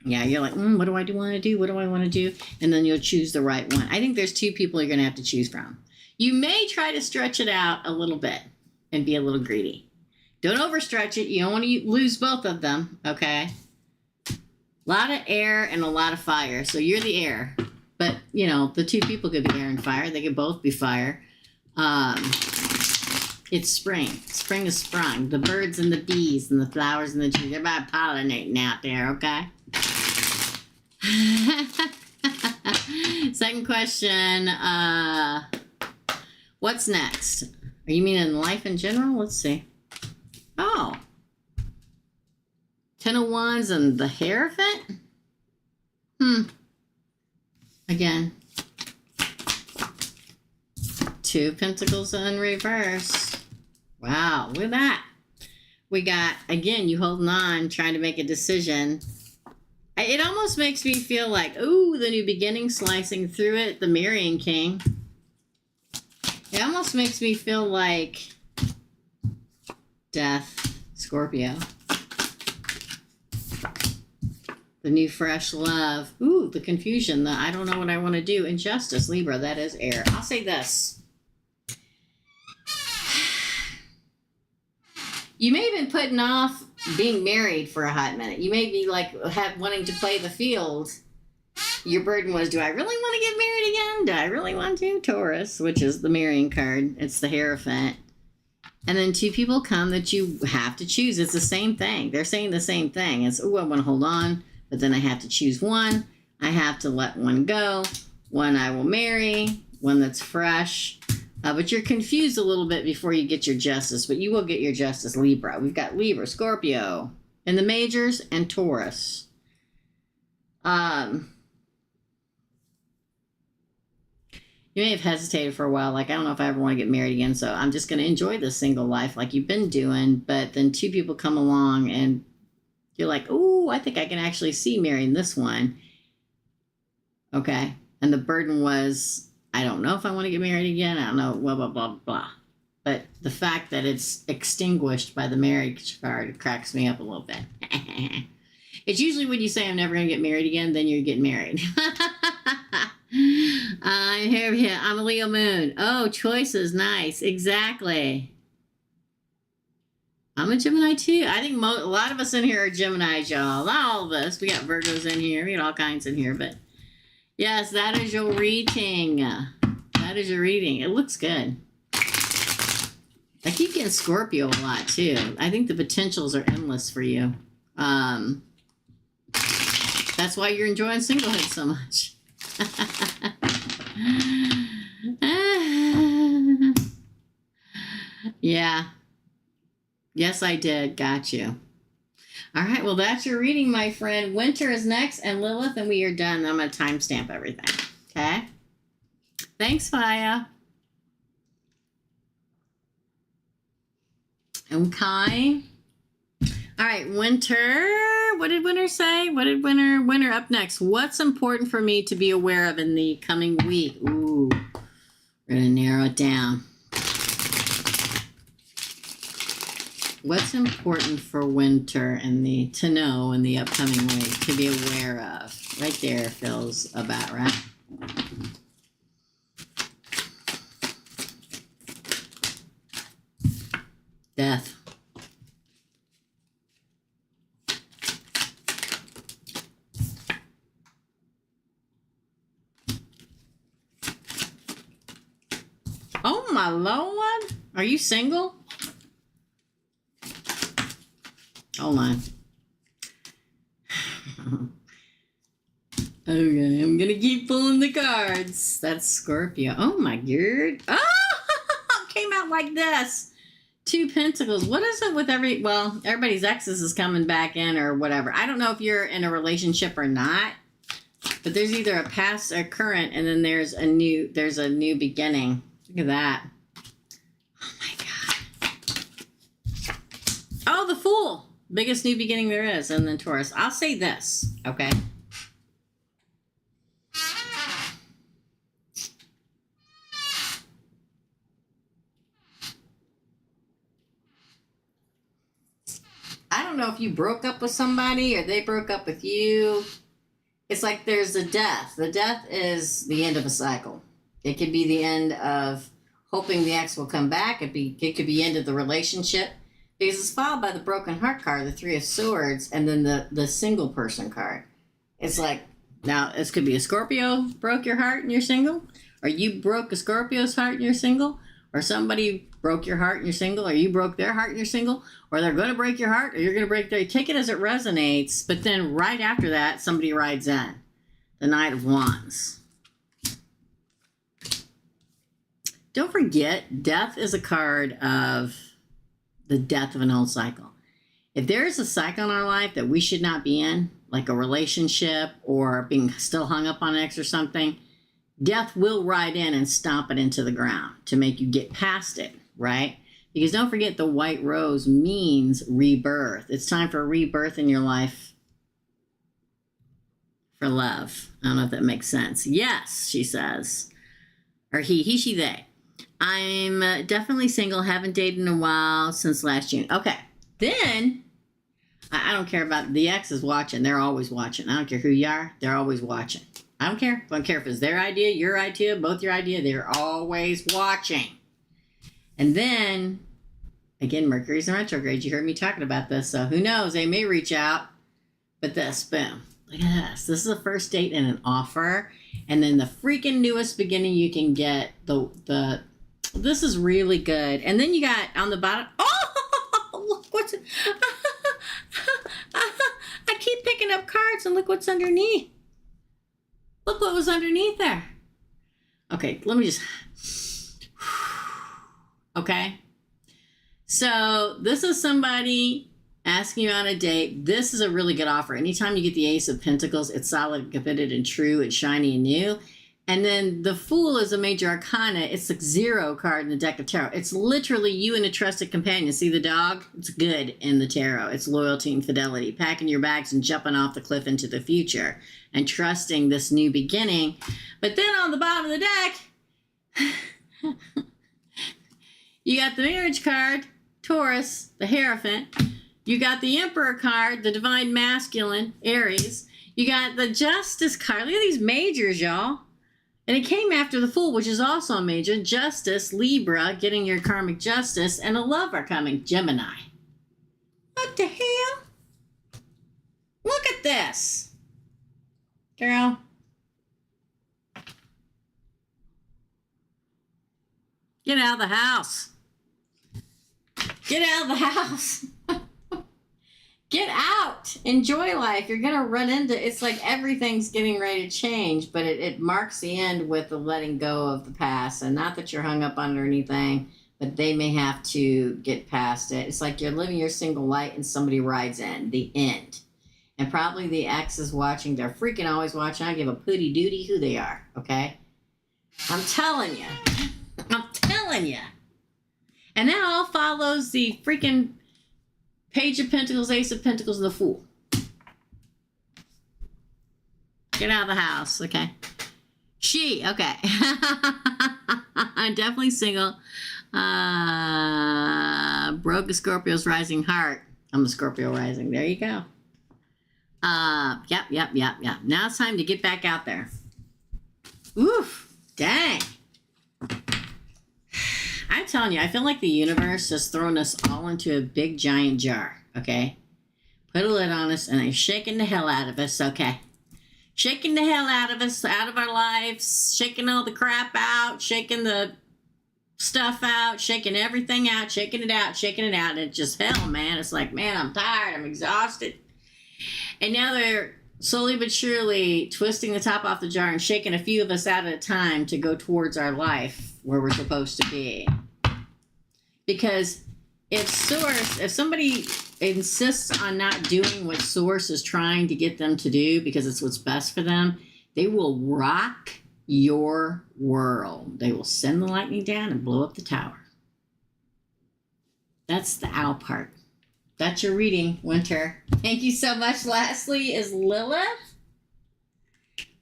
Yeah, you're like, what do I want to do? What do I want to do? And then you'll choose the right one. I think there's 2 people you're going to have to choose from. You may try to stretch it out a little bit and be a little greedy. Don't overstretch it. You don't want to lose both of them, okay? A lot of air and a lot of fire. So you're the air. But, you know, the 2 people could be air and fire. They could both be fire. It's spring. Spring is sprung. The birds and the bees and the flowers and the trees. Everybody pollinating out there, okay? Second question. What's next? Are you meaning life in general? Let's see. Oh. Ten of Wands and the Hierophant? Again. Two of Pentacles in reverse. Wow, look at that. We got, again, you holding on, trying to make a decision. It almost makes me feel like, ooh, the new beginning slicing through it, the Marrying King. It almost makes me feel like Death, Scorpio. The new fresh love. Ooh, the confusion, the I don't know what I want to do. Injustice, Libra, that is air. I'll say this. You may have been putting off being married for a hot minute. You may be like wanting to play the field. Your burden was, do I really want to get married again? Do I really want to? Taurus, which is the marrying card. It's the Hierophant. And then two people come that you have to choose. It's the same thing. They're saying the same thing. It's, oh, I want to hold on, but then I have to choose one. I have to let one go. One I will marry. One that's fresh. But you're confused a little bit before you get your justice, but you will get your justice, Libra. We've got Libra, Scorpio, in the majors, and Taurus. You may have hesitated for a while, like, I don't know if I ever want to get married again, so I'm just going to enjoy this single life like you've been doing, but then two people come along, and you're like, oh, I think I can actually see marrying this one. Okay, and the burden was, I don't know if I want to get married again. I don't know, blah, blah, blah, blah. But the fact that it's extinguished by the marriage card cracks me up a little bit. It's usually when you say I'm never going to get married again, then you get married. I'm here. I'm a Leo moon. Oh, choices. Nice. Exactly. I'm a Gemini too. I think a lot of us in here are Geminis, y'all. Not all of us. We got Virgos in here. We got all kinds in here, but yes, that is your reading. That is your reading. It looks good. I keep getting Scorpio a lot, too. I think the potentials are endless for you. That's why you're enjoying singlehood so much. Yeah. Yes, I did. Got you. All right, well, that's your reading, my friend. Winter is next, and Lilith, and we are done. I'm going to timestamp everything, okay? Thanks, Faya. Okay. All right, Winter. What did Winter say? What did Winter up next? What's important for me to be aware of in the coming week? Ooh, we're going to narrow it down. What's important for Winter to know in the upcoming week, to be aware of? Right there feels about right. Death. Oh my Lord. Are you single? Hold on. Okay, I'm gonna keep pulling the cards. That's Scorpio. Oh my God. Oh, came out like this. Two Pentacles. What is it with everybody's exes is coming back in or whatever. I don't know if you're in a relationship or not, but there's either a past or current, and then there's a new beginning. Look at that. Oh my God. Oh, the Fool. Biggest new beginning there is, and then Taurus. I'll say this, okay? I don't know if you broke up with somebody or they broke up with you. It's like there's a death. The death is the end of a cycle. It could be the end of hoping the ex will come back. It could be end of the relationship. Because it's followed by the broken heart card, the Three of Swords, and then the single person card. It's like, now this could be a Scorpio broke your heart and you're single, or you broke a Scorpio's heart and you're single, or somebody broke your heart and you're single, or you broke their heart and you're single, or they're going to break your heart, or you're going to break their. Take it as it resonates, but then right after that, somebody rides in. The Knight of Wands. Don't forget, death is a card of the death of an old cycle. If there is a cycle in our life that we should not be in, like a relationship or being still hung up on an ex or something, death will ride in and stomp it into the ground to make you get past it, right? Because don't forget, the white rose means rebirth. It's time for a rebirth in your life for love. I don't know if that makes sense. Yes, she says. Or he, she, they. I'm definitely single. Haven't dated in a while since last June. Okay. Then, I don't care about the ex is watching. They're always watching. I don't care who you are. They're always watching. I don't care. I don't care if it's their idea, your idea, both your idea. They're always watching. And then, again, Mercury's in retrograde. You heard me talking about this. So who knows? They may reach out. But this, boom. Look at this. This is a first date and an offer. And then the freaking newest beginning you can get. This is really good. And then you got on the bottom. Oh, look what's it. I keep picking up cards and look what's underneath. Look what was underneath there. Okay, let me just. Okay. So this is somebody asking you on a date. This is a really good offer. Anytime you get the Ace of Pentacles, it's solid, committed, and true. It's shiny and new. And then the Fool is a major arcana. It's the 0 card in the deck of tarot. It's literally you and a trusted companion. See the dog? It's good in the tarot. It's loyalty and fidelity. Packing your bags and jumping off the cliff into the future and trusting this new beginning. But then on the bottom of the deck, you got the marriage card, Taurus, the Hierophant. You got the Emperor card, the Divine Masculine, Aries. You got the Justice card. Look at these majors, y'all. And it came after the Fool, which is also a major. Justice, Libra, getting your karmic justice, and a Lover coming, Gemini. What the hell? Look at this. Girl. Get out of the house. Get out of the house. Get out. Enjoy life. You're going to run into, it's like everything's getting ready to change, but it marks the end with the letting go of the past. And not that you're hung up on anything, but they may have to get past it. It's like you're living your single life and somebody rides in. The end. And probably the ex is watching. They're freaking always watching. I give a pooty duty who they are, okay? I'm telling you. I'm telling you. And that all follows the freaking Page of Pentacles, Ace of Pentacles, and the Fool. Get out of the house, okay? She, okay. I'm definitely single. Broke a Scorpio's rising heart. I'm a Scorpio rising. There you go. Yep. Now it's time to get back out there. Oof, dang. I'm telling you, I feel like the universe has thrown us all into a big giant jar, okay? Put a lid on us and they're shaking the hell out of us, okay? Shaking the hell out of us, out of our lives, shaking all the crap out, shaking the stuff out, shaking everything out, shaking it out, and it's just hell, man. It's like, man, I'm tired, I'm exhausted. And now they're slowly but surely twisting the top off the jar and shaking a few of us out at a time to go towards our life where we're supposed to be. Because if somebody insists on not doing what Source is trying to get them to do because it's what's best for them, they will rock your world. They will send the lightning down and blow up the tower. That's the owl part. That's your reading, Winter. Thank you so much. Lastly is Lilith.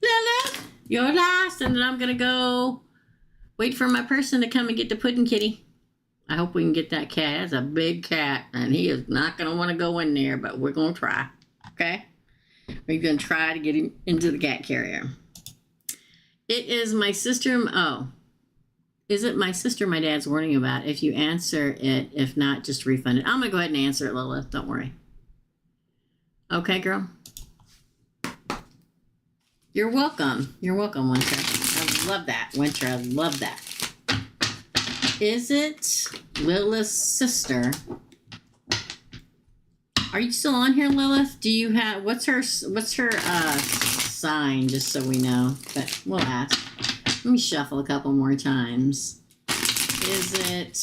Lilith, you're last. And then I'm going to go wait for my person to come and get the pudding kitty. I hope we can get that cat. That's a big cat. And he is not going to want to go in there, but we're going to try. Okay? We're going to try to get him into the cat carrier. It is my sister. Oh. Is it my sister my dad's warning about? If you answer it, if not, just refund it. I'm going to go ahead and answer it, Lilith. Don't worry. Okay, girl? You're welcome. You're welcome, Winter. I love that, Winter. I love that. Is it Lilith's sister? Are you still on here, Lilith? Do you have, what's her sign, just so we know? But we'll ask. Let me shuffle a couple more times. Is it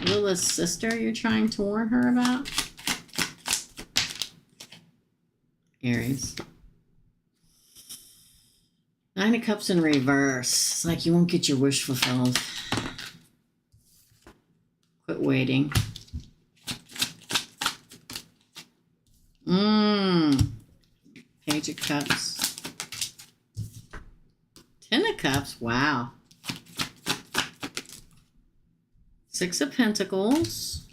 Lilith's sister you're trying to warn her about? Aries. Nine of Cups in reverse. It's like you won't get your wish fulfilled. Quit waiting. Page of Cups. Ten of Cups. Wow. Six of Pentacles.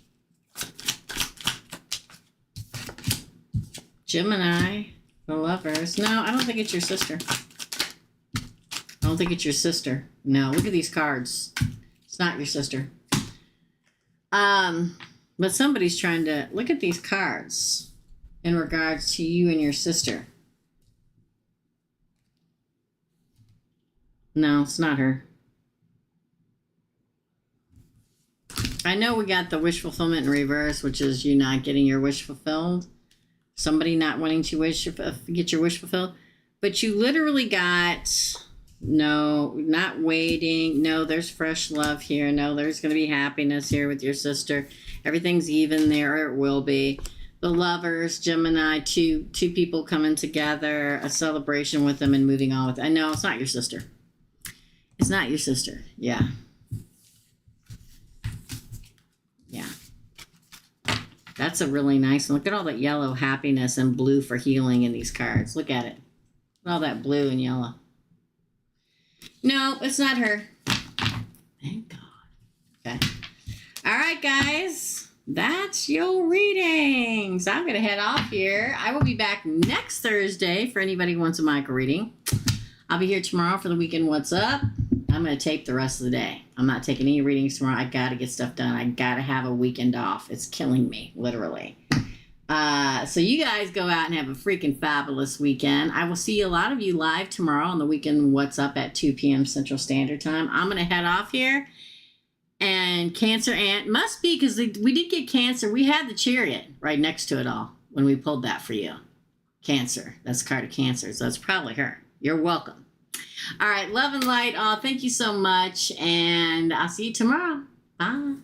Gemini. The Lovers. No, I don't think it's your sister. I don't think it's your sister. No, look at these cards. It's not your sister. But somebody's trying to look at these cards in regards to you and your sister. No, it's not her. I know we got the wish fulfillment in reverse, which is you not getting your wish fulfilled. Somebody not wanting to get your wish fulfilled. But you literally got, no, not waiting. No, there's fresh love here. No, there's going to be happiness here with your sister. Everything's even there, or it will be. The Lovers, Gemini, two people coming together, a celebration with them and moving on with it. I know, it's not your sister. It's not your sister. Yeah. Yeah. That's a really nice one. Look at all that yellow happiness and blue for healing in these cards. Look at it. All that blue and yellow. No, it's not her. Thank God. Okay. All right, guys. That's your readings. I'm going to head off here. I will be back next Thursday for anybody who wants a micro reading. I'll be here tomorrow for the weekend What's Up. I'm going to tape the rest of the day. I'm not taking any readings tomorrow. I got to get stuff done. I got to have a weekend off. It's killing me, literally. So you guys go out and have a freaking fabulous weekend. I will see a lot of you live tomorrow on the weekend What's Up at 2 p.m. Central Standard Time. I'm going to head off here. And Cancer Ant must be because we did get Cancer. We had the Chariot right next to it all when we pulled that for you. Cancer. That's the card of Cancer. So it's probably her. You're welcome. All right. Love and light. Oh, thank you so much. And I'll see you tomorrow. Bye.